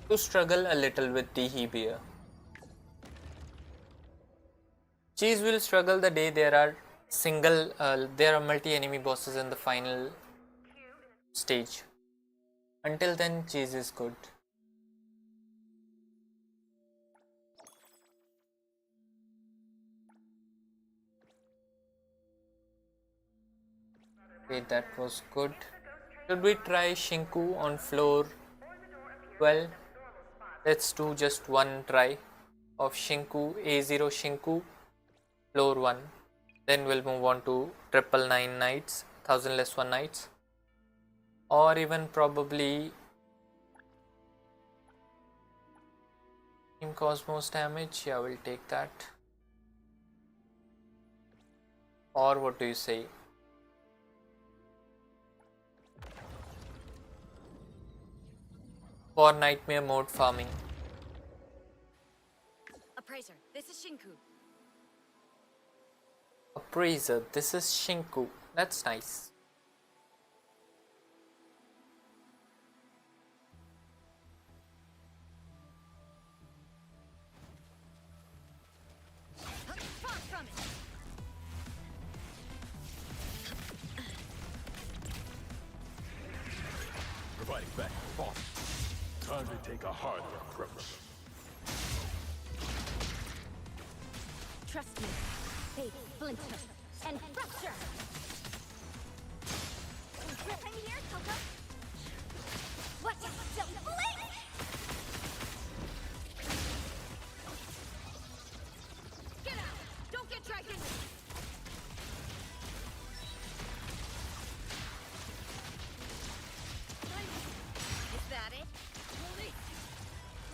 Speaker 1: to struggle a little with Dehebia. Cheese will struggle the day there are multi-enemy bosses in the final stage. Until then, Cheese is good. Okay, that was good. Should we try Shinku on floor 12? Let's do just one try of Shinku, A0 Shinku, floor 1. Then we'll move on to 999 Knights, 1000 less 1 Knights. Or even probably Team Cosmos damage. Yeah, we'll take that. Or what do you say? For Nightmare mode farming.
Speaker 4: Appraiser, this is Shinku.
Speaker 1: Appraiser, this is Shinku. That's nice.
Speaker 4: Far from it.
Speaker 3: Providing back boss. Time to take a harder approach.
Speaker 2: Trust me. They splinter and fracture. I'm here, Coco. What? Don't blink!
Speaker 4: Get out! Don't get dragged into this! Is that it? Release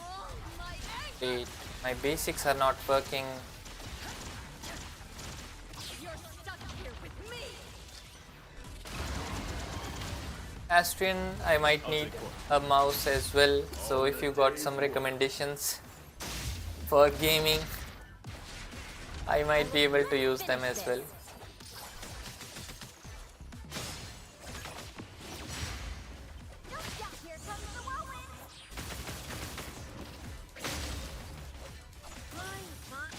Speaker 4: all my anger!
Speaker 1: Wait, my basics are not working.
Speaker 4: You're stuck here with me!
Speaker 1: Astrian, I might need a mouse as well, so if you got some recommendations for gaming, I might be able to use them as well.
Speaker 2: Here comes the whirlwind.
Speaker 4: Fine, fine.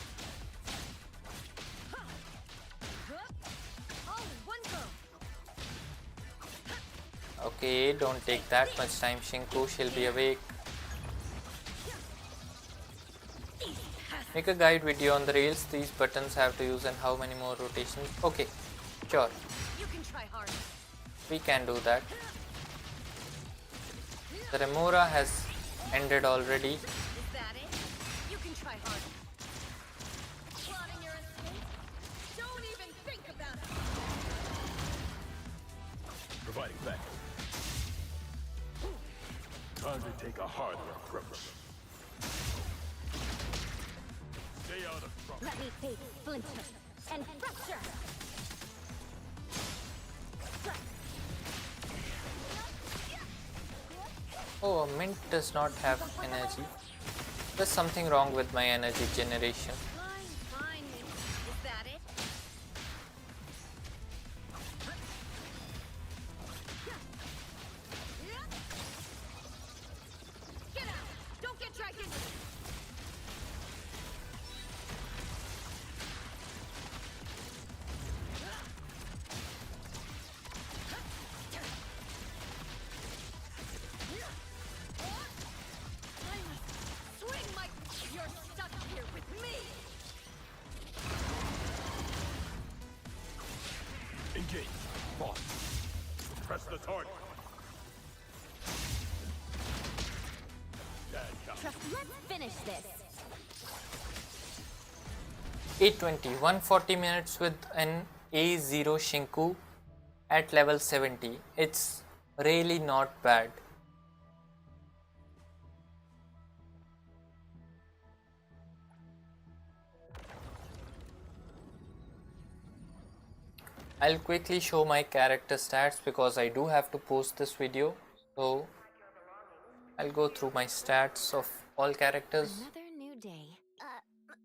Speaker 4: Huh. All in one go!
Speaker 1: Okay, don't take that much time, Shinku, she'll be awake. Make a guide video on the rails these buttons have to use and how many more rotations. Okay, sure,
Speaker 4: You can try harder.
Speaker 1: we can do that. The Remora has ended already.
Speaker 4: Is that it? You can try harder. Plotting your escape? Don't even think about it!
Speaker 3: Providing back. Time to take a harder approach. Stay out of trouble.
Speaker 2: Let me face splinter and fracture.
Speaker 1: Oh, a mint does not have energy. There's something wrong with my energy generation.
Speaker 4: Fine, fine. Is that it? Get out! Don't get dragged into this! I must swing my... You're stuck here with me!
Speaker 3: Engage. Boss. Press the target. Bad guy.
Speaker 2: Trust. Let's finish this.
Speaker 1: 820, 140 minutes with an A0 Shinku at level 70. It's really not bad. I'll quickly show my character stats because I do have to post this video. So I'll go through my stats of all characters.
Speaker 2: Another new day.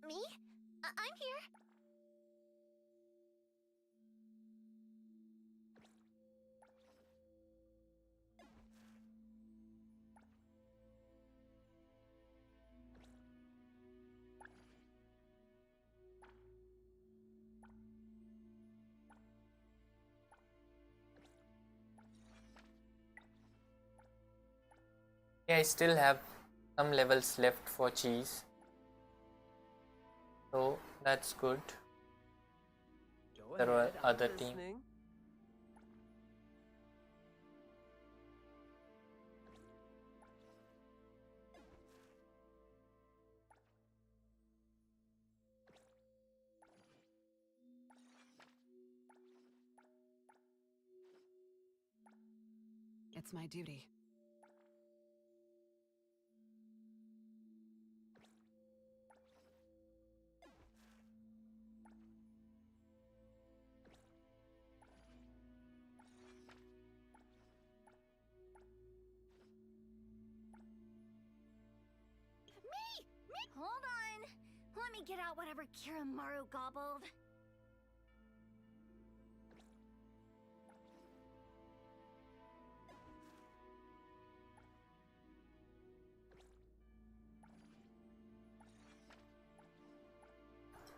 Speaker 2: Me? I'm here.
Speaker 1: Yeah, I still have some levels left for cheese. So that's good.
Speaker 5: Go
Speaker 1: There were
Speaker 5: ahead, I'm
Speaker 1: other team.
Speaker 5: listening.
Speaker 6: It's my duty.
Speaker 2: Me! Hold on. Let me get out whatever Kiramaru gobbled.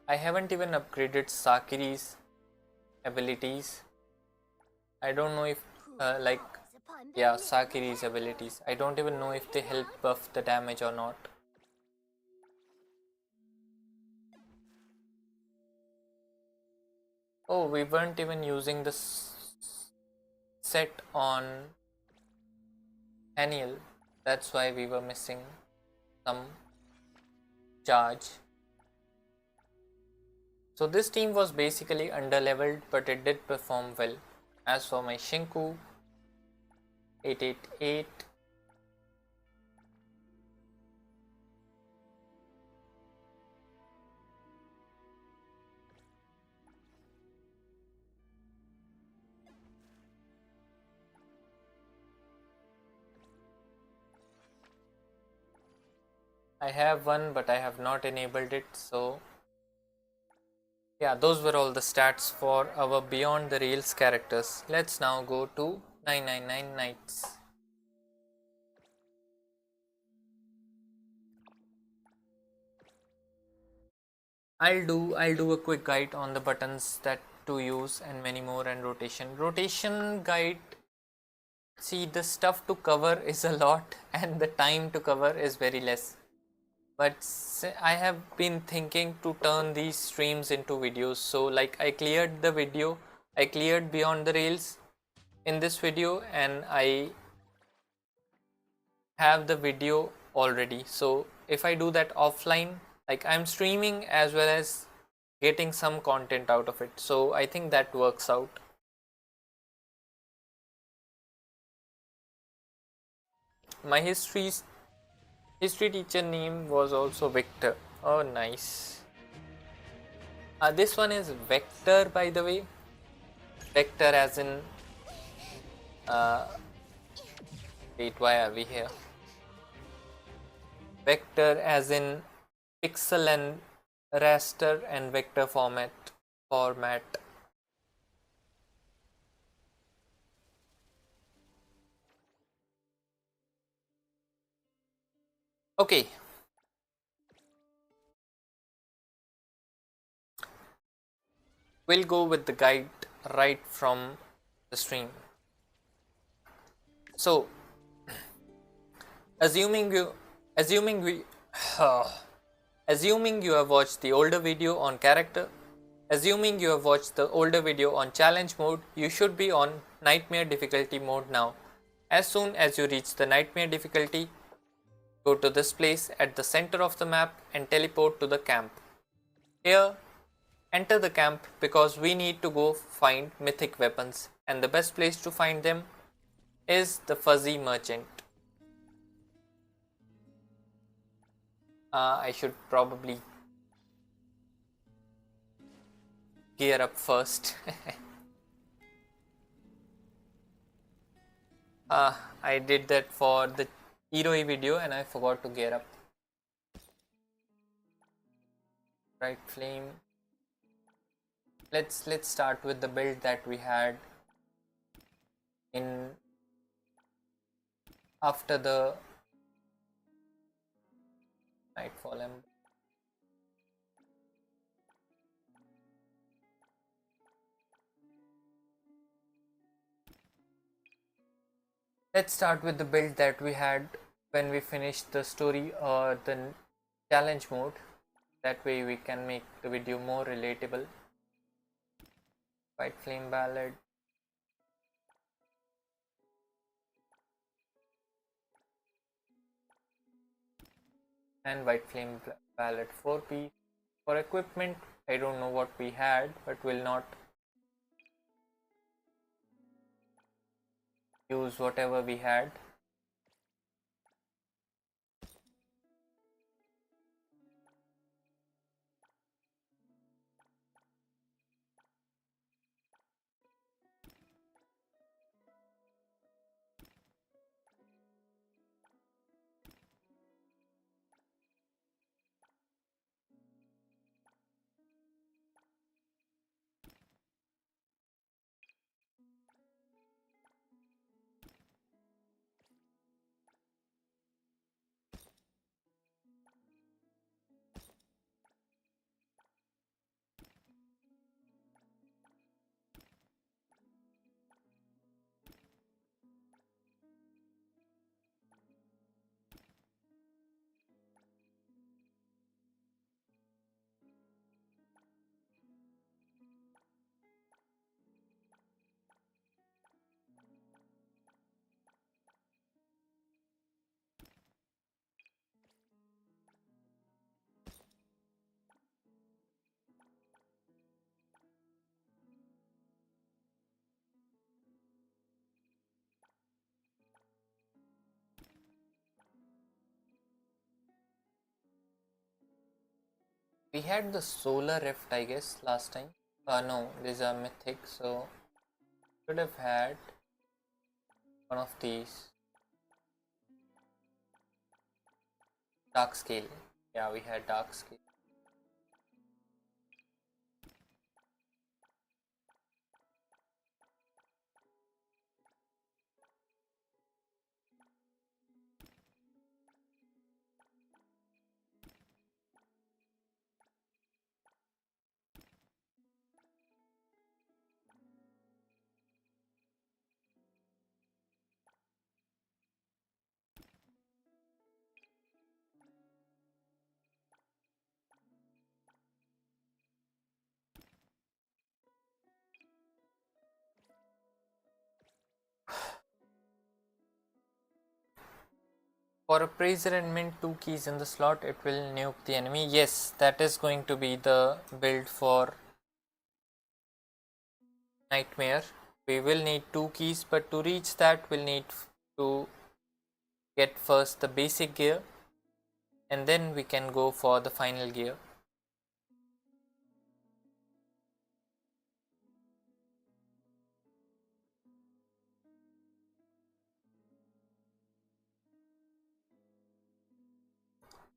Speaker 1: I haven't even upgraded Sakiri's abilities. I don't know if yeah, Sakiri's abilities. I don't even know if they help buff the damage or not. Oh, we weren't even using the set on Haniel. That's why we were missing some charge. So this team was basically underleveled, but it did perform well. As for my Shinku, 888. I have one, but I have not enabled it. So yeah, those were all the stats for our Beyond the Rails characters. Let's now go to 999 Nights. I'll do a quick guide on the buttons that to use and many more, and rotation. Rotation guide. See, the stuff to cover is a lot and the time to cover is very less. But I have been thinking to turn these streams into videos. So like I cleared the video, I cleared Beyond the Rails in this video, and I have the video already. So if I do that offline, like I'm streaming as well as getting some content out of it. So I think that works out. My history teacher name was also Victor. Oh, nice. This one is Vector, by the way. Vector as in wait, why are we here? Vector as in pixel and raster and vector format. Okay. We'll go with the guide right from the stream. So, assuming you have watched the older video on character, assuming you have watched the older video on challenge mode, you should be on nightmare difficulty mode now. As soon as you reach the nightmare difficulty, go to this place at the center of the map and teleport to the camp. Here, enter the camp because we need to go find mythic weapons, and the best place to find them is the fuzzy merchant. I should probably gear up first. I did that for the Heroi video and I forgot to gear up. Right flame. Let's start with the build that we had in after the Nightfall Ember. Let's start with the build that we had when we finished the story or the challenge mode. That way we can make the video more relatable. White Flame Ballad. And White Flame Ballad 4-piece. For equipment, I don't know what we had, but will not use whatever we had. We had the Solar Rift, I guess, last time. No, these are mythic, so should have had one of these. Dark Scale. Yeah, we had Dark Scale. For a Praiser and mint 2 keys in the slot, it will nuke the enemy. Yes, that is going to be the build for Nightmare. We will need 2 keys, but to reach that we'll need to get first the basic gear and then we can go for the final gear.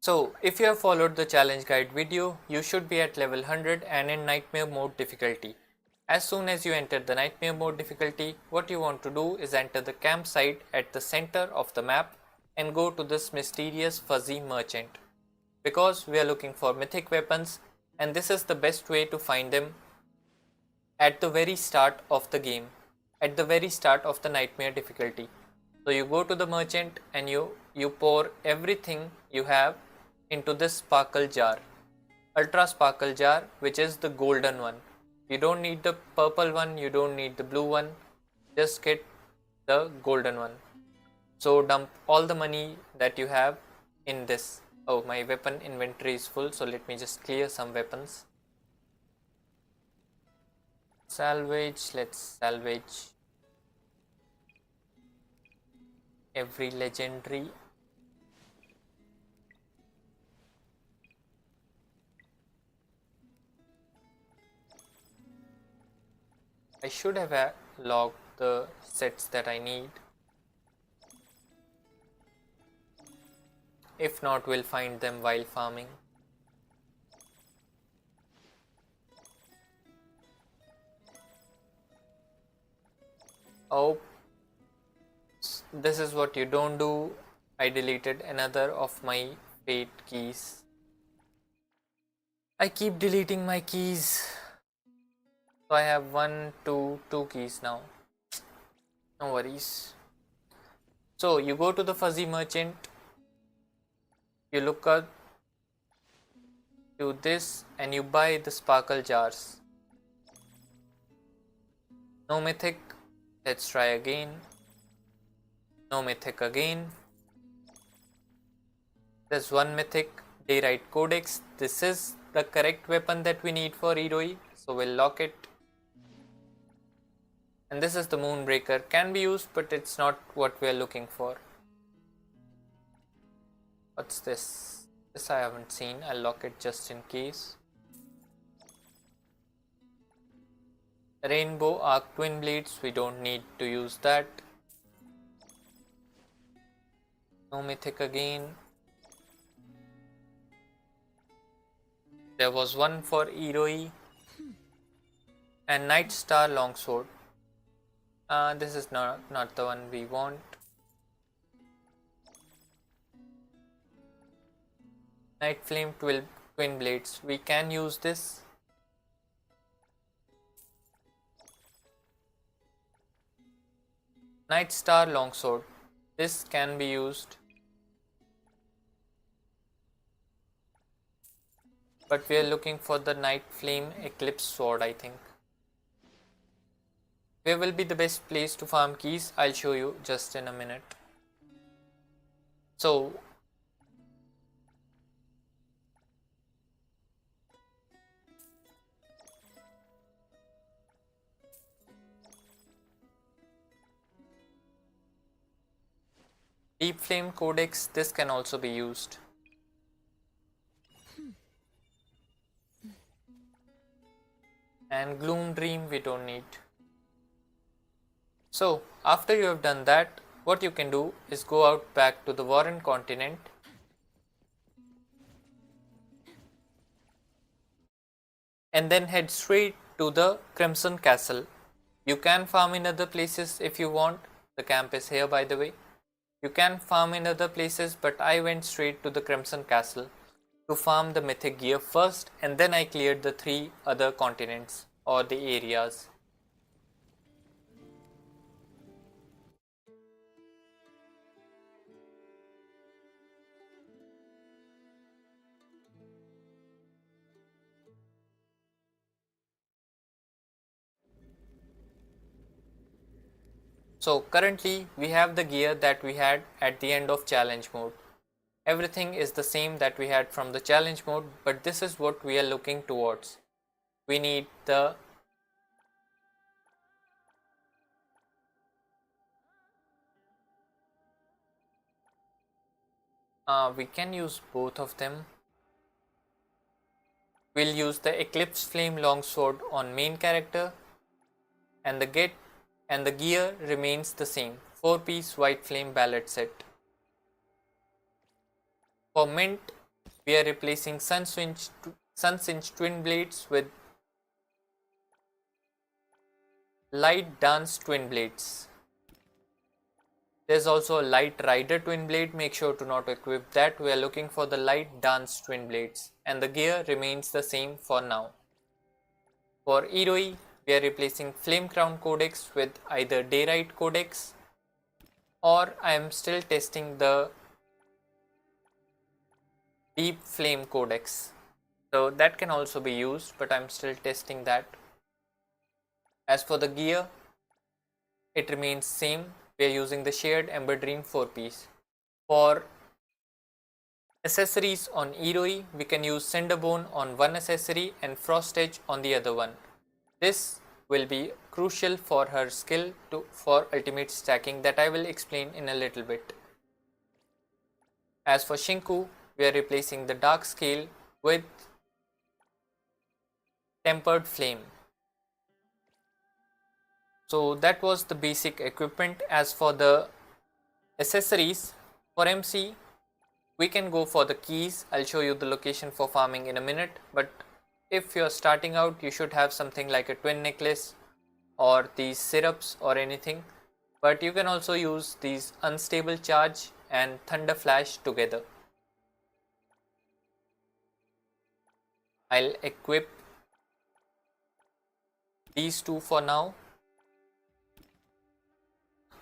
Speaker 1: So if you have followed the challenge guide video, you should be at level 100 and in Nightmare mode difficulty. As soon as you enter the Nightmare mode difficulty, what you want to do is enter the campsite at the center of the map and go to this mysterious fuzzy merchant. Because we are looking for mythic weapons and this is the best way to find them at the very start of the game, at the very start of the Nightmare difficulty. So you go to the merchant and you pour everything you have into this sparkle jar, ultra sparkle jar, which is the golden one. You don't need the purple one, you don't need the blue one, just get the golden one. So dump all the money that you have in this. Oh, my weapon inventory is full, so let me just clear some weapons. Salvage, let's salvage every legendary. I should have logged the sets that I need. If not, we'll find them while farming. Oh, this is what you don't do. I deleted another of my fate keys. I keep deleting my keys. So I have two keys now. No worries. So you go to the fuzzy merchant. You look up to this and you buy the sparkle jars. No mythic. Let's try again. No mythic again. There's one mythic. Dayrite Codex. This is the correct weapon that we need for Iroi. So we'll lock it. And this is the Moonbreaker. Can be used, but it's not what we are looking for. What's this? This I haven't seen. I'll lock it just in case. Rainbow Arc Twin Blades. We don't need to use that. No mythic again. There was one for Iroi. And Night Star Longsword. This is not the one we want. Night Flame Twin Blades. We can use this. Night Star Longsword. This can be used. But we are looking for the Night Flame Eclipse Sword, I think. Where will be the best place to farm keys? I'll show you just in a minute. So, Deep Flame Codex, this can also be used. And Gloom Dream we don't need. So, after you have done that, what you can do is go out back to the Warren continent and then head straight to the Crimson Castle. You can farm in other places if you want. The camp is here, by the way. You can farm in other places, but I went straight to the Crimson Castle to farm the mythic gear first, and then I cleared the 3 other continents or the areas. So currently we have the gear that we had at the end of challenge mode. Everything is the same that we had from the challenge mode, but this is what we are looking towards. We need the we can use both of them. We'll use the Eclipse Flame Longsword on main character, and the gear remains the same, 4-piece White Flame Ballad set. For mint, we are replacing Sunsinged Twin Blades with Light Dance Twin Blades. There's also a Light Rider Twin Blade. Make sure to not equip that. We are looking for the Light Dance Twin Blades, and the gear remains the same for now. For Iroi, we are replacing Flame Crown Codex with either Dayrite Codex, or I am still testing the Deep Flame Codex. So that can also be used, but I'm still testing that. As for the gear, it remains same. We are using the Shared Ember Dream 4-piece. For accessories on Iroi, we can use Cinderbone on one accessory and Frost Edge on the other one. This will be crucial for her skill for ultimate stacking that I will explain in a little bit. As for Shinku, we are replacing the Dark Scale with Tempered Flame. So that was the basic equipment. As for the accessories, for MC, We can go for the keys. I'll show you the location for farming in a minute, but if you're starting out, you should have something like a twin necklace or these syrups or anything, but you can also use these unstable charge and thunder flash together. I'll equip these two for now.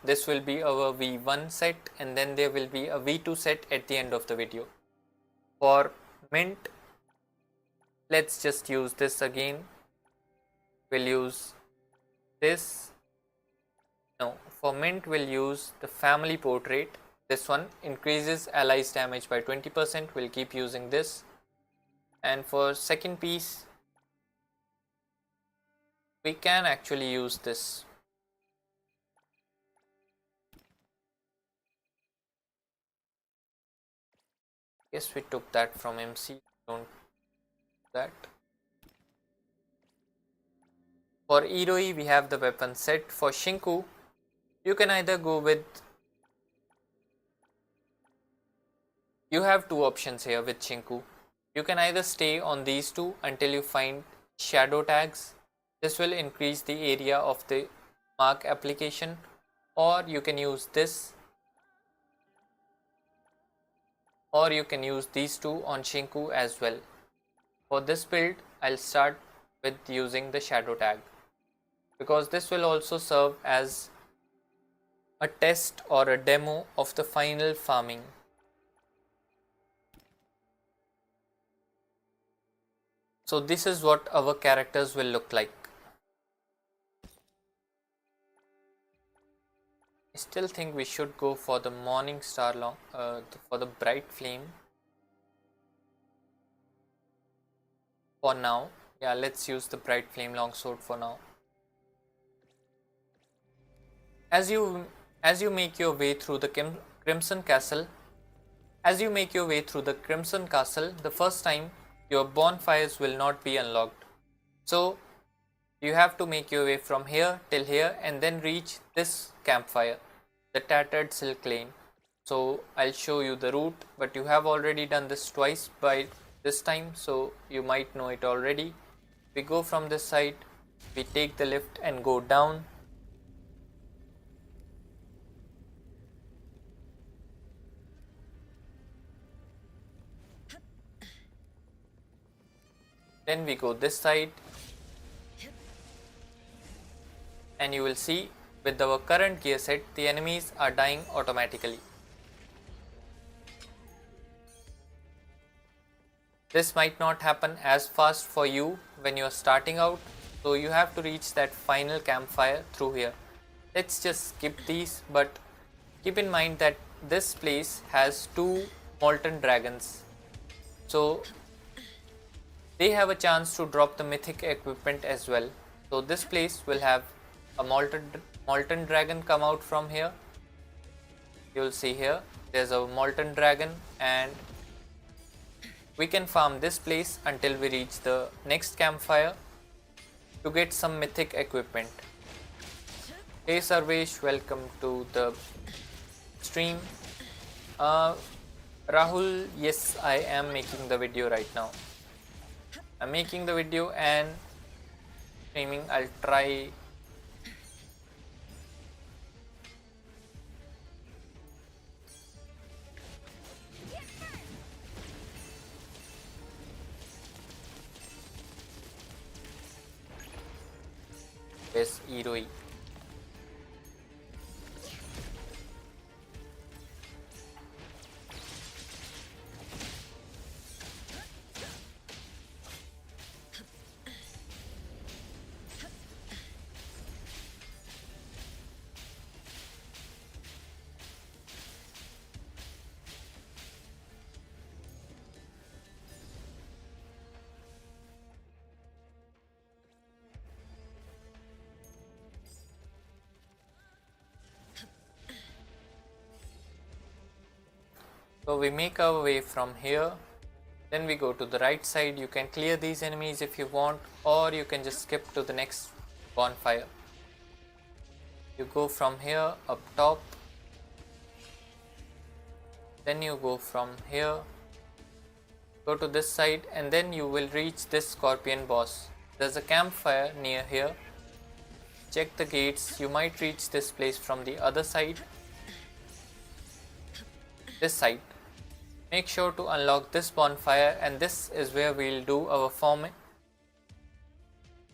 Speaker 1: This will be our V1 set, and then there will be a V2 set at the end of the video. For mint, let's just use this again. We'll use this. No, for mint we'll use the family portrait. This one increases allies damage by 20%. We'll keep using this. And for second piece, we can actually use this. Yes, we took that from MC. Don't do that. For Iroi, we have the weapon set. For Shinku, you can either go with, you have two options here with Shinku. You can either stay on these two until you find shadow tags. This will increase the area of the mark application, or you can use this, or you can use these two on Shinku as well. For this build, I'll start with using the shadow tag, because this will also serve as a test or a demo of the final farming. So this is what our characters will look like. I still think we should go for the morning star for the bright flame. For now, yeah, let's use the bright flame longsword for now. As you make your way through the Crimson Castle, the first time your bonfires will not be unlocked. So you have to make your way from here till here and then reach this campfire, the Tattered Silk Lane. So I'll show you the route, but you have already done this twice by this time, so you might know it already. We go from this side, we take the lift and go down. Then we go this side, and you will see with our current gear set, the enemies are dying automatically. This might not happen as fast for you when you are starting out, so you have to reach that final campfire through here. Let's just skip these, but keep in mind that this place has two molten dragons, so they have a chance to drop the mythic equipment as well. So this place will have a molten dragon come out from here. You'll see here there's a molten dragon, and we can farm this place until we reach the next campfire to get some mythic equipment. Hey Sarvesh, welcome to the stream. Rahul, yes, I am making the video right now. I'm making the video and streaming. I'll try. Yes, Iroi. So we make our way from here, then we go to the right side. You can clear these enemies if you want, or you can just skip to the next bonfire. You go from here up top, Then you go from here, go to this side, and then you will reach this scorpion boss. There's a campfire near here. Check the gates, you might reach this place from the other side, this side. Make sure to unlock this bonfire, and this is where we'll do our farming.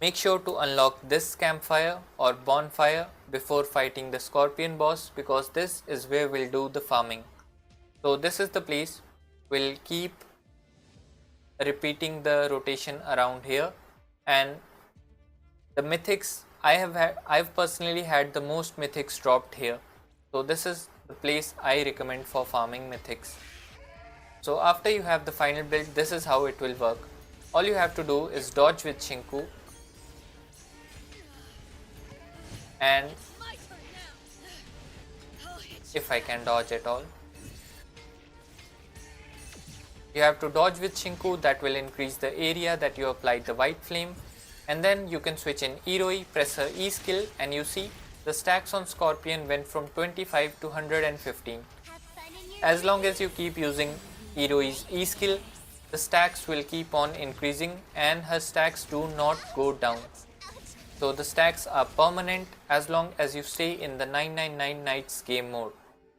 Speaker 1: Make sure to unlock this campfire or bonfire before fighting the scorpion boss, because this is where we'll do the farming. So this is the place. We'll keep repeating the rotation around here, and the mythics I've personally had the most mythics dropped here. So this is the place I recommend for farming mythics. So after you have the final build, this is how it will work. All you have to do is dodge with Shinku, and
Speaker 4: My turn now. I'll hit you.
Speaker 1: if I can dodge at all. You have to dodge with Shinku, that will increase the area that you applied the white flame, and then you can switch in Iroi, press her E skill, and you see the stacks on Scorpion went from 25 to 115.
Speaker 2: Have fun in your
Speaker 1: As long as you keep using Iroi's E skill, the stacks will keep on increasing and her stacks do not go down. So the stacks are permanent as long as you stay in the 999 nights game mode.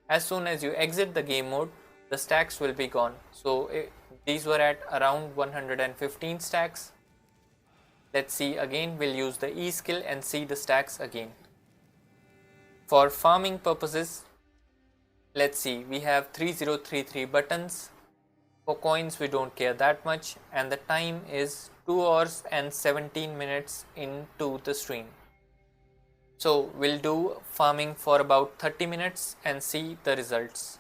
Speaker 1: As soon as you exit the game mode, the stacks will be gone. So these were at around 115 stacks. Let's see again, we'll use the E skill and see the stacks again. For farming purposes, let's see, we have 3033 buttons. For coins we don't care that much, and the time is 2 hours and 17 minutes into the stream. So we'll do farming for about 30 minutes and see the results.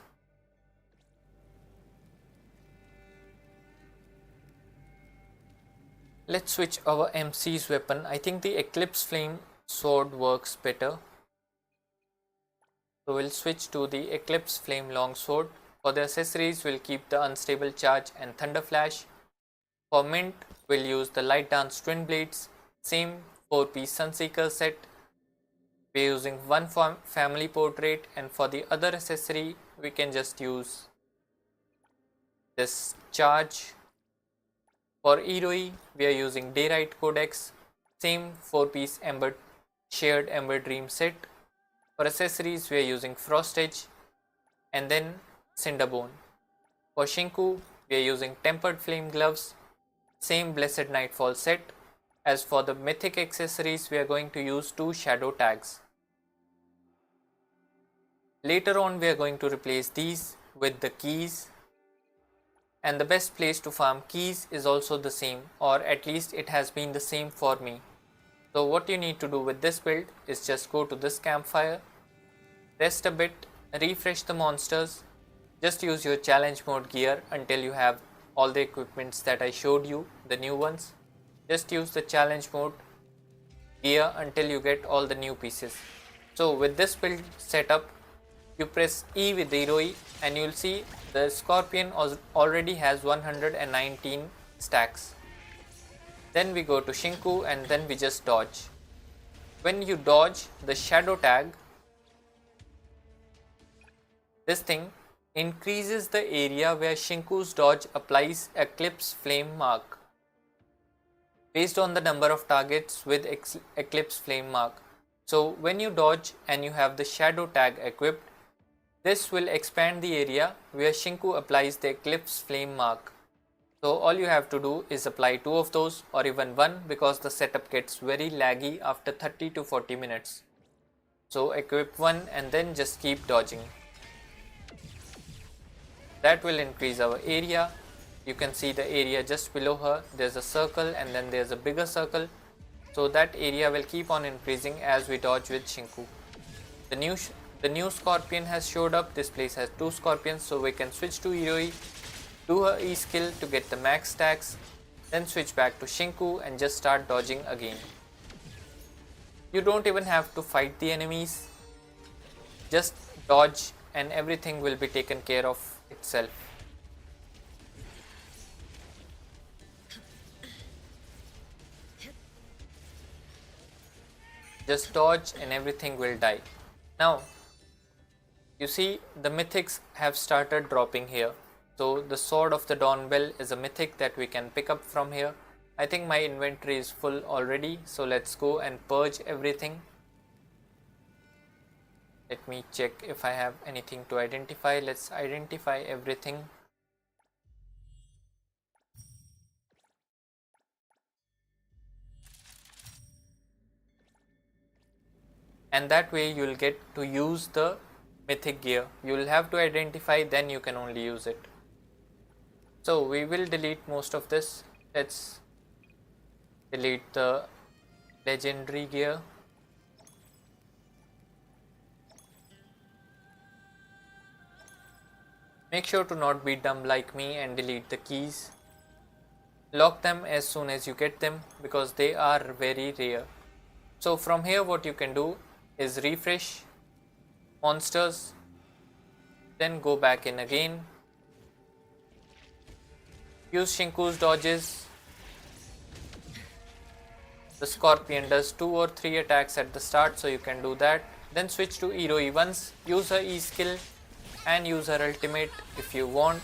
Speaker 1: Let's switch our MC's weapon. I think the Eclipse Flame sword works better. So we'll switch to the Eclipse Flame longsword. For the accessories, we'll keep the Unstable Charge and Thunder Flash. For mint, we'll use the Light Dance Twin Blades. Same 4-piece Sunseeker set. We're using one family portrait, and for the other accessory, we can just use this charge. For Iroi, we are using Dayrite Codex. Same 4-piece shared Ember Dream set. For accessories, we are using Frost Edge and then Cinderbone. For Shinku, we are using Tempered Flame Gloves, same Blessed Nightfall set. As for the mythic accessories, we are going to use 2 Shadow Tags. Later on, we are going to replace these with the keys, and the best place to farm keys is also the same, or at least it has been the same for me. So what you need to do with this build is just go to this campfire, rest a bit, refresh the monsters, just use your challenge mode gear until you have all the equipments that I showed you, the new ones. Just use the challenge mode gear until you get all the new pieces. So with this build setup, you press E with Iroi and you will see the Scorpion already has 119 stacks. Then we go to Shinku and then we just dodge. When you dodge the Shadow Tag, this thing increases the area where Shinku's dodge applies Eclipse Flame mark based on the number of targets with Eclipse Flame mark. So when you dodge and you have the Shadow Tag equipped, this will expand the area where Shinku applies the Eclipse Flame mark. So all you have to do is apply 2 of those or even 1, because the setup gets very laggy after 30 to 40 minutes. So equip 1 and then just keep dodging. That will increase our area. You can see the area just below her. There's a circle and then there's a bigger circle. So that area will keep on increasing as we dodge with Shinku. The new Scorpion has showed up. This place has 2 Scorpions, so we can switch to Iroi, do her E skill to get the max stacks, then switch back to Shinku and just start dodging again. You don't even have to fight the enemies, just dodge and everything will be taken care of itself. Just dodge and everything will die. Now You see, the mythics have started dropping here. So the Sword of the Dawnbell is a mythic that we can pick up from here. I think my inventory is full already, so let's go and purge everything. Let me check if I have anything to identify. Let's identify everything. And that way you will get to use the mythic gear. You will have to identify, then you can only use it. So we will delete most of this. Let's delete the legendary gear. Make sure to not be dumb like me and delete the keys. Lock them as soon as you get them because they are very rare. So from here what you can do is refresh monsters, then go back in again, use Shinku's dodges. The Scorpion does 2 or 3 attacks at the start, so you can do that. Then switch to Iroi once, use her E skill and use her ultimate if you want,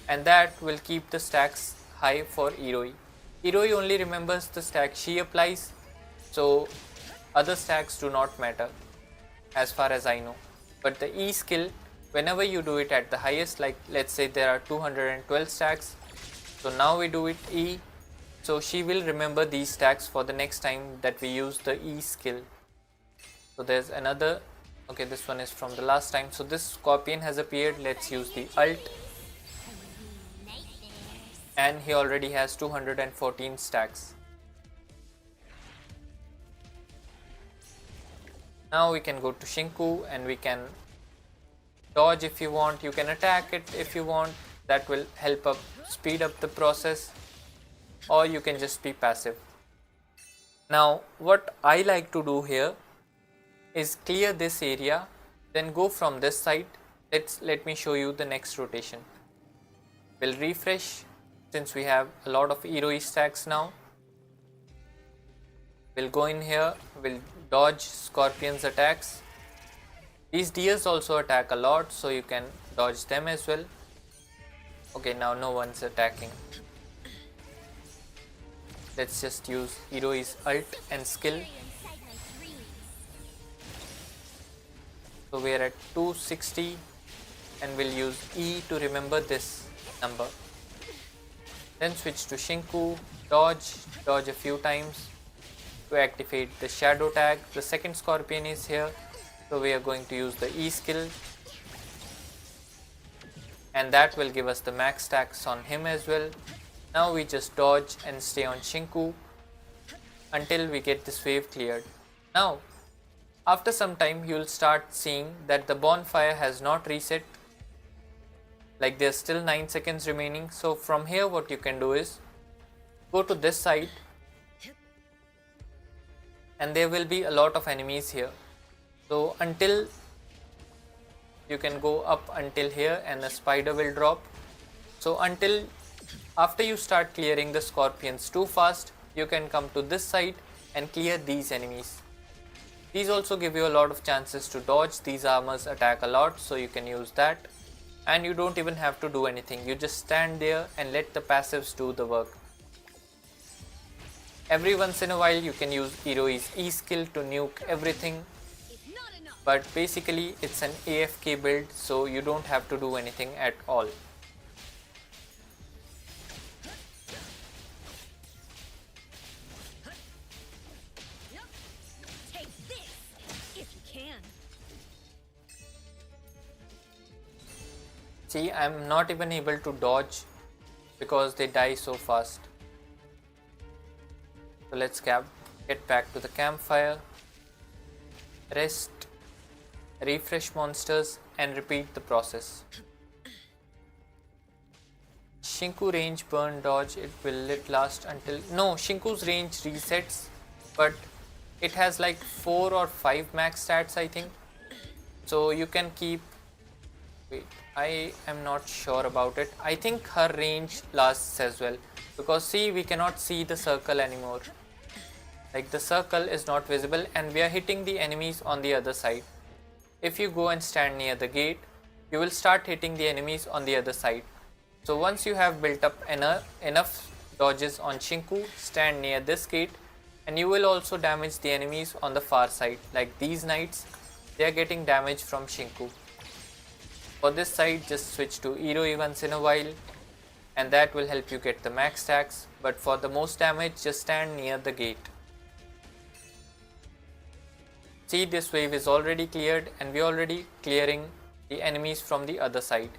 Speaker 1: and that will keep the stacks high for Iroi. Iroi only remembers the stack she applies, so other stacks do not matter as far as I know. But the E skill, whenever you do it at the highest, like let's say there are 212 stacks, so now we do it E, so she will remember these stacks for the next time that we use the E skill. So there's another, okay, this one is from the last time. So this Scorpion has appeared, let's use the ult, and he already has 214 stacks. Now we can go to Shinku and we can dodge if you want, you can attack it if you want, that will help speed up the process, or you can just be passive. Now what I like to do here is clear this area, then go from this side. Let me show you the next rotation. We'll refresh since we have a lot of Iroi stacks now. We'll go in here, we'll dodge Scorpion's attacks. These deers also attack a lot, so you can dodge them as well. Okay, now no one's attacking. Let's just use Iroi's ult and skill. So we are at 260 and we'll use E to remember this number. Then switch to Shinku, dodge a few times to activate the shadow tag. The second Scorpion is here, so we are going to use the E skill, and that will give us the max stacks on him as well. Now we just dodge and stay on Shinku until we get this wave cleared. Now after some time you will start seeing that the bonfire has not reset, like there's still 9 seconds remaining. So from here what you can do is go to this side and there will be a lot of enemies here. So until you can go up until here and the spider will drop. So until after you start clearing the Scorpions too fast, you can come to this side and clear these enemies. These also give you a lot of chances to dodge. These armors attack a lot, so you can use that, and you don't even have to do anything. You just stand there and let the passives do the work. Every once in a while you can use Iroi's E skill to nuke everything, but basically it's an AFK build, so you don't have to do anything at all.
Speaker 4: Take this, if you can.
Speaker 1: See, I'm not even able to dodge because they die so fast. So let's get back to the campfire, rest, refresh monsters and repeat the process. Shinku range burn dodge, it will last until, no, Shinku's range resets, but it has like 4 or 5 max stats I think. So you can keep, wait, I am not sure about it. I think her range lasts as well, because see, we cannot see the circle anymore. Like the circle is not visible and we are hitting the enemies on the other side. if you go and stand near the gate, you will start hitting the enemies on the other side. So once you have built up enough dodges on Shinku, stand near this gate and you will also damage the enemies on the far side. Like these knights, they are getting damage from Shinku. For this side, just switch to Iroi once in a while and that will help you get the max stacks, but for the most damage, just stand near the gate. See, this wave is already cleared and we are already clearing the enemies from the other side.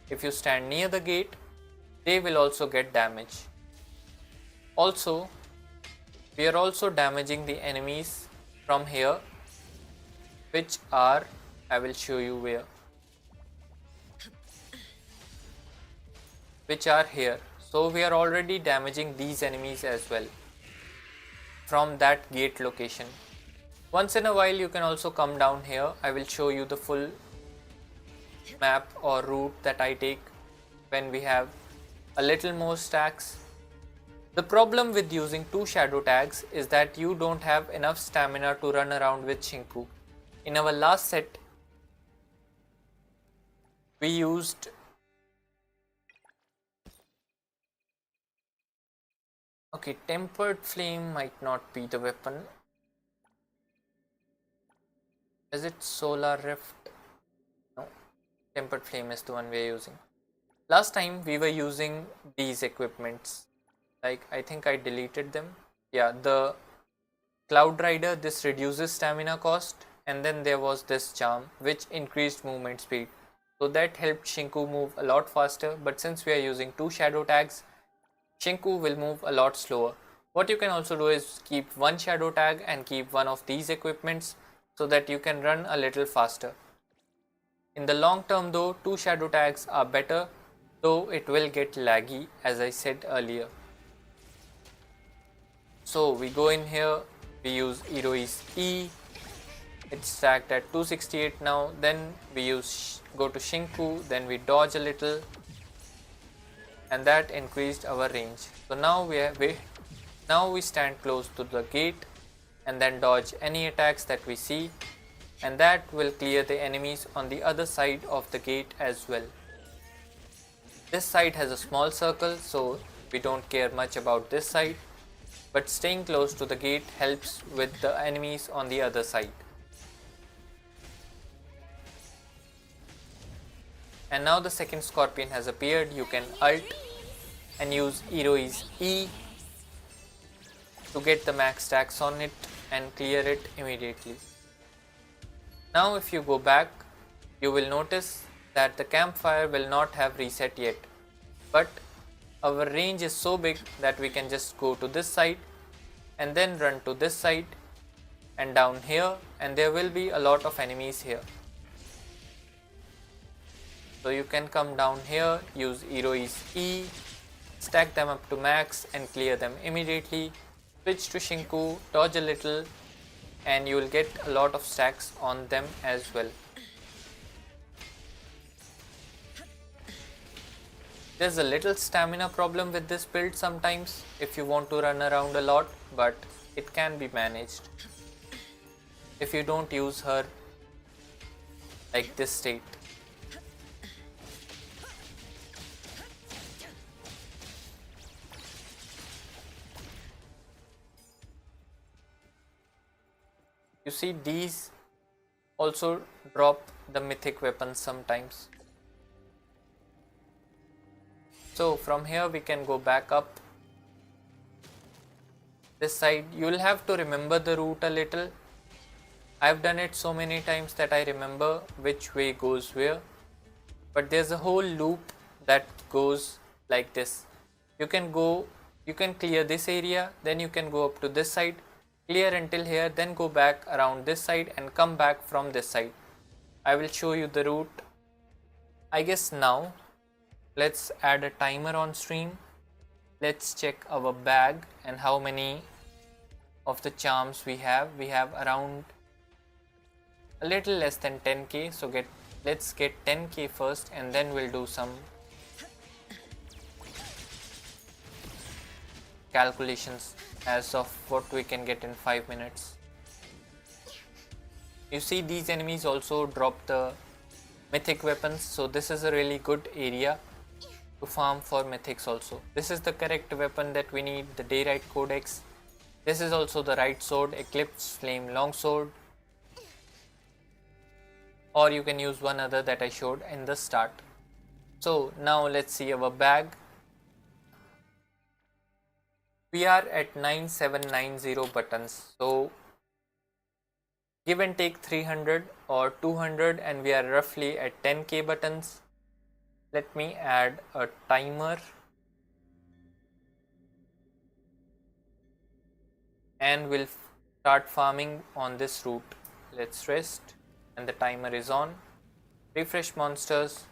Speaker 1: If you stand near the gate, they will also get damage. Also, we are also damaging the enemies from here, which are, I will show you where, which are here. So we are already damaging these enemies as well from that gate location. Once in a while you can also come down here. I will show you the full map or route that I take when we have a little more stacks. The problem with using 2 shadow tags is that you don't have enough stamina to run around with Shinku. In our last set, we used tempered flame might not be the weapon. Is it solar rift? No, tempered flame is the one we are using. Last time we were using these equipments. Like, I think I deleted them. Yeah, the Cloud Rider, this reduces stamina cost, and then there was this charm which increased movement speed. So that helped Shinku move a lot faster, but since we are using 2 shadow tags, Shinku will move a lot slower. What you can also do is keep 1 shadow tag and keep one of these equipments so that you can run a little faster. In the long term though, 2 shadow tags are better, though it will get laggy as I said earlier. So we go in here, we use Iroi's E, it's stacked at 268 now, then we go to Shinku, then we dodge a little and that increased our range. So now we stand close to the gate and then dodge any attacks that we see, and that will clear the enemies on the other side of the gate as well. This side has a small circle, so we don't care much about this side, but staying close to the gate helps with the enemies on the other side. And now the second scorpion has appeared. You can ult and use Iroi's E to get the max stacks on it and clear it immediately. Now if you go back, you will notice that the campfire will not have reset yet, but our range is so big that we can just go to this side and then run to this side and down here, and there will be a lot of enemies here. So you can come down here, use Iroi's E, stack them up to max and clear them immediately. Switch to Shinku, dodge a little, and you will get a lot of stacks on them as well. There's a little stamina problem with this build sometimes if you want to run around a lot, but it can be managed if you don't use her like this state. You see, these also drop the mythic weapons sometimes. So from here we can go back up this side. You will have to remember the route a little. I've done it so many times that I remember which way goes where, but there's a whole loop that goes like this. You can clear this area, then you can go up to this side, clear until here, then go back around this side and come back from this side. I will show you the route. I guess now let's add a timer on stream. Let's check our bag and how many of the charms we have. We have around a little less than 10k, so let's get 10k first and then we'll do some calculations as of what we can get in 5 minutes. You see these enemies also drop the mythic weapons, so this is a really good area to farm for mythics also. This is the correct weapon that we need, the Dayrite Codex. This is also the right sword, Eclipse Flame Longsword, or you can use one other that I showed in the start. So now let's see our bag. We are at 9790 buttons, so give and take 300 or 200 and we are roughly at 10k buttons. Let me add a timer and we'll start farming on this route. Let's rest and the timer is on. Refresh monsters,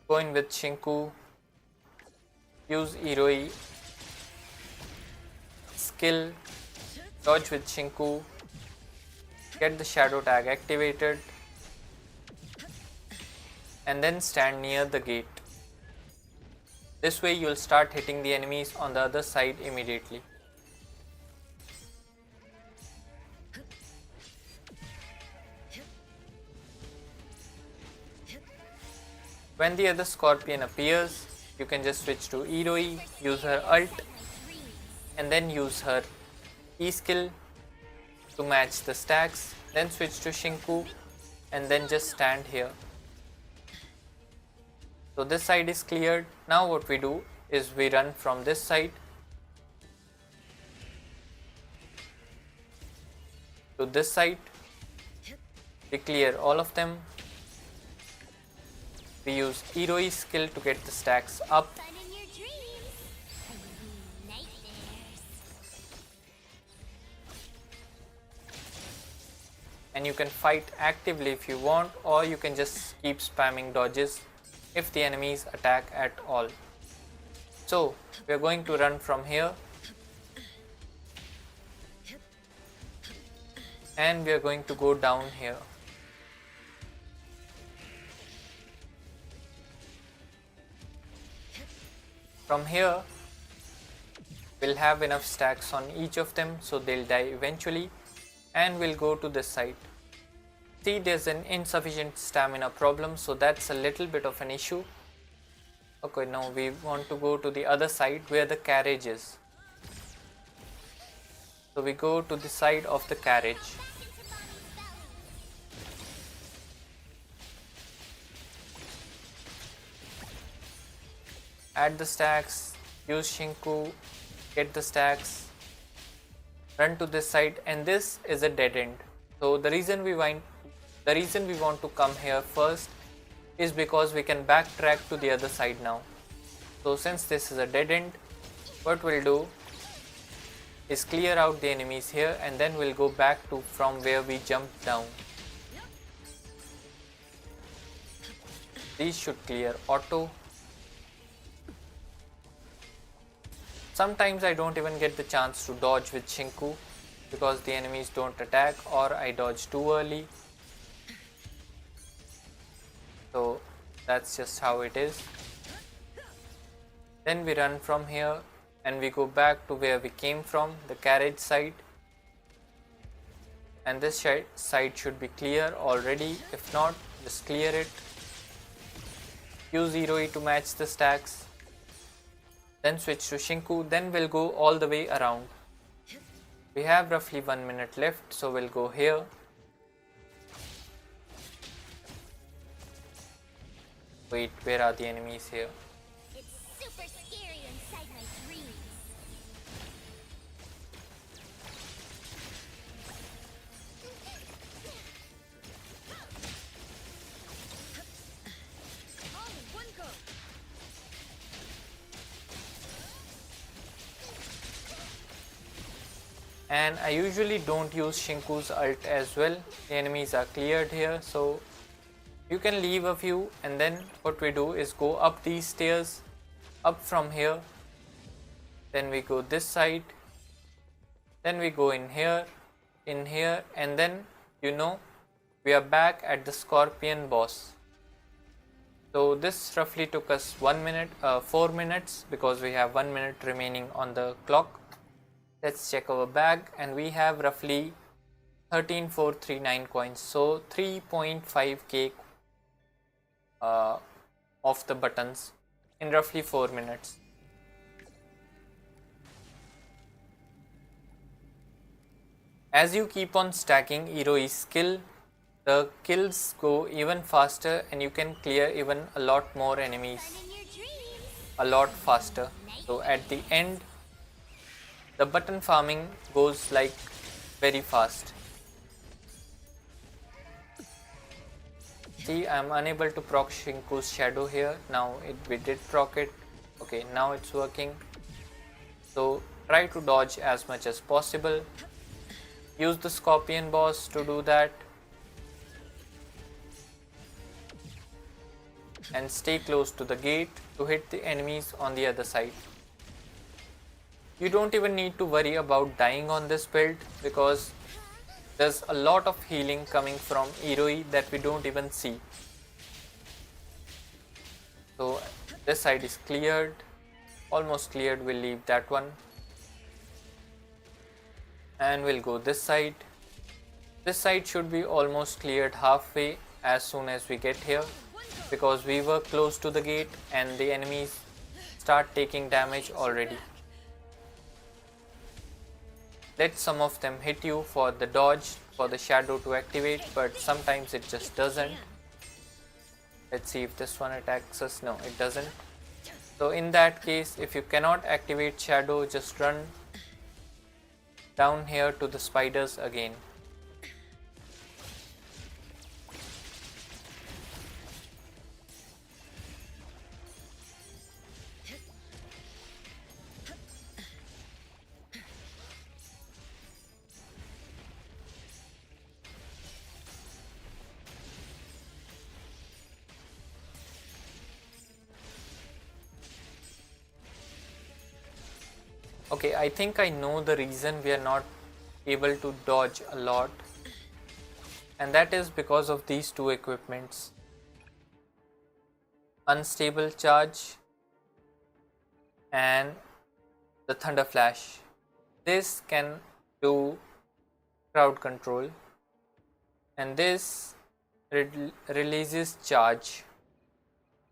Speaker 1: go in with Shinku, use Iroi, skill, dodge with Shinku, get the shadow tag activated and then stand near the gate. This way you'll start hitting the enemies on the other side immediately. When the other scorpion appears, you can just switch to Iroi, use her ult and then use her E skill to match the stacks, then switch to Shinku and then just stand here. So this side is cleared. Now what we do is we run from this side to this side, we clear all of them, we use Iroi's skill to get the stacks up,
Speaker 2: Fun in your dreams. Nightmares.
Speaker 1: and you can fight actively if you want, or you can just keep spamming dodges if the enemies attack at all. So we are going to run from here and we are going to go down here. From here we'll have enough stacks on each of them, so they'll die eventually, and we'll go to this side. See, there's an insufficient stamina problem, so that's a little bit of an issue. Okay, now we want to go to the other side where the carriage is. So we go to the side of the carriage. Add the stacks, use Shinku, get the stacks, run to this side, and this is a dead end. So the reason we want to come here first is because we can backtrack to the other side now. So since this is a dead end, what we'll do is clear out the enemies here and then we'll go back to from where we jumped down. These should clear auto. Sometimes I don't even get the chance to dodge with Shinku because the enemies don't attack or I dodge too early. So that's just how it is. Then we run from here and we go back to where we came from, the carriage side. And this side should be clear already. If not, just clear it. Use Iroi to match the stacks. Then switch to Shinku, then we'll go all the way around. We have roughly 1 minute left, so we'll go here. Wait, where are the enemies here?
Speaker 2: It's super scary inside my dreams.
Speaker 4: All in one go.
Speaker 1: And I usually don't use Shinku's ult as well. The enemies are cleared here, so you can leave a few, and then what we do is go up these stairs, up from here, then we go this side, then we go in here, and then we are back at the scorpion boss. So this roughly took us 4 minutes because we have 1 minute remaining on the clock. Let's check our bag and we have roughly 13,439 coins, so 3.5k of the buttons in roughly 4 minutes. As you keep on stacking Iroi's skill, the kills go even faster and you can clear even a lot more enemies
Speaker 2: Fun in your dreams.
Speaker 1: a lot faster. So at the end, the button farming goes like very fast. See, I am unable to proc Shinku's shadow here. Now we did proc it. Okay, now it's working. So try to dodge as much as possible. Use the scorpion boss to do that. And stay close to the gate to hit the enemies on the other side. You don't even need to worry about dying on this build because there's a lot of healing coming from Iroi that we don't even see. So this side is cleared, almost cleared, we'll leave that one. And we'll go this side. This side should be almost cleared halfway as soon as we get here, because we were close to the gate and the enemies start taking damage already. Let some of them hit you for the dodge, for the shadow to activate, but sometimes it just doesn't. Let's see if this one attacks us. No, it doesn't. So in that case, if you cannot activate shadow, just run down here to the spiders again. Okay, I think I know the reason we are not able to dodge a lot, and that is because of these two equipments. Unstable charge and the thunder flash. This can do crowd control and this releases charge.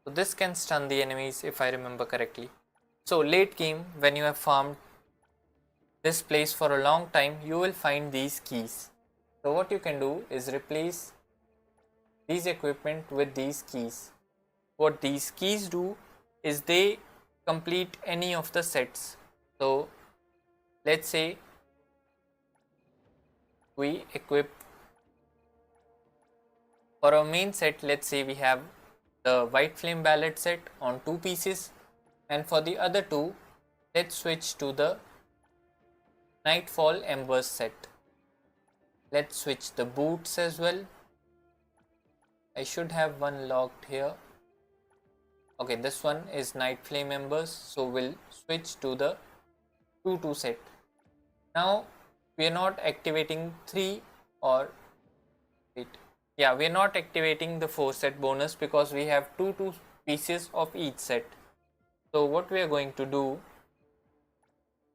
Speaker 1: So this can stun the enemies if I remember correctly. So late game, when you have farmed this place for a long time, you will find these keys. So what you can do is replace these equipment with these keys. What these keys do is they complete any of the sets. So let's say we equip for our main set, let's say we have the white flame ballad set on 2 pieces, and for the other two, let's switch to the Nightfall Embers set. Let's switch the boots as well. I should have one locked here. Okay, this one is Night Flame Embers, so we'll switch to the 2-2 set. Now we are not activating 3 or wait. Yeah, we are not activating the 4 set bonus because we have 2 pieces of each set. So what we are going to do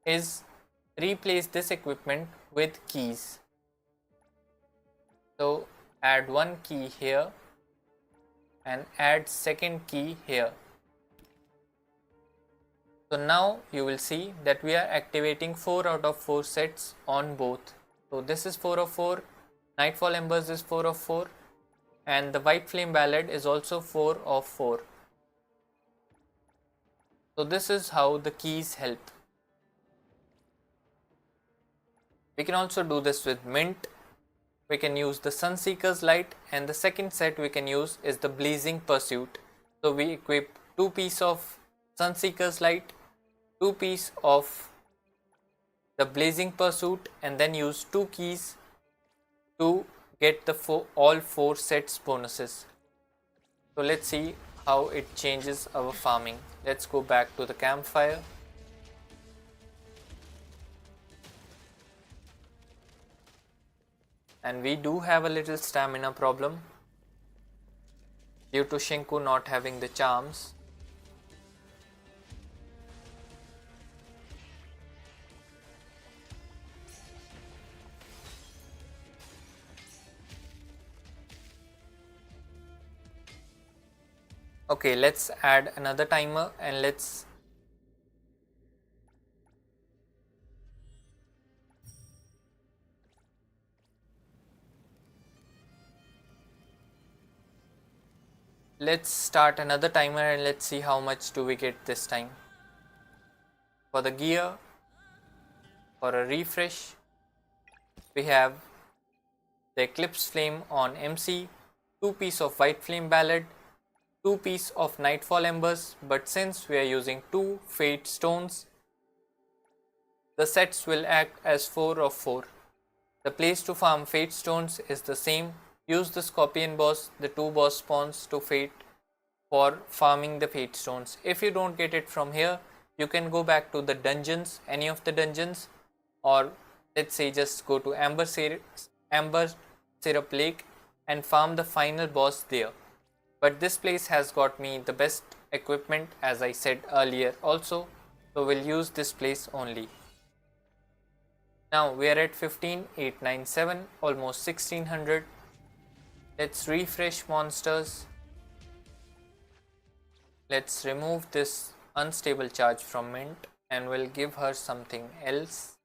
Speaker 1: is replace this equipment with keys. So add one key here and add second key here. So now you will see that we are activating 4 out of 4 sets on both. So this is 4 of 4, Nightfall Embers is 4 of 4, and the White Flame Ballad is also 4 of 4. So this is how the keys help. We can also do this with Mint. We can use the Sunseeker's Light, and the second set we can use is the Blazing Pursuit. So we equip 2 pieces of Sunseeker's Light, 2 pieces of the Blazing Pursuit, and then use 2 keys to get the all 4 sets bonuses. So let's see how it changes our farming. Let's go back to the campfire. And we do have a little stamina problem due to Shinku not having the charms. Okay, let's add another timer and let's start another timer and let's see how much do we get this time. For the gear, for a refresh, we have the Eclipse Flame on MC, 2 piece of White Flame Ballad, 2 piece of Nightfall Embers, but since we are using 2 Fate Stones, the sets will act as 4 of 4. The place to farm Fate Stones is the same. Use the Scorpion boss, the 2 boss spawns to Fate for farming the Fate Stones. If you don't get it from here, you can go back to the dungeons, any of the dungeons, or let's say just go to Amber Syrup Lake and farm the final boss there. But this place has got me the best equipment, as I said earlier also, so we'll use this place only. Now we are at 15,897, almost 1600. Let's refresh monsters. Let's remove this unstable charge from Mint and we'll give her something else.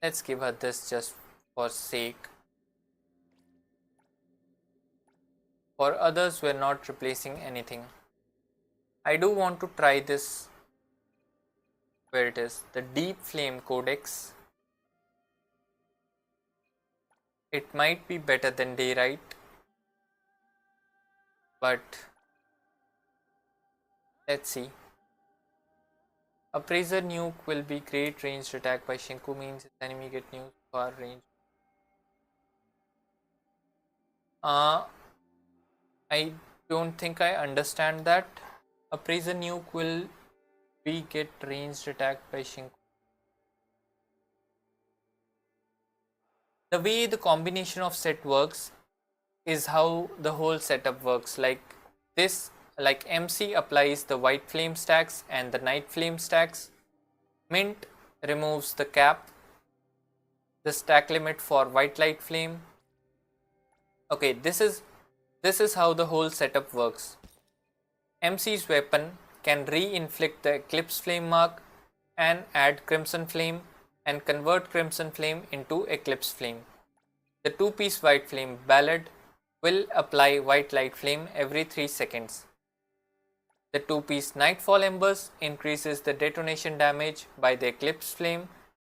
Speaker 1: Let's give her this just for sake. For others, we're not replacing anything. I do want to try this, where it is, the Deep Flame Codex. It might be better than Dayrite, but let's see. Appraiser Nuke will be great ranged attack by Shinku, means its enemy get new far range. I don't think I understand that. Appraiser Nuke will be get ranged attack by Shinku. The way the combination of set works is how the whole setup works. Like this, like MC applies the white flame stacks and the night flame stacks. Mint removes the cap, the stack limit for white light flame. Okay, this is how the whole setup works. MC's weapon can re-inflict the Eclipse Flame mark and add Crimson Flame and convert Crimson Flame into Eclipse Flame. The 2-piece White Flame Ballad will apply White Light Flame every 3 seconds. The 2-piece Nightfall Embers increases the detonation damage by the Eclipse Flame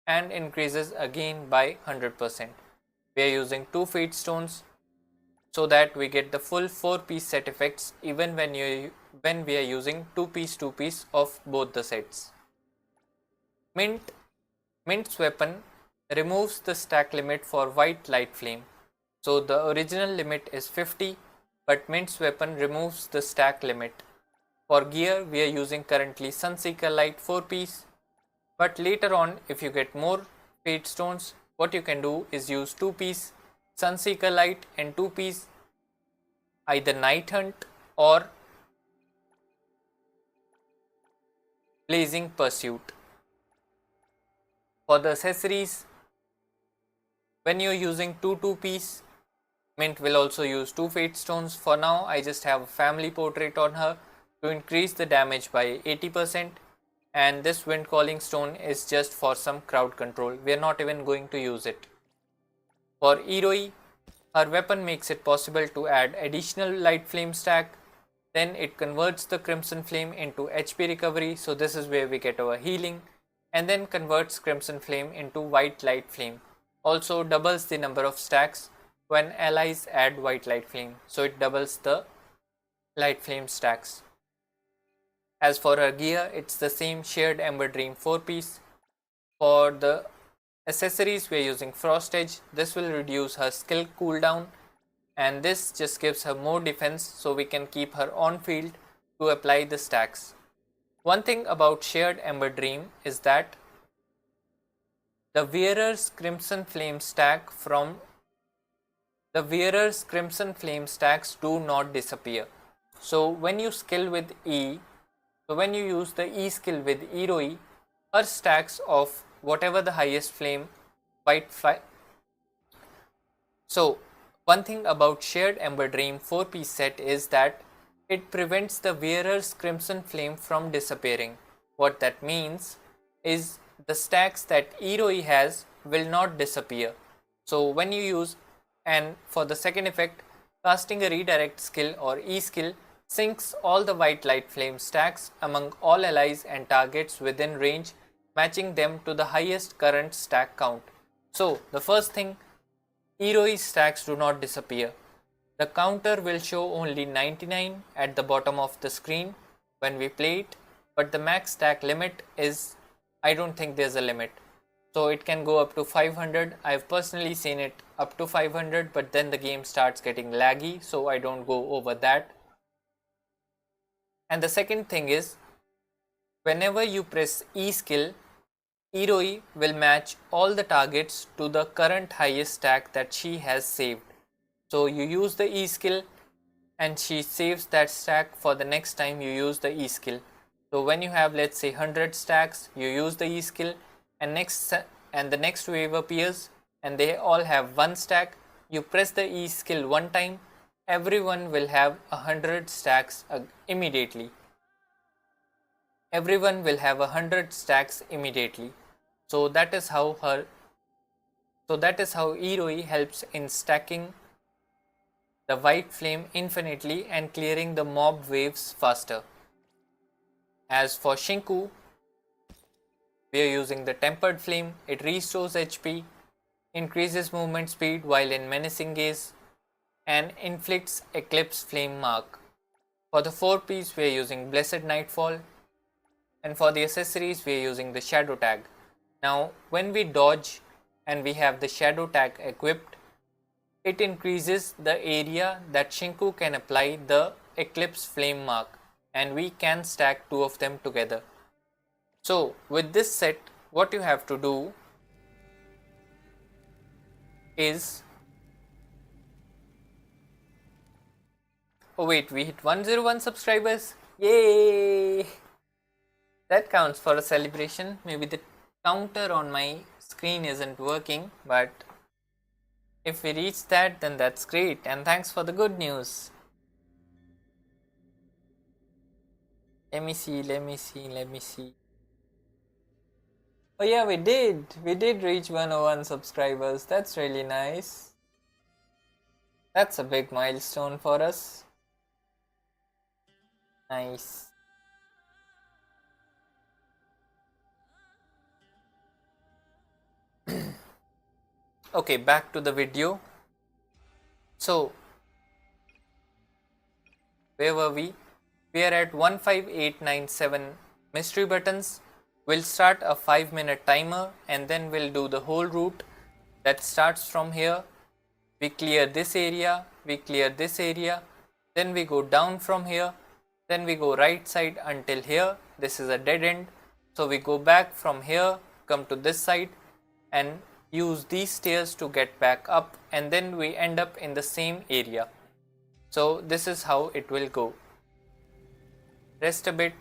Speaker 1: and increases again by 100%. We are using 2 Fate Stones so that we get the full 4-piece set effects even when we are using 2-piece of both the sets. Mint's weapon removes the stack limit for White Light Flame. So the original limit is 50, but Mint's weapon removes the stack limit. For gear, we are using currently Sunseeker Light 4-piece, but later on if you get more Fate Stones, what you can do is use 2-piece Sunseeker Light and 2-piece either Night Hunt or Blazing Pursuit. For the accessories, when you are using 2-piece, Mint will also use 2 Fate Stones. For now, I just have a family portrait on her to increase the damage by 80%, and this Wind Calling Stone is just for some crowd control. We are not even going to use it. For Iroi, her weapon makes it possible to add additional light flame stack, then it converts the Crimson Flame into HP recovery, so this is where we get our healing, and then converts Crimson Flame into White Light Flame. Also doubles the number of stacks when allies add White Light Flame, so it doubles the light flame stacks. As for her gear, it's the same Shared Ember Dream 4-piece. For the accessories, we are using Frost Edge. This will reduce her skill cooldown, and this just gives her more defense so we can keep her on field to apply the stacks. One thing about Shared Ember Dream is that the wearer's Crimson Flame stacks do not disappear. So when you skill with E, so when you use the E skill with Iroi, her stacks of whatever the highest flame, So one thing about Shared Ember Dream 4-piece set is that it prevents the wearer's Crimson Flame from disappearing. What that means is the stacks that Iroi has will not disappear. So when you use, and for the second effect, casting a redirect skill or E skill syncs all the white light flame stacks among all allies and targets within range, matching them to the highest current stack count. So the first thing, Iroi stacks do not disappear. The counter will show only 99 at the bottom of the screen when we play it, but the max stack limit is, I don't think there's a limit. So it can go up to 500. I've personally seen it up to 500, but then the game starts getting laggy, so I don't go over that. And the second thing is, whenever you press E skill, Iroi will match all the targets to the current highest stack that she has saved. So you use the E skill and she saves that stack for the next time you use the E skill. So when you have, let's say, 100 stacks, you use the E skill and the next wave appears and they all have one stack. You press the E skill one time, everyone will have 100 stacks immediately. Everyone will have 100 stacks immediately. So that is how Iroi helps in stacking the white flame infinitely and clearing the mob waves faster. As for Shinku, we are using the tempered flame. It restores HP, increases movement speed while in menacing gaze, and inflicts eclipse flame mark. For the 4-piece we are using blessed nightfall, and for the accessories we are using the shadow tag. Now when we dodge and we have the shadow tag equipped, it increases the area that Shinku can apply the eclipse flame mark, and we can stack two of them together. So with this set, what you have to do is, oh wait, we hit 101 subscribers, yay! That counts for a celebration. Maybe the counter on my screen isn't working, but if we reach that, then that's great, and thanks for the good news. Let me see. Oh yeah, we did reach 101 subscribers. That's really nice. That's a big milestone for us. Nice. Okay, back to the video. So where were we? We are at 15897 mystery buttons. We'll start a 5-minute timer and then we'll do the whole route that starts from here. We clear this area, we clear this area, then we go down from here, then we go right side until here. This is a dead end, so we go back from here, come to this side and use these stairs to get back up, and then we end up in the same area. So this is how it will go. Rest a bit,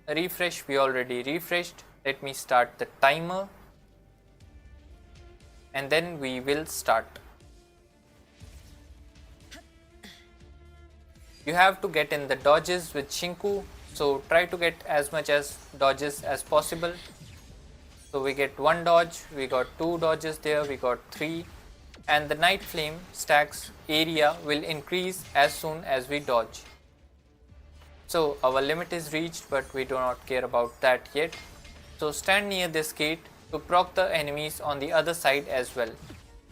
Speaker 1: refresh. We already refreshed. Let me start the timer and then we will start. You have to get in the dodges with Shinku, so try to get as much as dodges as possible. So we get 1 dodge, we got 2 dodges there, we got 3, and the night flame stacks area will increase as soon as we dodge. So our limit is reached, but we do not care about that yet. So stand near this gate to proc the enemies on the other side as well.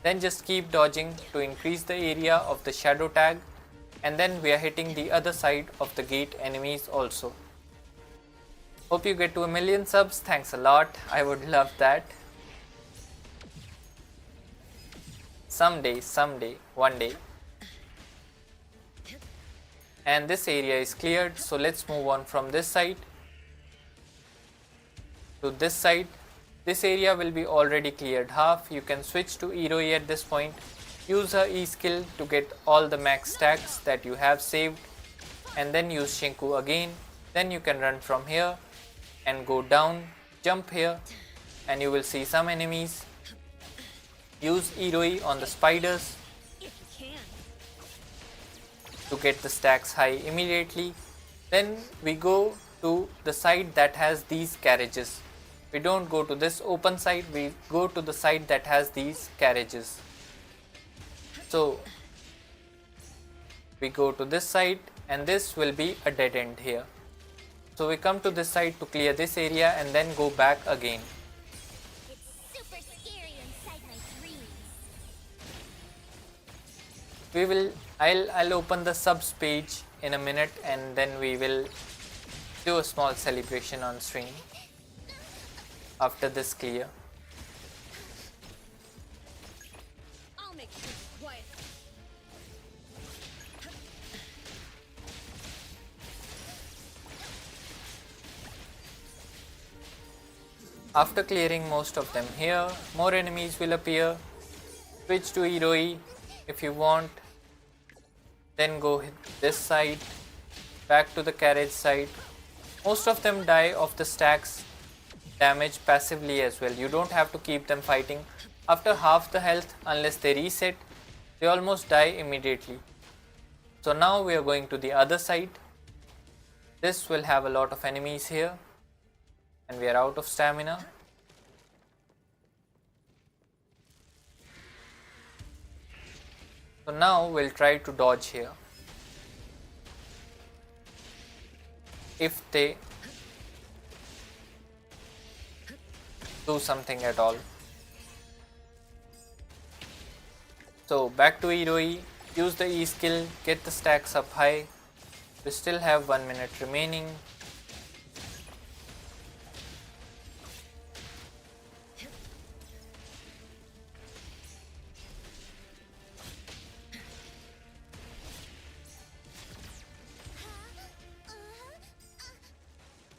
Speaker 1: Then just keep dodging to increase the area of the shadow tag, and then we are hitting the other side of the gate enemies also. Hope you get to 1,000,000 subs. Thanks a lot. I would love that. Someday, one day. And this area is cleared, so let's move on from this side to this side. This area will be already cleared half. You can switch to Iroi at this point. Use her E skill to get all the max stacks that you have saved, and then use Shinku again. Then you can run from here and go down, jump here, and you will see some enemies. Use Iroi on the spiders to get the stacks high immediately. Then we go to the side that has these carriages. We don't go to this open side, we go to the side that has these carriages. So we go to this side and this will be a dead end here. So we come to this side to clear this area and then go back again.
Speaker 2: It's super scary inside my dreams.
Speaker 1: I'll open the subs page in a minute and then we will do a small celebration on stream after this clear.
Speaker 4: I'll make sure it's quiet.
Speaker 1: After clearing most of them here, more enemies will appear. Switch to Iroi if you want. Then go hit this side, back to the carriage side. Most of them die of the stacks damage passively as well. You don't have to keep them fighting. After half the health, unless they reset, they almost die immediately. So now we are going to the other side. This will have a lot of enemies here and we are out of stamina. So now we'll try to dodge here. If they do something at all. So back to Iroi, use the E skill, get the stacks up high. We still have 1 minute remaining.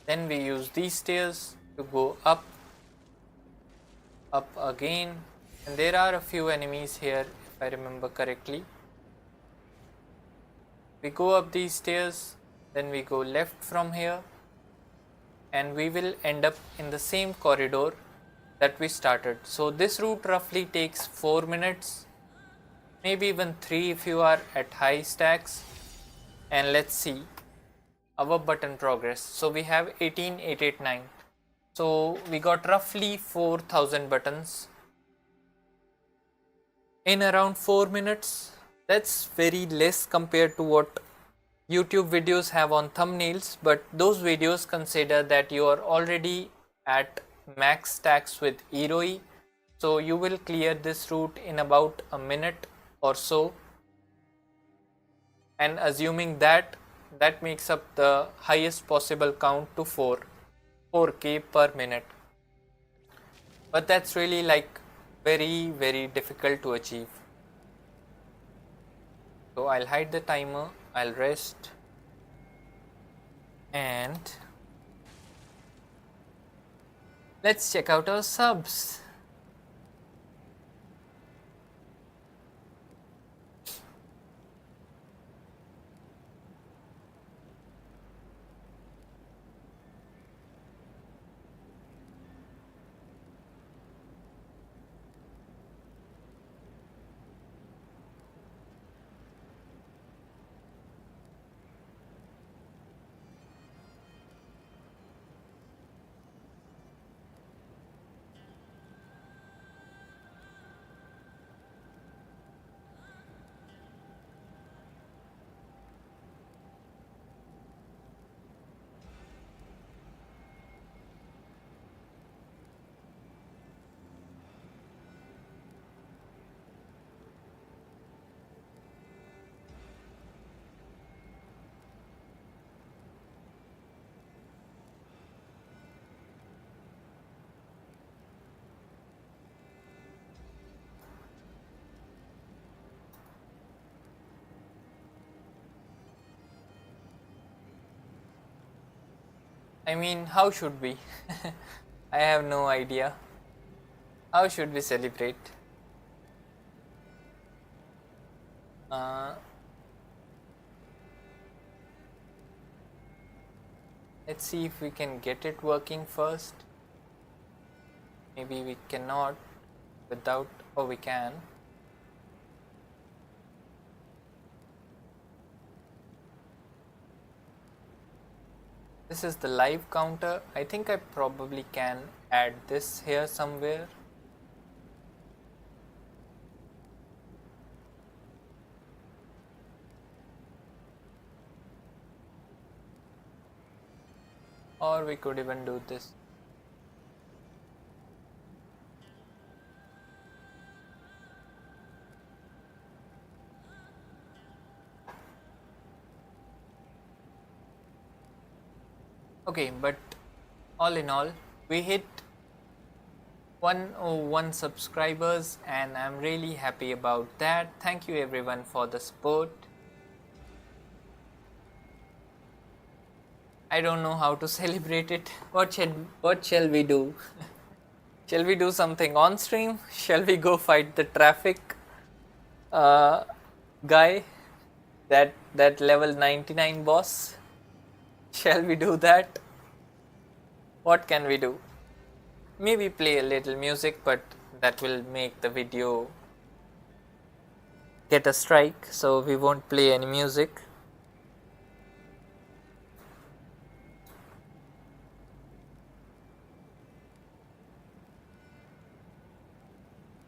Speaker 1: Then we use these stairs to go up again, and there are a few enemies here if I remember correctly. We go up these stairs, then we go left from here and we will end up in the same corridor that we started. So this route roughly takes 4 minutes, maybe even 3 if you are at high stacks. And let's see our button progress. So we have 18889. So we got roughly 4000 buttons in around 4 minutes. That's very less compared to what YouTube videos have on thumbnails, but those videos consider that you are already at max stacks with Iroi. So you will clear this route in about a minute or so, and assuming that makes up the highest possible count to 4k per minute. But that's really like very difficult to achieve. So I'll hide the timer, I'll rest, and let's check out our subs. I mean, how should we? I have no idea. How should we celebrate? Let's see if we can get it working first. Maybe we cannot without, or we can. This is the live counter. I think I probably can add this here somewhere. Or we could even do this. Okay, but all in all, we hit 101 subscribers and I'm really happy about that. Thank you everyone for the support. I don't know how to celebrate it. What shall we do? Shall we do something on stream? Shall we go fight the traffic guy? That level 99 boss? Shall we do that? What can we do? Maybe play a little music, but that will make the video get a strike, so we won't play any music.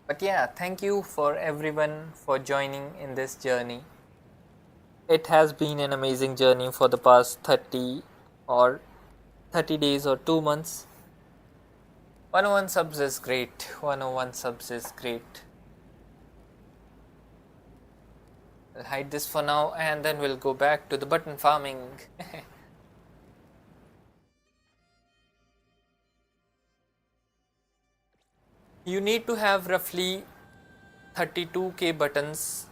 Speaker 1: But yeah, thank you for everyone for joining in this journey. It has been an amazing journey for the past 30 days or 2 months. 101 subs is great. 101 subs is great. I'll hide this for now and then we'll go back to the button farming. You need to have roughly 32k buttons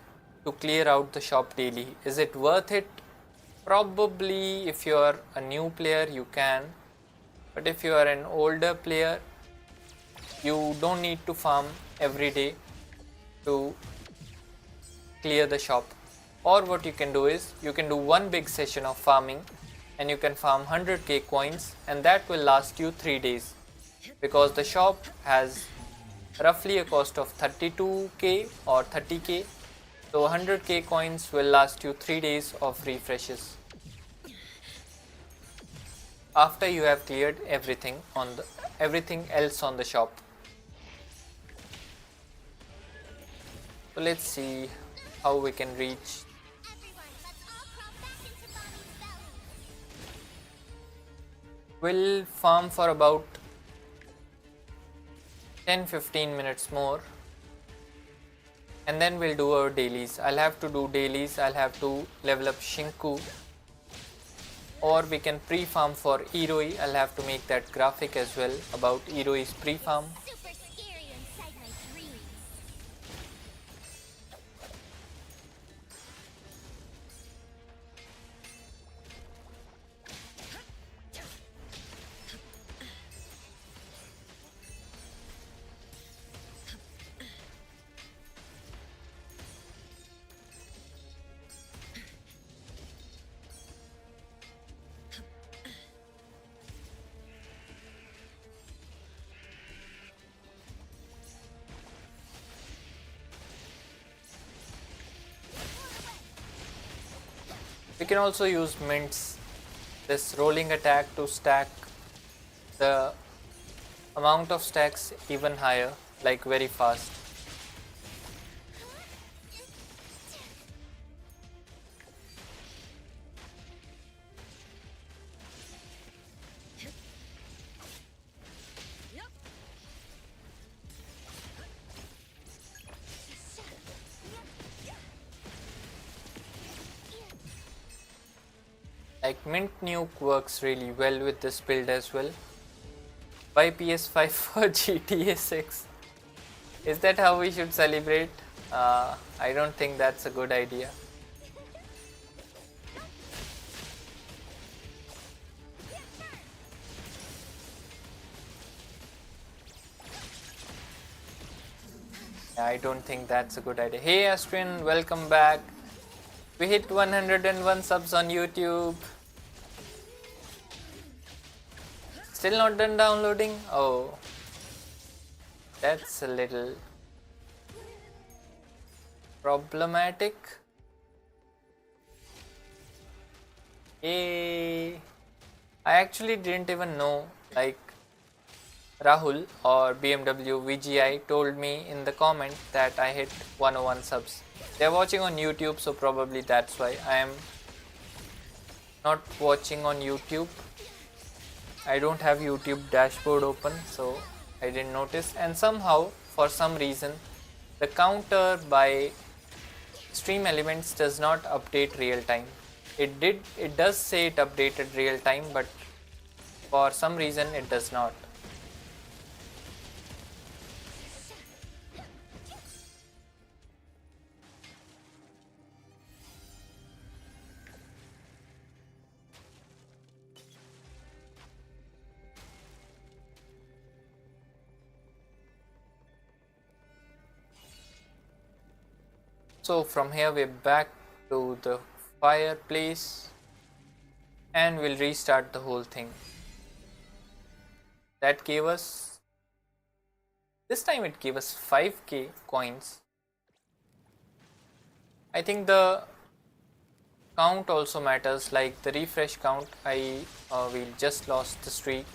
Speaker 1: to clear out the shop daily. Is it worth it? Probably if you are a new player you can, but if you are an older player you don't need to farm every day to clear the shop. Or what you can do is you can do one big session of farming and you can farm 100k coins and that will last you 3 days, because the shop has roughly a cost of 32k or 30k, so 100k coins will last you 3 days of refreshes after you have cleared everything else on the shop. So let's see how we can reach.
Speaker 2: Everyone, let's all crawl back into Mommy's belly.
Speaker 1: We'll farm for about 10-15 minutes more and then we'll do our dailies. I'll have to do dailies. I'll have to level up Shinku, or we can pre-farm for Iroi. I'll have to make that graphic as well about Iroi's pre-farm.
Speaker 2: Super scary inside my dreams.
Speaker 1: We can also use Mint's this rolling attack to stack the amount of stacks even higher, like very fast.
Speaker 4: Yep.
Speaker 1: Like Mint Nuke works really well with this build as well. Buy PS5 for GTA 6. Is that how we should celebrate? I don't think that's a good idea. I don't think that's a good idea. Hey Astrin, welcome back. We hit 101 subs on YouTube. Still not done downloading? Oh, that's a little problematic. Hey, I actually didn't even know, like Rahul or BMW VGI told me in the comment that I hit 101 subs. They're watching on YouTube, so probably that's why. I am not watching on YouTube. I don't have YouTube dashboard open, so I didn't notice. And somehow, for some reason, the counter by Stream Elements does not update real time. It does say it updated real time, but for some reason it does not. So from here we're back to the fireplace and we'll restart the whole thing. That gave us, this time it gave us 5k coins. I think the count also matters, like the refresh count. We just lost the streak,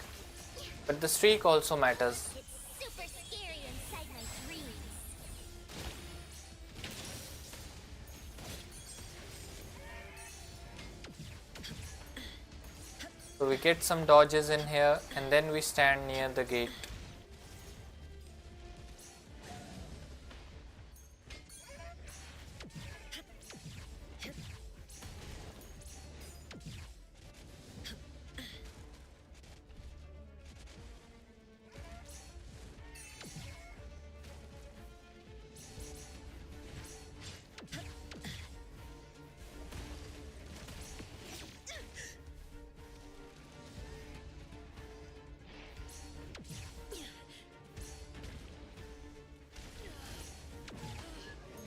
Speaker 1: but the streak also matters.
Speaker 2: It's super scary inside my dreams.
Speaker 1: So we get some dodges in here and then we stand near the gate.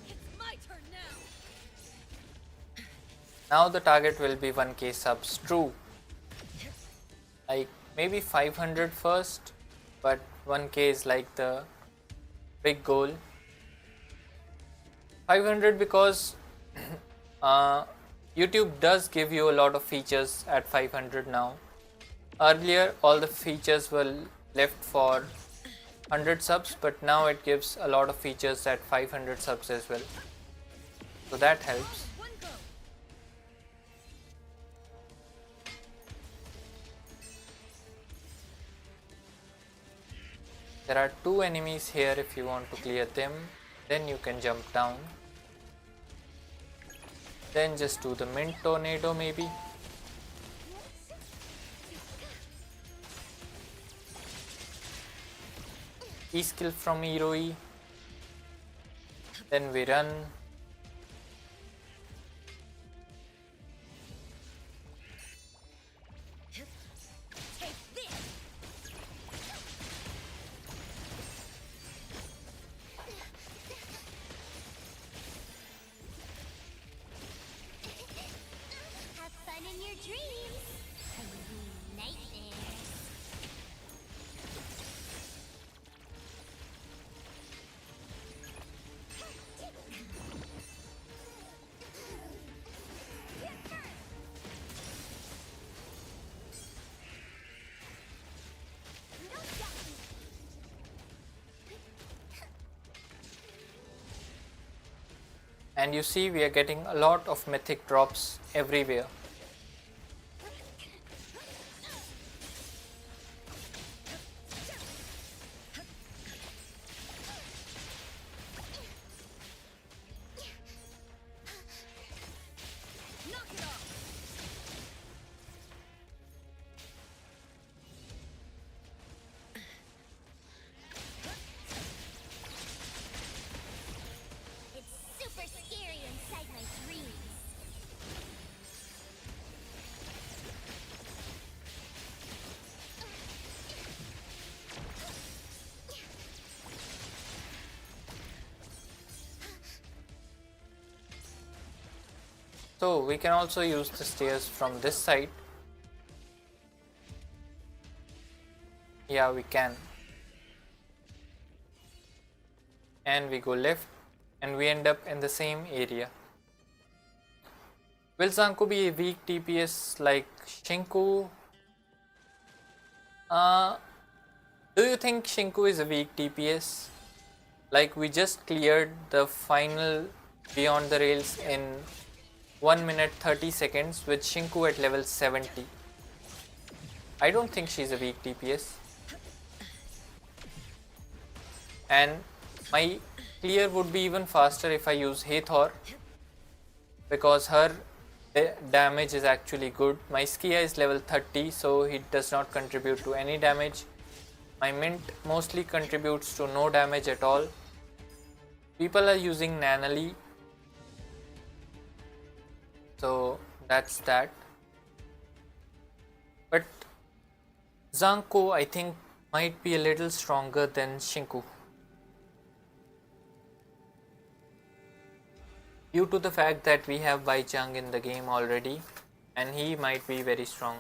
Speaker 4: It's my turn now.
Speaker 1: Now the target will be 1k subs, true. Like maybe 500 first, but 1k is like the big goal. 500 because YouTube does give you a lot of features at 500 now. Earlier all the features were left for 100 subs, but now it gives a lot of features at 500 subs as well. So that helps.
Speaker 4: One go.
Speaker 1: There are 2 enemies here. If you want to clear them, then you can jump down. Then just do the mint tornado maybe. E-skill from Hiroi. Then we run.
Speaker 4: Take this.
Speaker 2: Have fun in your dreams. I mean, nightmares.
Speaker 1: And you see we are getting a lot of mythic drops everywhere.
Speaker 4: Knock it off.
Speaker 2: It's super scary inside my dreams.
Speaker 1: So we can also use the stairs from this side. Yeah, we can. And we go left and we end up in the same area. Will Zanko be a weak DPS like Shinku? Uh, do you think Shinku is a weak DPS? Like we just cleared the final Beyond the Rails in 1 minute 30 seconds with Shinku at level 70. I don't think she's a weak DPS. And my clear would be even faster if I use Hathor, because her damage is actually good. My Skia is level 30, so he does not contribute to any damage. My Mint mostly contributes to no damage at all. People are using Nanali, so that's that. But Zanko, I think, might be a little stronger than Shinku, due to the fact that we have Bai Chang in the game already, and he might be very strong.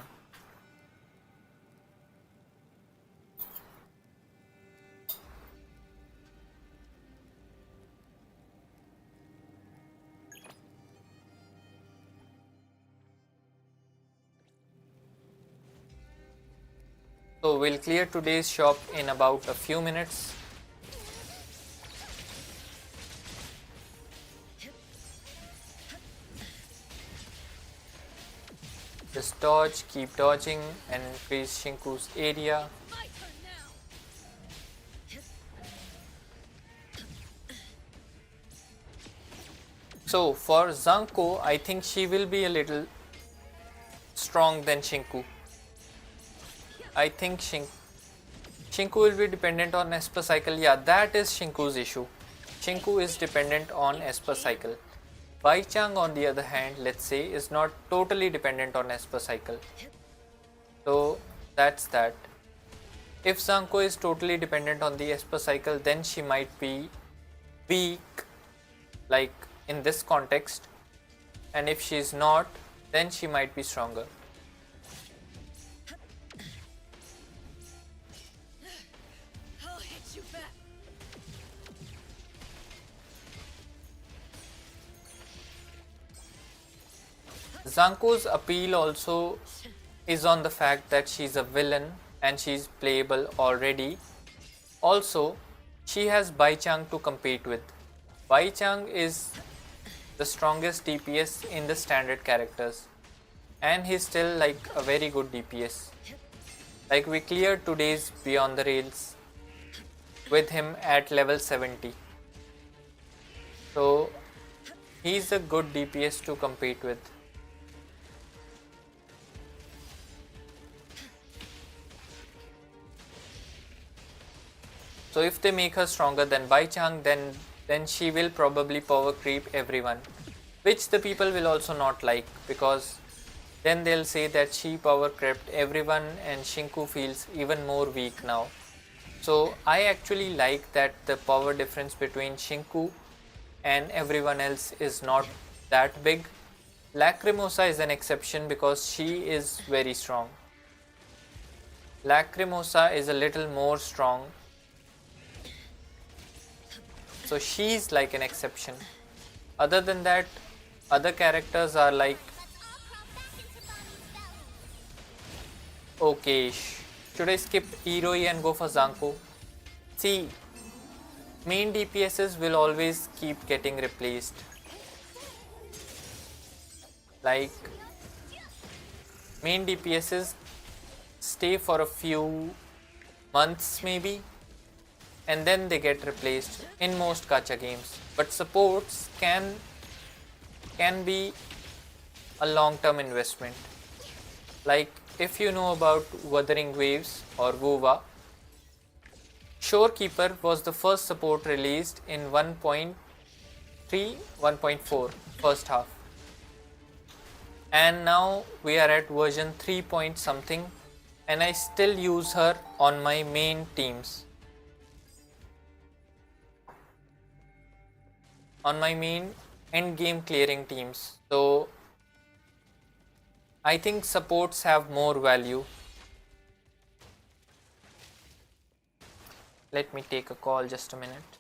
Speaker 1: So we'll clear today's shop in about a few minutes. Just dodge, keep dodging, and increase Shinku's area.
Speaker 4: My turn now.
Speaker 1: So for Zanko, I think she will be a little strong than Shinku. I think Shinku will be dependent on Esper cycle. Yeah, that is Shinku's issue. Shinku is dependent on Esper cycle. Bai Chang, on the other hand, let's say, is not totally dependent on Esper cycle. So that's that. If Zanko is totally dependent on the Esper cycle, then she might be weak, like in this context, and if she is not, then she might be stronger.
Speaker 4: I'll hit you back.
Speaker 1: Zanko's appeal also is on the fact that she's a villain and she's playable already. Also, she has Bai Chang to compete with. Bai Chang is the strongest DPS in the standard characters, and he's still like a very good DPS. Like we cleared today's Beyond the Rails with him at level 70. So he's a good DPS to compete with. So if they make her stronger than Bai Chang, then she will probably power creep everyone, which the people will also not like, because then they'll say that she power crept everyone and Shinku feels even more weak now. So I actually like that the power difference between Shinku and everyone else is not that big. Lacrimosa is an exception because she is very strong. Lacrimosa is a little more strong, so she's like an exception. Other than that, other characters are like, okay, should I skip Iroi and go for Zanko? See, main DPSs will always keep getting replaced. Like, main DPSs stay for a few months maybe, and then they get replaced in most gacha games. But supports can be a long-term investment. Like if you know about Wuthering Waves or WoWa, Shorekeeper was the first support released in 1.3, 1.4 first half, and now we are at version 3 point something, and I still use her on my main teams. On my main end game clearing teams. So I think supports have more value. Let me take a call, just a minute.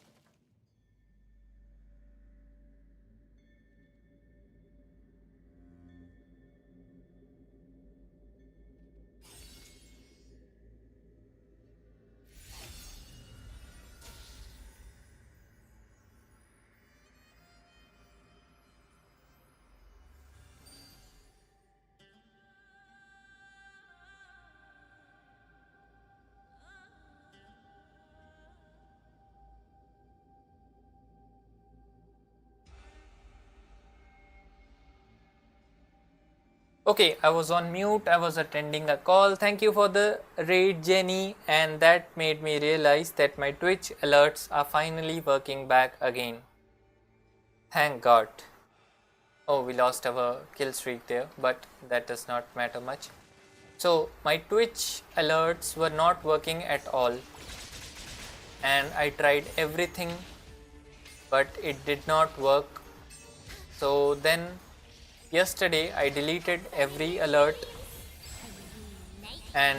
Speaker 1: Okay, I was on mute, I was attending a call. Thank you for the raid, Jenny, and that made me realize that my Twitch alerts are finally working back again. Thank God. Oh, we lost our kill streak there, but that does not matter much. So, my Twitch alerts were not working at all, and I tried everything, but it did not work. So, then yesterday I deleted every alert, and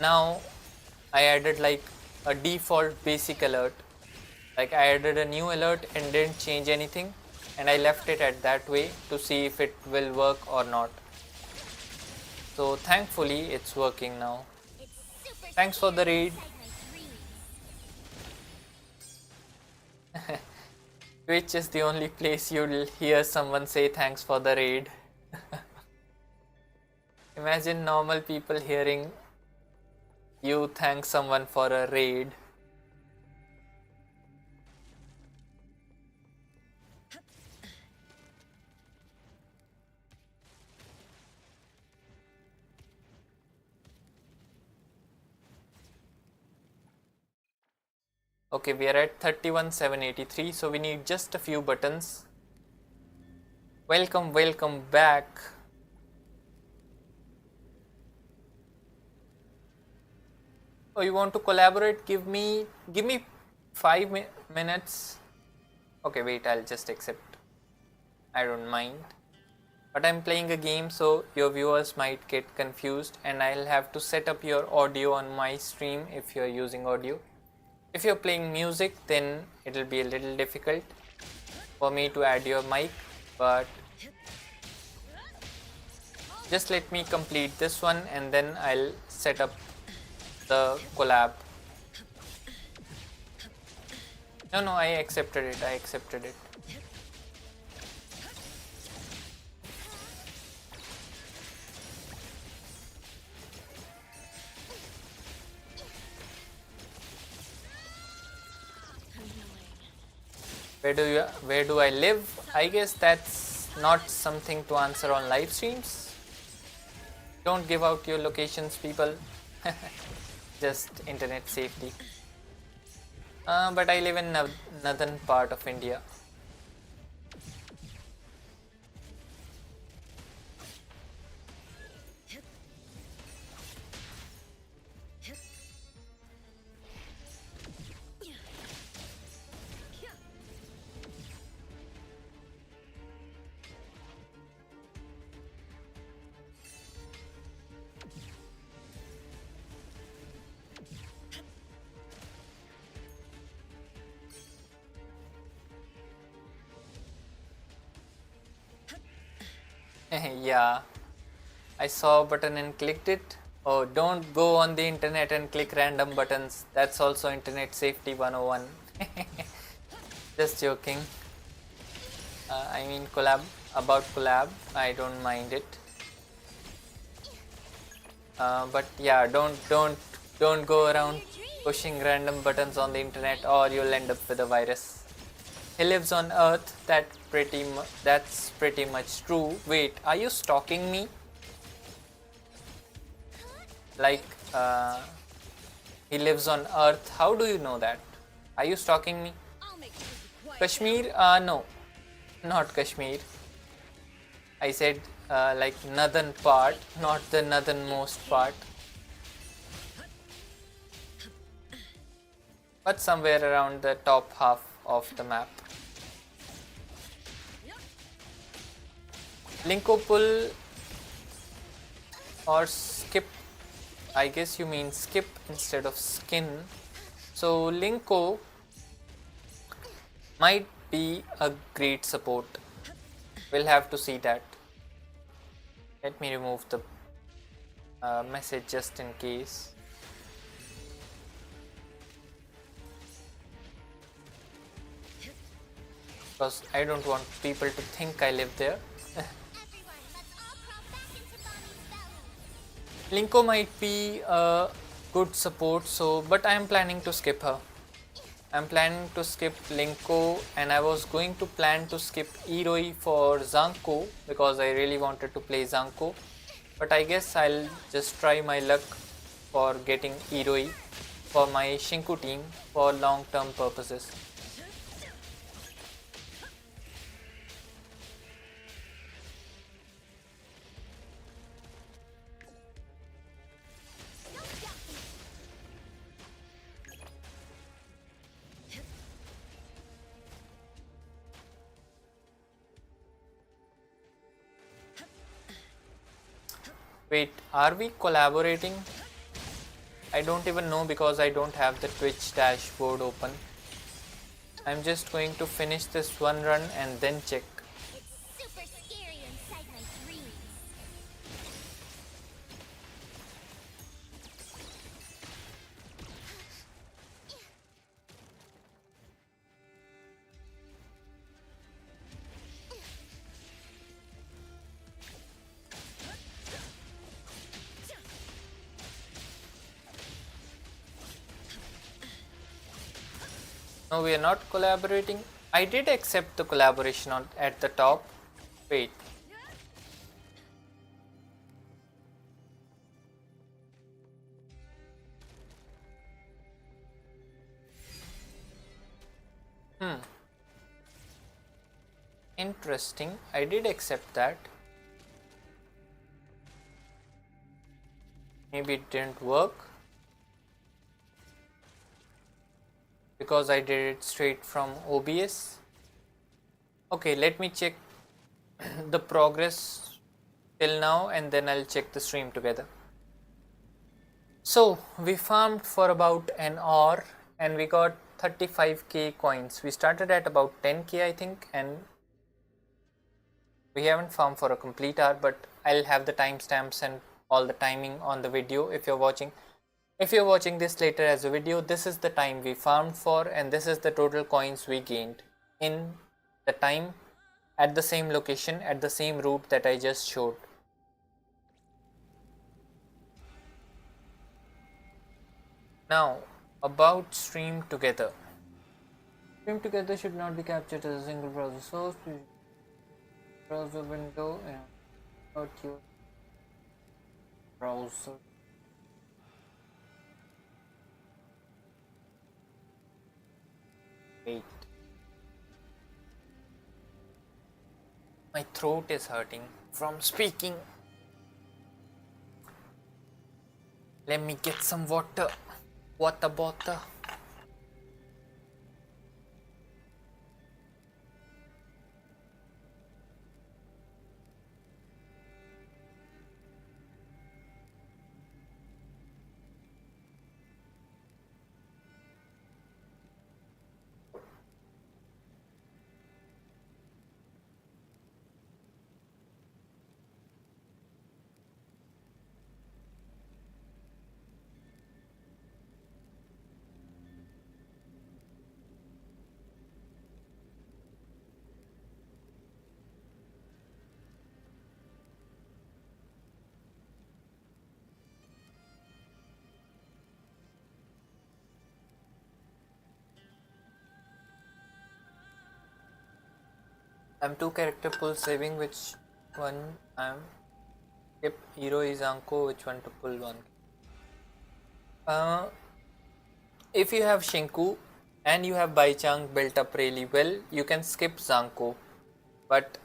Speaker 1: now I added like a default basic alert. Like I added a new alert and didn't change anything, and I left it at that way to see if it will work or not. So thankfully it's working now.
Speaker 2: It's super
Speaker 1: Thanks for the raid.
Speaker 2: inside my dreams.
Speaker 1: Twitch is the only place you'll hear someone say thanks for the raid. Imagine normal people hearing you thank someone for a raid. Okay, we are at 31,783, so we need just a few buttons. Welcome back. Oh, you want to collaborate? Give me 5 minutes. Okay, wait, I'll just accept. I don't mind. But I'm playing a game, so your viewers might get confused, and I'll have to set up your audio on my stream if you're using audio. If you're playing music, then it'll be a little difficult for me to add your mic, but just let me complete this one and then I'll set up the collab. No, I accepted it. Where do I live? I guess that's not something to answer on live streams. Don't give out your locations, people. Just internet safety. But I live in northern part of India. Yeah, I saw a button and clicked it. Oh, don't go on the internet and click random buttons. That's also internet safety 101. Just joking. I mean collab, I don't mind it. But yeah, don't go around pushing random buttons on the internet, or you'll end up with a virus. He lives on Earth. That's pretty much true. Wait, are you stalking me? Like, he lives on Earth. How do you know that? Are you stalking me?
Speaker 4: I'll make sure you quiet.
Speaker 1: Kashmir? No, not Kashmir. I said like northern part, not the northernmost part. But somewhere around the top half of the map. Linko pull or skip. I guess you mean skip instead of skin. So Linko might be a great support. We'll have to see that. Let me remove the message just in case. Because I don't want people to think I live there.
Speaker 2: Everyone, let's all crawl back into Mommy's belly.
Speaker 1: Linko might be a good support, but I am planning to skip her. I'm planning to skip Linko, and I was going to plan to skip Iroi for Zanko because I really wanted to play Zanko, but I guess I'll just try my luck for getting Iroi for my Shinku team for long term purposes. Wait, are we collaborating? I don't even know because I don't have the Twitch dashboard open. I'm just going to finish this one run and then check.
Speaker 2: It's super scary inside my dreams.
Speaker 1: No, we are not collaborating. I did accept the collaboration at the top. Wait. Interesting. I did accept that. Maybe it didn't work because I did it straight from OBS. Okay, let me check the progress till now and then I'll check the stream together. So we farmed for about an hour and we got 35k coins. We started at about 10k I think, and we haven't farmed for a complete hour, but I'll have the timestamps and all the timing on the video if you're watching. If you're watching this later as a video, this is the time we farmed for and this is the total coins we gained in the time at the same location at the same route that I just showed. Now about stream together. Stream together should not be captured as a single browser source. Browser window and about your browser. Wait. My throat is hurting from speaking. Let me get some water. Water bottle. I'm two character pull saving which one I'm skip hero is Anko, which one to pull one. If you have Shinku and you have Baichang built up really well, you can skip Zanko. But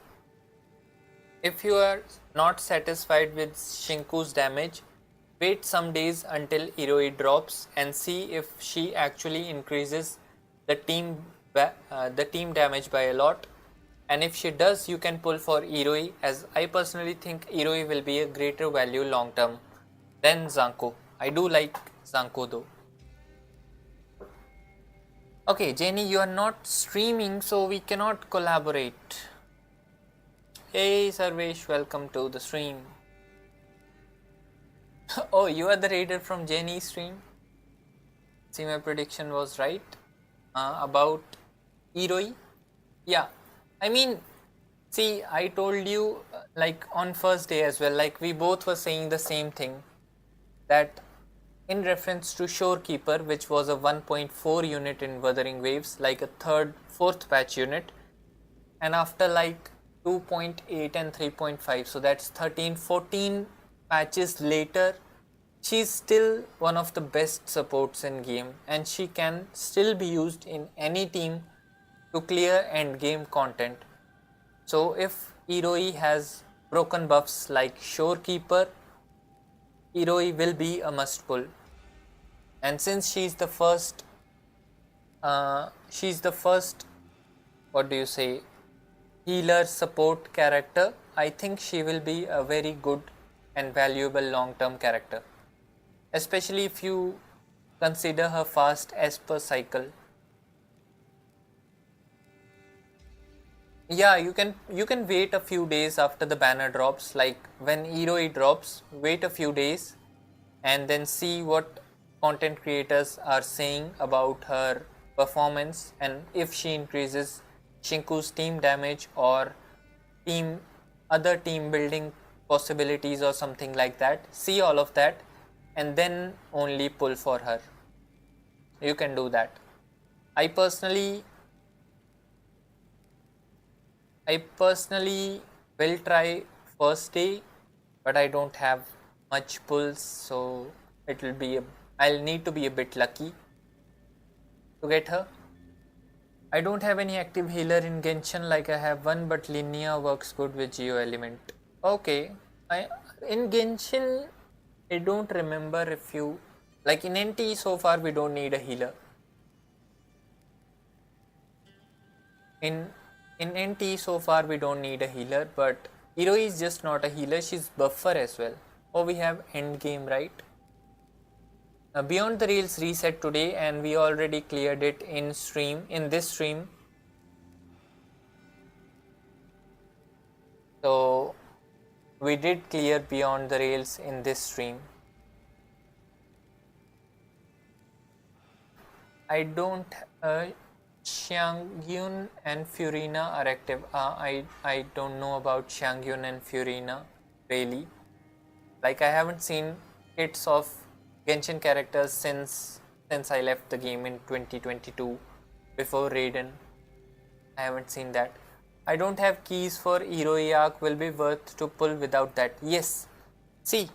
Speaker 1: if you are not satisfied with Shinku's damage, wait some days until Iroi drops and see if she actually increases the team damage by a lot. And if she does, you can pull for Iroi, as I personally think Iroi will be a greater value long term than Zanko. I do like Zanko though. Okay, Jenny, you are not streaming, so we cannot collaborate. Hey Sarvesh, welcome to the stream. Oh, you are the raider from Jenny's stream? See, my prediction was right about Iroi. Yeah, I mean, see, I told you like on first day as well, like we both were saying the same thing, that in reference to Shorekeeper, which was a 1.4 unit in Wuthering Waves, like a fourth patch unit, and after like 2.8 and 3.5, so that's 13-14 patches later, she's still one of the best supports in game, and she can still be used in any team to clear end game content. So if Iroi has broken buffs like Shorekeeper, Iroi will be a must pull. And since she's the first, what do you say, healer support character, I think she will be a very good and valuable long-term character, especially if you consider her fast as per cycle. Yeah, you can wait a few days after the banner drops, like when Iroi drops, wait a few days and then see what content creators are saying about her performance, and if she increases Shinku's team damage or other team building possibilities or something like that. See all of that and then only pull for her. You can do that. I personally will try first day, but I don't have much pulls, so I'll need to be a bit lucky to get her. I don't have any active healer in Genshin, like I have one, but Linnea works good with Geo Element. Okay, in Genshin, I don't remember if you, like in NTE so far we don't need a healer. In NTE so far we don't need a healer, but Iroi is just not a healer, she's buffer as well. Oh, we have end game, right? Beyond the Rails reset today, and we already cleared it in this stream. So we did clear Beyond the Rails in this stream. I don't Xiangyun and Furina are active. I don't know about Xiangyun and Furina really. Like I haven't seen kits of Genshin characters since I left the game in 2022 before Raiden. I haven't seen that. I don't have keys for Iroi arc, will be worth to pull without that. Yes. See,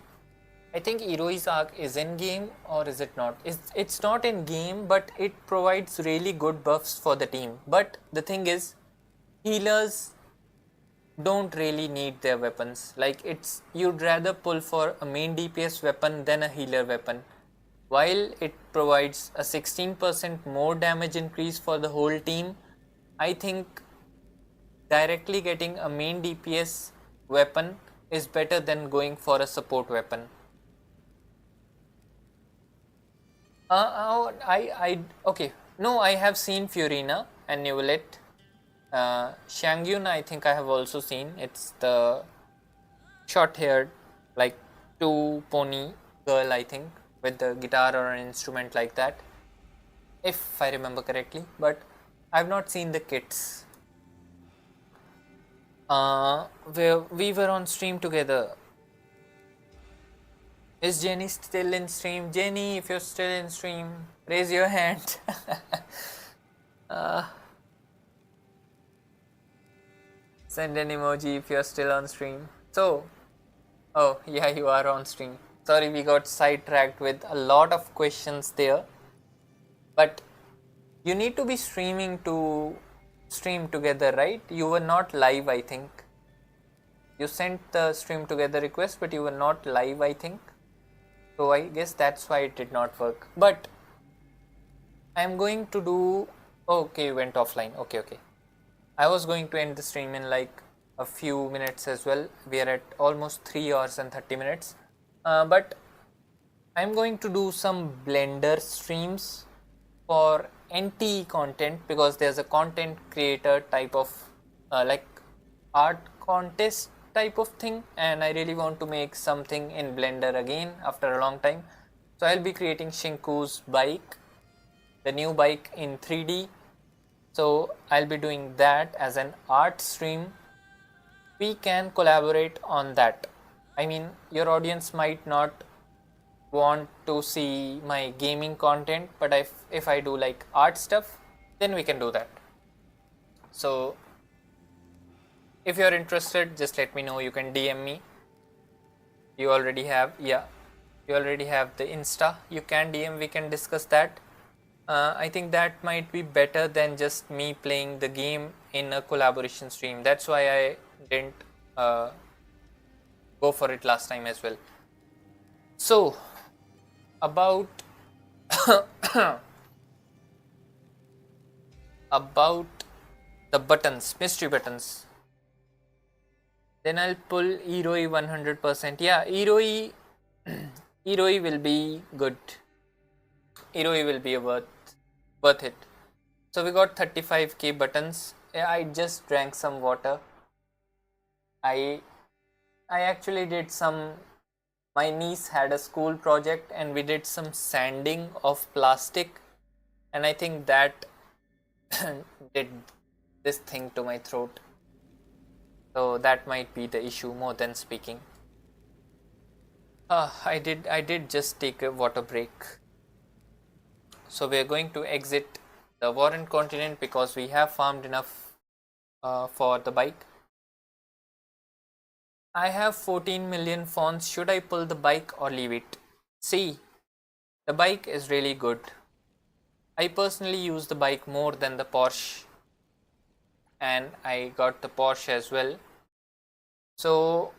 Speaker 1: I think Iroi's arc is in game, or is it not? It's not in game, but it provides really good buffs for the team. But the thing is, healers don't really need their weapons. Like you'd rather pull for a main DPS weapon than a healer weapon. While it provides a 16% more damage increase for the whole team, I think directly getting a main DPS weapon is better than going for a support weapon. Okay. No, I have seen Furina and Neuvillette. Shangyun, I think I have also seen. It's the short-haired, like 2-pony girl, I think, with the guitar or an instrument like that, if I remember correctly. But I've not seen the kits. We were on stream together. Is Jenny still in stream? Jenny, if you're still in stream, raise your hand. Send an emoji if you're still on stream. So, oh yeah, you are on stream. Sorry, we got sidetracked with a lot of questions there. But you need to be streaming to stream together, right? You were not live, I think. You sent the stream together request, but you were not live, I think. So I guess that's why it did not work. But I'm going to do... Okay, you went offline. Okay. I was going to end the stream in like a few minutes as well. We are at almost 3 hours and 30 minutes. But I'm going to do some Blender streams for NTE content, because there's a content creator type of like art contest type of thing, and I really want to make something in Blender again after a long time. So I'll be creating Shinku's bike, the new bike in 3D. So I'll be doing that as an art stream. We can collaborate on that. I mean, your audience might not want to see my gaming content, but if I do like art stuff, then we can do that. So if you're interested, just let me know. You can DM me. You already have, yeah, you already have the Insta. You can DM, we can discuss that. I think that might be better than just me playing the game in a collaboration stream. That's why I didn't go for it last time as well. So about about the buttons, mystery buttons. Then I'll pull Eroi 100%. Yeah, Eroi Eroi will be good. Eroi will be worth it. So we got 35k buttons. I just drank some water. I actually did some, my niece had a school project and we did some sanding of plastic, and I think that did this thing to my throat. So that might be the issue more than speaking. I did just take a water break. So we are going to exit the Warren continent because we have farmed enough for the bike. I have 14 million fonts. Should I pull the bike or leave it? See, the bike is really good. I personally use the bike more than the Porsche, and I got the Porsche as well. So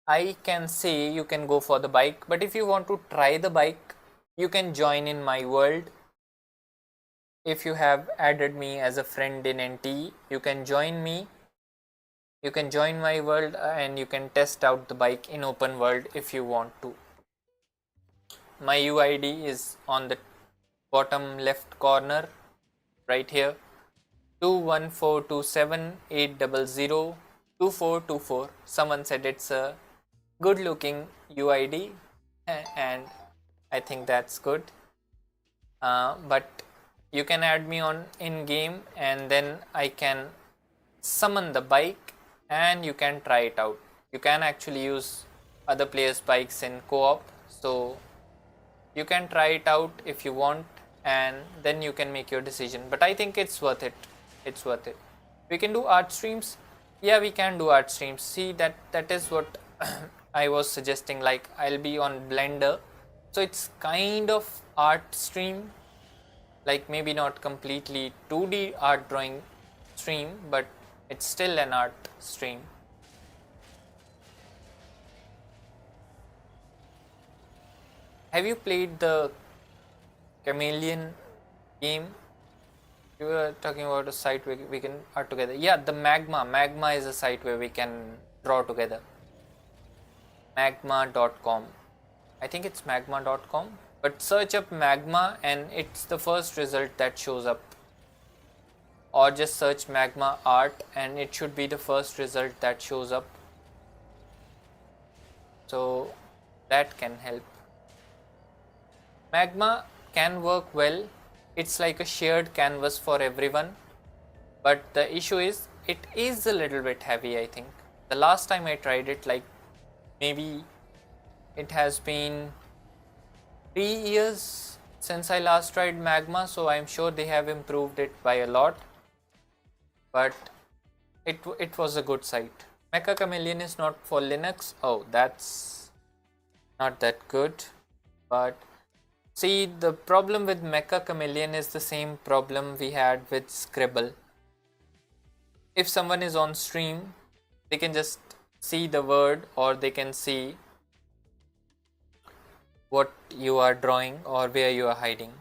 Speaker 1: I can say you can go for the bike, but if you want to try the bike, you can join in my world. If you have added me as a friend in NTE, you can join me. You can join my world and you can test out the bike in open world if you want to. My UID is on the bottom left corner right here, 21427802424. Someone said it's a good looking UID and I think that's good. But you can add me on in game and then I can summon the bike and you can try it out. You can actually use other players' bikes in co-op, so you can try it out if you want and then you can make your decision. But I think it's worth it. It's worth it. We can do art streams. Yeah, we can do art streams. See, that is what I was suggesting. Like, I'll be on Blender, so it's kind of art stream, like maybe not completely 2D art drawing stream, but it's still an art stream. Have you played the Chameleon game? You were talking about a site where we can art together. Yeah, the Magma is a site where we can draw together. Magma.com. I think it's magma.com, but search up Magma and it's the first result that shows up. Or just search Magma art and it should be the first result that shows up. So that can help. Magma can work well. It's like a shared canvas for everyone, but the issue is it is a little bit heavy. I think the last time I tried it, like maybe it has been 3 years since I last tried Magma, so I'm sure they have improved it by a lot, but it was a good site. Mecha Chameleon is not for Linux. Oh, that's not that good. But see, the problem with Mecha Chameleon is the same problem we had with Scribble. If someone is on stream, they can just see the word or they can see what you are drawing or where you are hiding.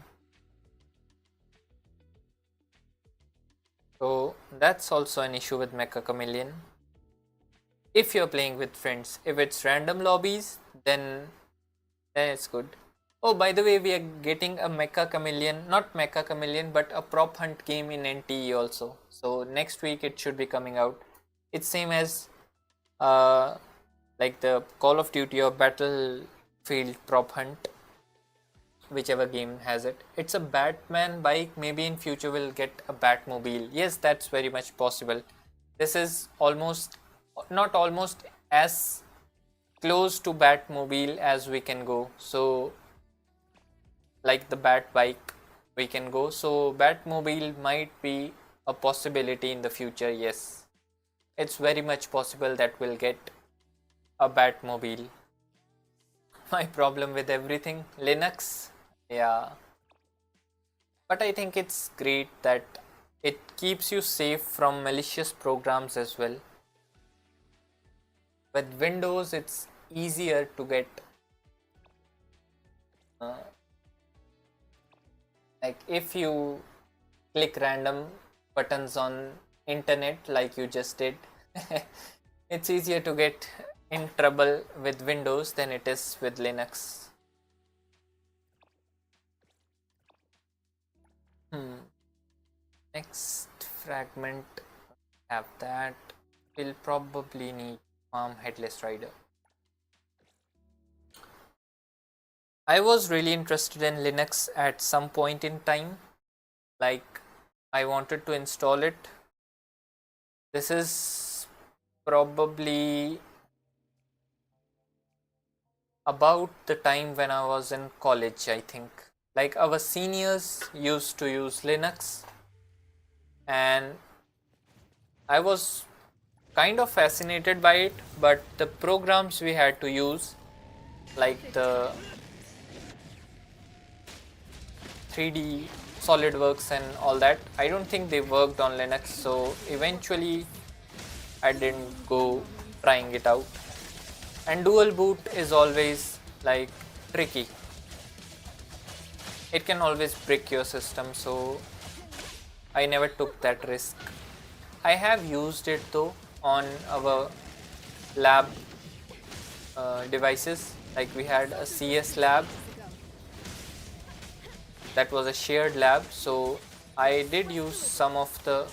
Speaker 1: So that's also an issue with Mecha Chameleon. If you're playing with friends, if it's random lobbies, then it's good. Oh, by the way, we are getting a Mecha Chameleon, not Mecha Chameleon, but a prop hunt game in NTE also. So next week it should be coming out. It's same as like the Call of Duty or Battlefield prop hunt, whichever game has it. It's a Batman bike. Maybe in future we'll get a Batmobile. Yes, that's very much possible. This is almost, not almost, as close to Batmobile as we can go. So like the Bat bike we can go. So Batmobile might be a possibility in the future. Yes, it's very much possible that we'll get a Batmobile. My problem with everything Linux, yeah, but I think it's great that it keeps you safe from malicious programs as well. With Windows it's easier to get uh, like if you click random buttons on internet like you just did, it's easier to get in trouble with Windows than it is with Linux. Next fragment, have that. We'll probably need farm headless rider. I was really interested in Linux at some point in time, like I wanted to install it. This is probably about the time when I was in college, I think. Like our seniors used to use Linux and I was kind of fascinated by it, but the programs we had to use, like the 3D SolidWorks and all that, I don't think they worked on Linux, so eventually I didn't go trying it out. And dual boot is always like tricky. It can always break your system, so I never took that risk. I have used it though on our lab devices, like we had a CS lab that was a shared lab, so I did use some of the,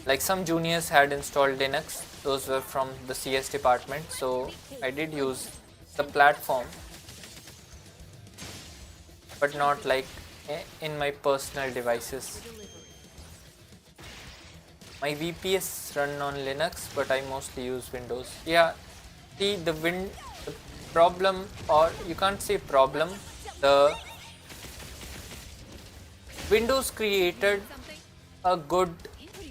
Speaker 1: like some juniors had installed Linux, those were from the CS department, so I did use the platform, but not like in my personal devices. My VPS run on Linux, but I mostly use Windows. Yeah, see the problem, or you can't say problem, the Windows created a good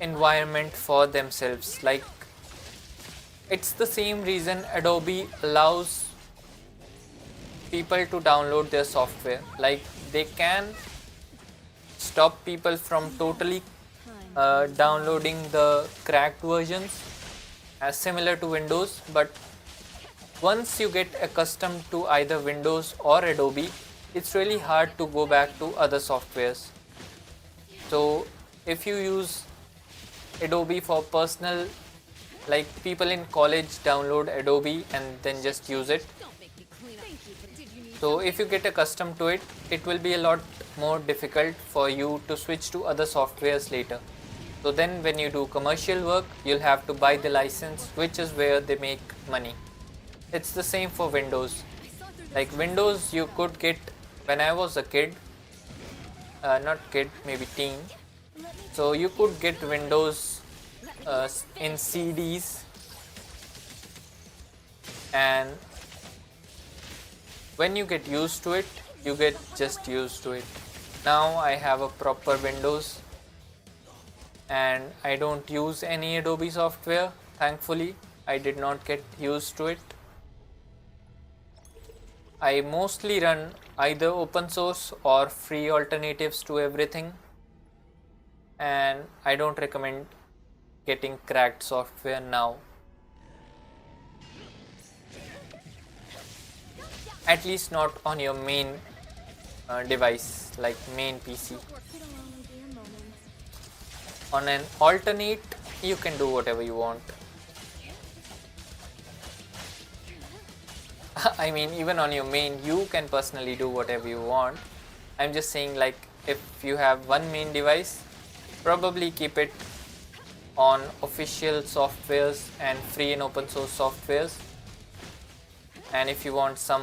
Speaker 1: environment for themselves. Like it's the same reason Adobe allows people to download their software. Like they can stop people from totally downloading the cracked versions as similar to Windows, but once you get accustomed to either Windows or Adobe, it's really hard to go back to other softwares. So if you use Adobe for personal, like people in college download Adobe and then just use it. So if you get accustomed to it, it will be a lot more difficult for you to switch to other softwares later. So then when you do commercial work, you'll have to buy the license, which is where they make money. It's the same for Windows. Like Windows you could get when I was a kid, not kid, maybe teen. So you could get Windows in CDs, and when you get used to it, you get just used to it. Now I have a proper Windows and I don't use any Adobe software, thankfully. I did not get used to it. I mostly run either open source or free alternatives to everything, and I don't recommend getting cracked software now, at least not on your main device, like main PC. On an alternate you can do whatever you want. I mean, even on your main you can personally do whatever you want. I'm just saying, like if you have one main device, probably keep it on official softwares and free and open source softwares, and if you want some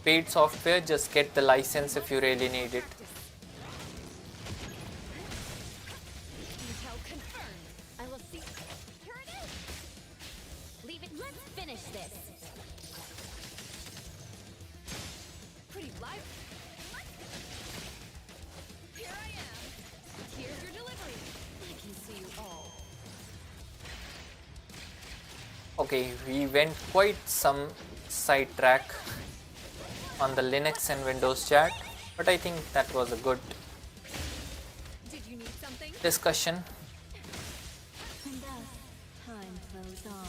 Speaker 1: paid software, just get the license if you really need it. Okay, we went quite some sidetrack on the Linux and Windows chat, but I think that was a good
Speaker 4: Did you need something?
Speaker 1: discussion.
Speaker 2: And thus, time flows on.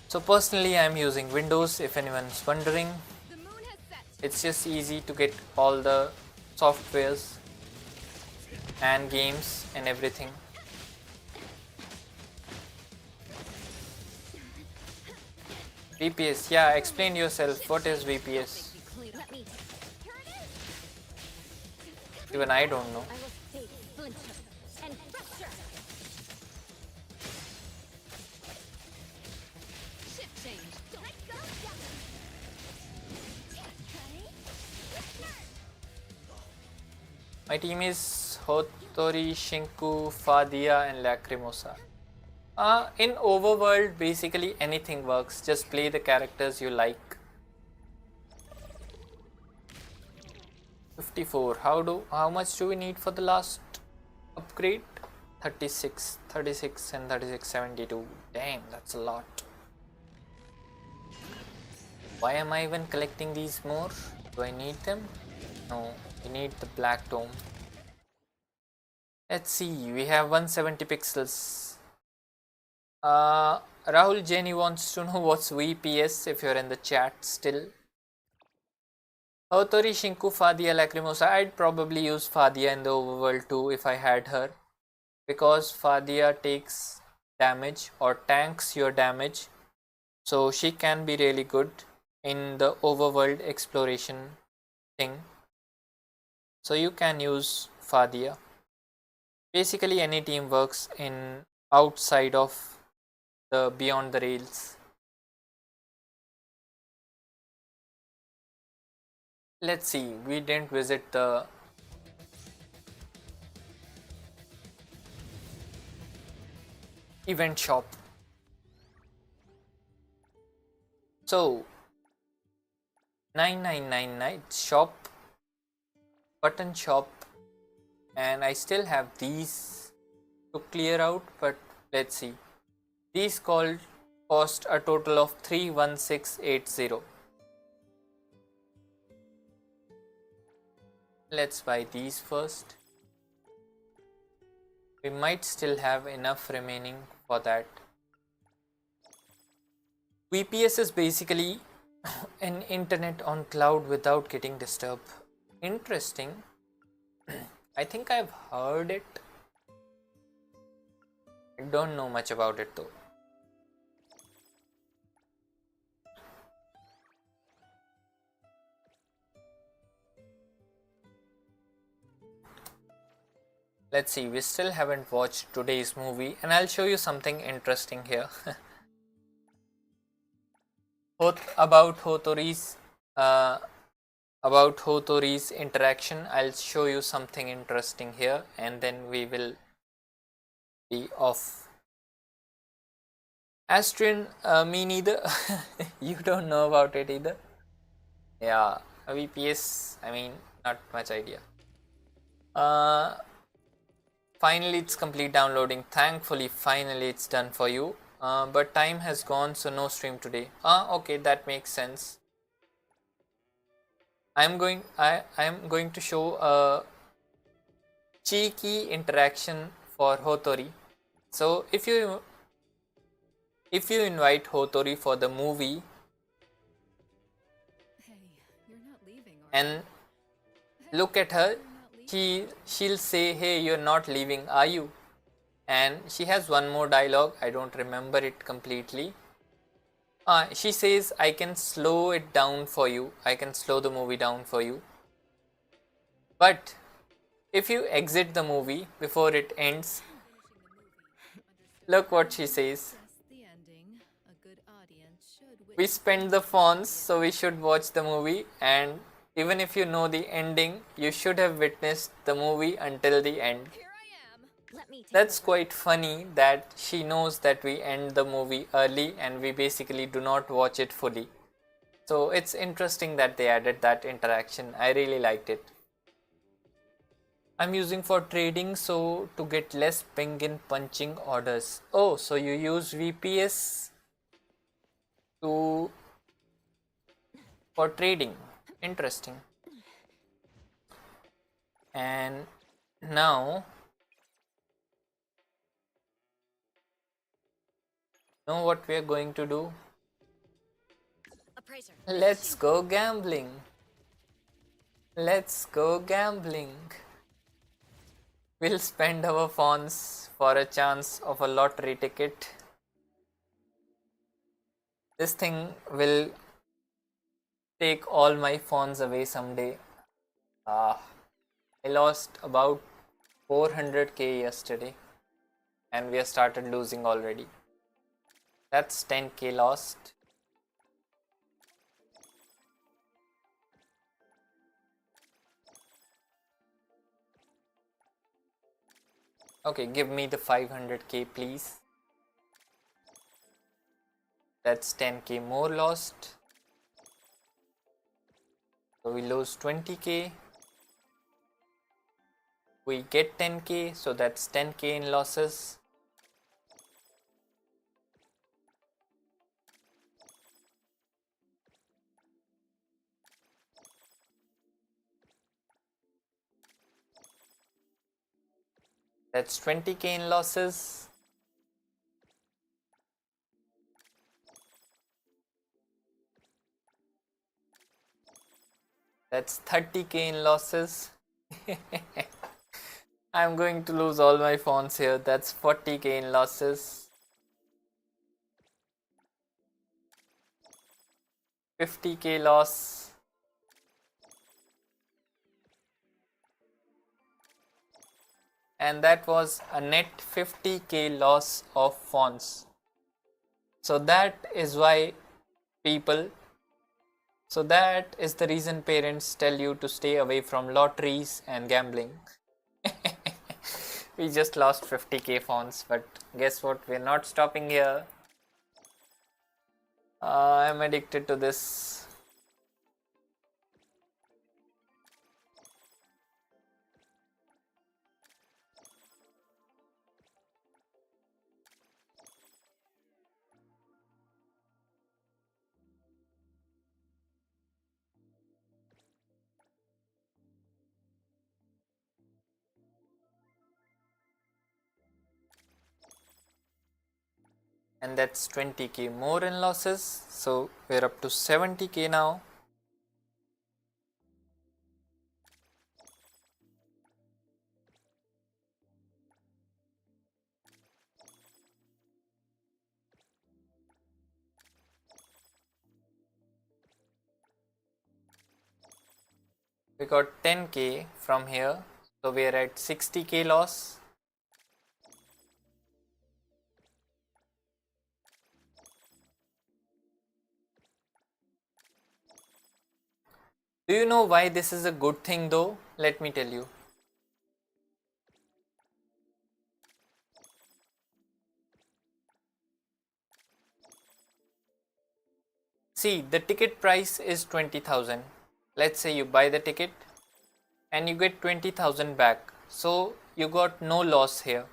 Speaker 1: So personally I'm using Windows, if anyone's wondering.
Speaker 4: The moon has set.
Speaker 1: It's just easy to get all the softwares and games and everything. VPS, yeah, explain yourself. What is VPS?
Speaker 2: Let me. Here it is.
Speaker 1: Even I don't know.
Speaker 2: I will stay splinter and fracture.
Speaker 4: Shift change.
Speaker 2: Let's go.
Speaker 1: My team is Hotori, Shinku, Fadia and Lacrimosa. In Overworld, basically anything works. Just play the characters you like. 54. How much do we need for the last upgrade? 36 and 36, 72. Damn, that's a lot. Why am I even collecting these more? Do I need them? No, we need the black dome. Let's see, we have 170 pixels. Rahul Jenny wants to know what's VPS if you're in the chat still. Hotori, Shinku, Fadia, Lacrimosa. I'd probably use Fadia in the overworld too if I had her, because Fadia takes damage or tanks your damage, so she can be really good in the overworld exploration thing. So you can use Fadia. Basically any team works in outside of the beyond the rails. Let's see, we didn't visit the event shop. So 9999 shop, button shop, and I still have these to clear out, but let's see. These cost a total of 31680. Let's buy these first. We might still have enough remaining for that. VPS is basically an internet on cloud without getting disturbed. Interesting. I think I've heard it. I don't know much about it though. Let's see, we still haven't watched today's movie, and I'll show you something interesting here. About Hotori's interaction. I'll show you something interesting here, and then we will be off. Astrian, me neither. You don't know about it either. Yeah, VPS, I mean, not much idea. Finally it's complete downloading. Thankfully, finally it's done for you. But time has gone, so no stream today. Okay, that makes sense. I am going to show a cheeky interaction for Hotori. So if you invite Hotori for the movie,
Speaker 4: Hey, you're not leaving, are
Speaker 1: and look at her, she'll say, hey, you're not leaving, are you? And she has one more dialogue, I don't remember it completely. She says, I can slow it down for you, I can slow the movie down for you, but if you exit the movie before it ends, look what she says.
Speaker 4: the ending? A good audience should
Speaker 1: We spend the fonts, so we should watch the movie, and even if you know the ending, you should have witnessed the movie until the end.
Speaker 4: Here I am.
Speaker 2: Let me take
Speaker 1: That's
Speaker 2: over.
Speaker 1: quite funny that she knows that we end the movie early and we basically do not watch it fully. So it's interesting that they added that interaction. I really liked it. I'm using for trading, so to get less ping in punching orders. Oh, so you use VPS to for trading. Interesting. And now, know what we are going to do?
Speaker 4: Appraiser.
Speaker 1: Let's go gambling. Let's go gambling. We'll spend our funds for a chance of a lottery ticket. This thing will take all my funds away someday. I lost about 400k yesterday and we have started losing already. That's 10k lost. Okay, give me the 500k please. That's 10k more lost. So we lose 20k. We get 10k, so that's 10k in losses. That's 20k in losses. That's 30k in losses. I'm going to lose all my funds here. That's 40k in losses. 50k loss. And that was a net 50k loss of funds. So that is why so that is the reason parents tell you to stay away from lotteries and gambling. We just lost 50k funds, but guess what? We're not stopping here. I'm addicted to this. And that's 20k more in losses, so we're up to 70k now. We got 10k from here, so we're at 60k loss. Do you know why this is a good thing though? Let me tell you. See, the ticket price is 20,000. Let's say you buy the ticket and you get 20,000 back. So you got no loss here.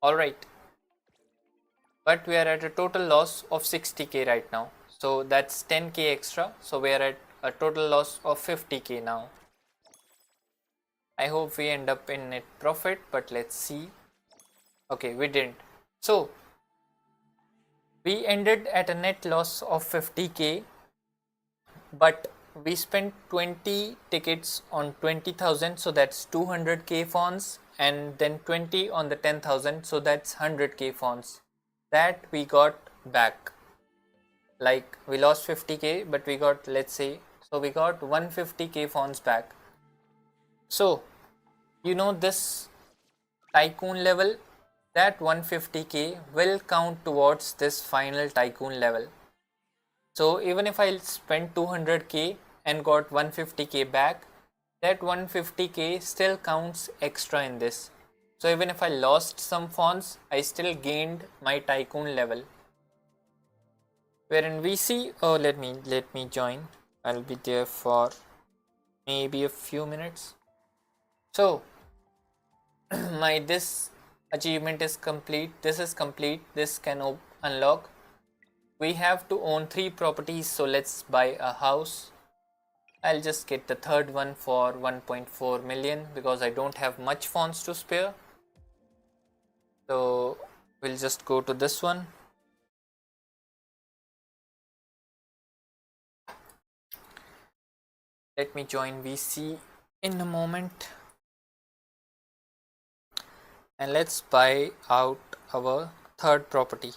Speaker 1: Alright. But we are at a total loss of 60k right now. So that's 10k extra. So we are at a total loss of 50k now. I hope we end up in net profit, but let's see. Okay, we didn't. So we ended at a net loss of 50k, but we spent 20 tickets on 20,000, so that's 200k funds, and then 20 on the 10,000, so that's 100k funds that we got back. Like we lost 50k, but we got, let's say, so we got 150k funds back. So you know this tycoon level, that 150k will count towards this final tycoon level. So even if I spent 200k and got 150k back, that 150k still counts extra in this. So even if I lost some funds, I still gained my tycoon level. Wherein we see, oh, let me join. I'll be there for maybe a few minutes. So my this achievement is complete. This is complete. This can unlock. We have to own 3 properties, so let's buy a house. I'll just get the third one for 1.4 million because I don't have much funds to spare. So we'll just go to this one. Let me join VC in a moment. And let's buy out our third property.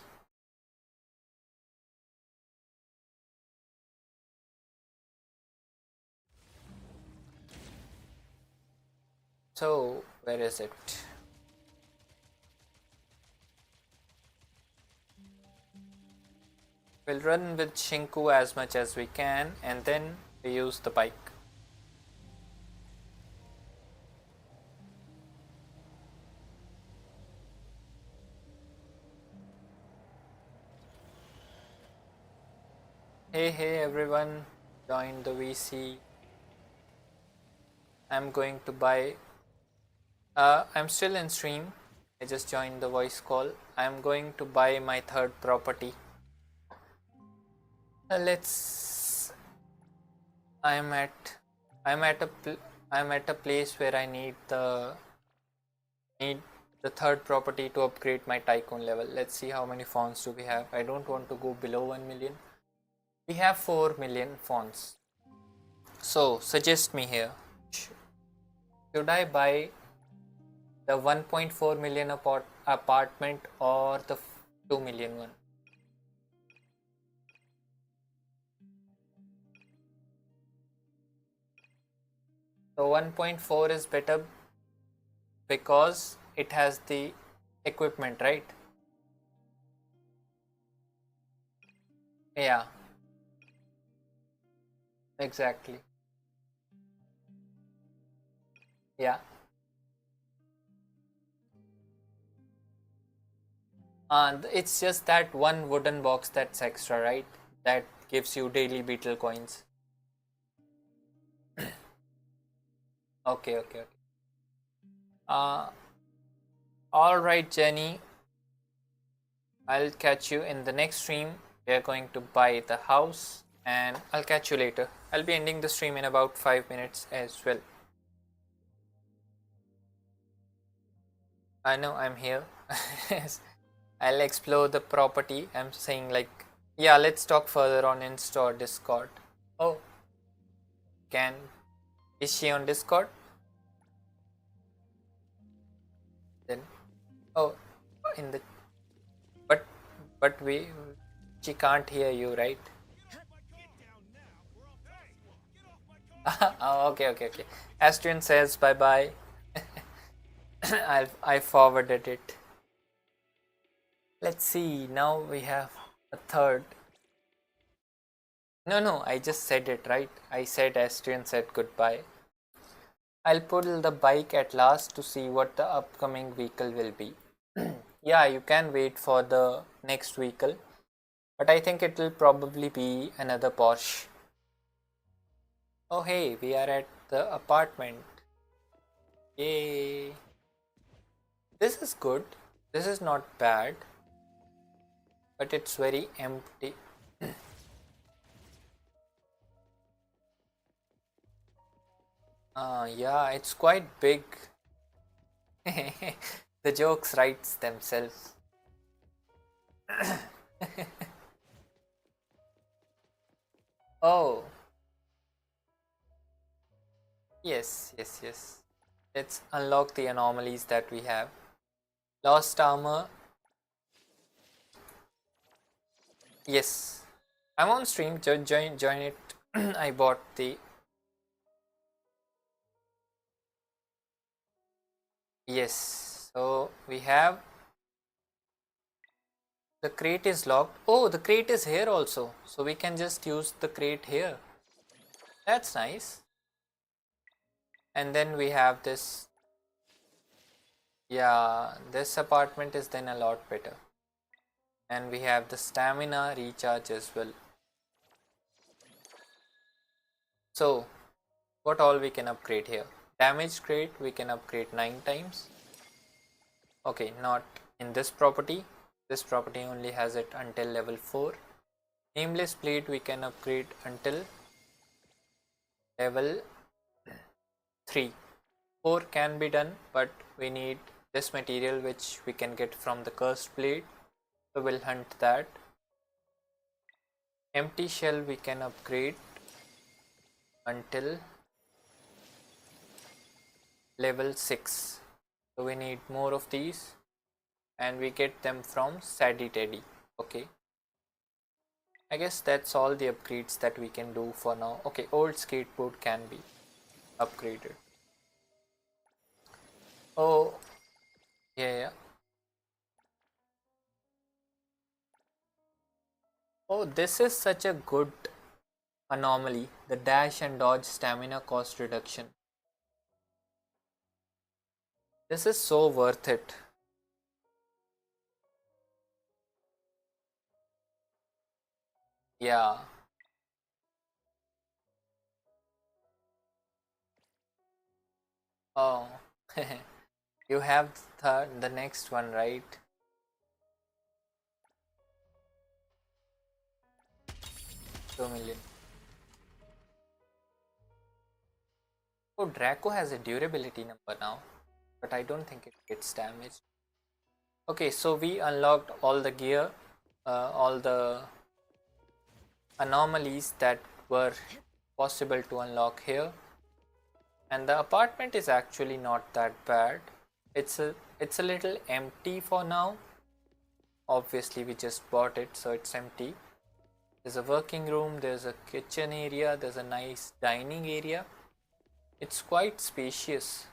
Speaker 1: So where is it? We'll run with Shinku as much as we can and then we use the bike. Hey everyone, join the VC. I'm going to buy, I'm still in stream. I just joined the voice call. I'm going to buy my third property. Let's, I'm at a place where I need the third property to upgrade my tycoon level. Let's see how many fonts do we have. I don't want to go below 1 million. We have 4 million fonts. So suggest me here. Should I buy the 1.4 million apartment or the 2 million one? So 1.4 is better because it has the equipment, right? Yeah, exactly. Yeah. And it's just that one wooden box that's extra, right? That gives you daily beetle coins. Okay. Uh, all right, Jenny. I'll catch you in the next stream. We are going to buy the house and I'll catch you later. I'll be ending the stream in about 5 minutes as well. I know I'm here. I'll explore the property. I'm saying like, yeah, let's talk further on Insta or Discord. Oh, is she on Discord? Then, oh, in the, but, she can't hear you, right? Oh, okay. Astrian says bye bye. I forwarded it. Let's see, now we have a third. No, I just said it, right? I said Astrian said goodbye. I'll pull the bike at last to see what the upcoming vehicle will be. Yeah, you can wait for the next vehicle, but I think it will probably be another Porsche. Oh hey, we are at the apartment. Yay. This is good. This is not bad, but it's very empty. Yeah, it's quite big. The jokes writes themselves. Oh, yes. Let's unlock the anomalies that we have. Lost armor. Yes, I'm on stream. Join it. I bought the. Yes, so we have. The crate is locked. Oh, the crate is here also. So we can just use the crate here. That's nice. And then we have this. Yeah, this apartment is then a lot better. And we have the stamina recharge as well. So what all we can upgrade here? damage crate we can upgrade 9 times. Okay, not in this property. This property only has it until level 4. Nameless plate we can upgrade until level 3. 4 can be done, but we need this material which we can get from the cursed blade, so we'll hunt that. Empty shell we can upgrade until level 6, so we need more of these, and we get them from Sadie Teddy. Okay, I guess that's all the upgrades that we can do for now. Okay, old skateboard can be upgraded. Oh, yeah. Oh, this is such a good anomaly, the dash and dodge stamina cost reduction. This is so worth it. Yeah. Oh, you have the next one, right? 2 million. Oh, Draco has a durability number now, but I don't think it gets damaged. Okay, so we unlocked all the gear, all the anomalies that were possible to unlock here, and the apartment is actually not that bad. It's a little empty for now. Obviously we just bought it, so it's empty. There's a working room, there's a kitchen area, there's a nice dining area. It's quite spacious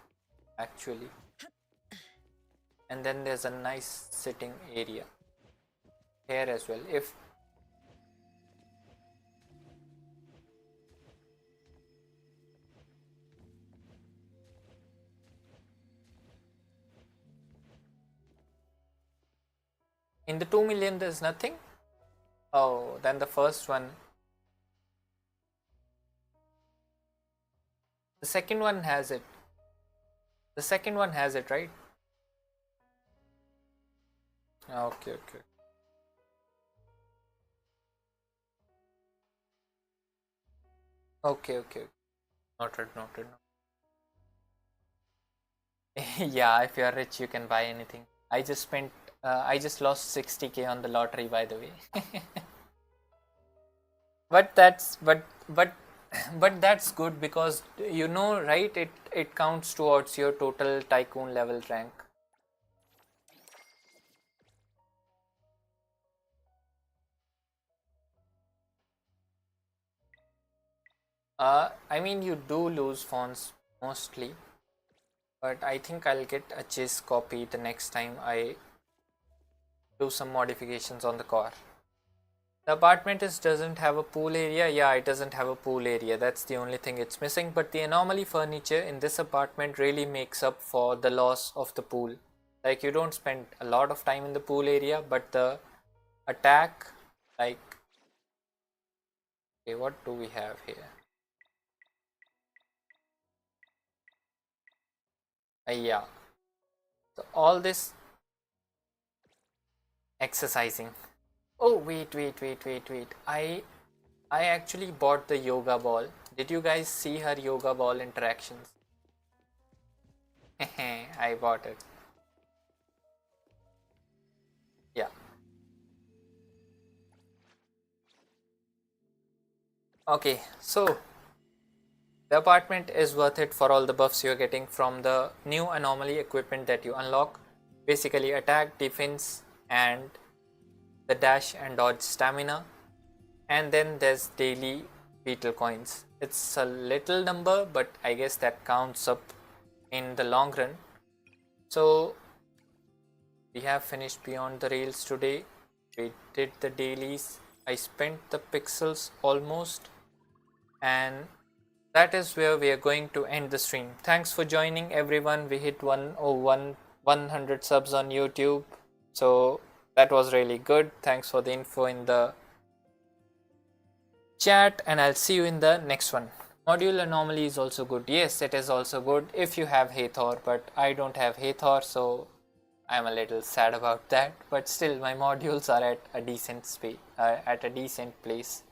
Speaker 1: actually, and then there's a nice sitting area here as well. If in the 2 million there's nothing, oh, then the first one, the second one has it. The second one has it, right? Okay. Okay. Noted. Yeah, if you are rich, you can buy anything. I just lost 60k on the lottery, by the way. But that's good, because you know, right? It counts towards your total tycoon level rank. I mean, you do lose phones mostly, but I think I'll get a chase copy the next time I do some modifications on the car. The apartment doesn't have a pool area. Yeah, it doesn't have a pool area. That's the only thing it's missing. But the anomaly furniture in this apartment really makes up for the loss of the pool. Like, you don't spend a lot of time in the pool area, but the attack, like, okay, what do we have here? Yeah. So all this exercising. Oh, wait. I actually bought the yoga ball. Did you guys see her yoga ball interactions? I bought it. Yeah. Okay, so the apartment is worth it for all the buffs you're getting from the new anomaly equipment that you unlock. Basically attack, defense, and the dash and dodge stamina. And then there's daily beetle coins. It's a little number, but I guess that counts up in the long run. So we have finished Beyond the Rails today. We did the dailies. I spent the pixels almost, and that is where we are going to end the stream. Thanks for joining, everyone. We hit 100 subs on YouTube, so that was really good. Thanks for the info in the chat, and I'll see you in the next one. Module anomaly is also good. Yes, it is also good if you have Hathor, but I don't have Hathor, so I'm a little sad about that. But still, my modules are at a decent place.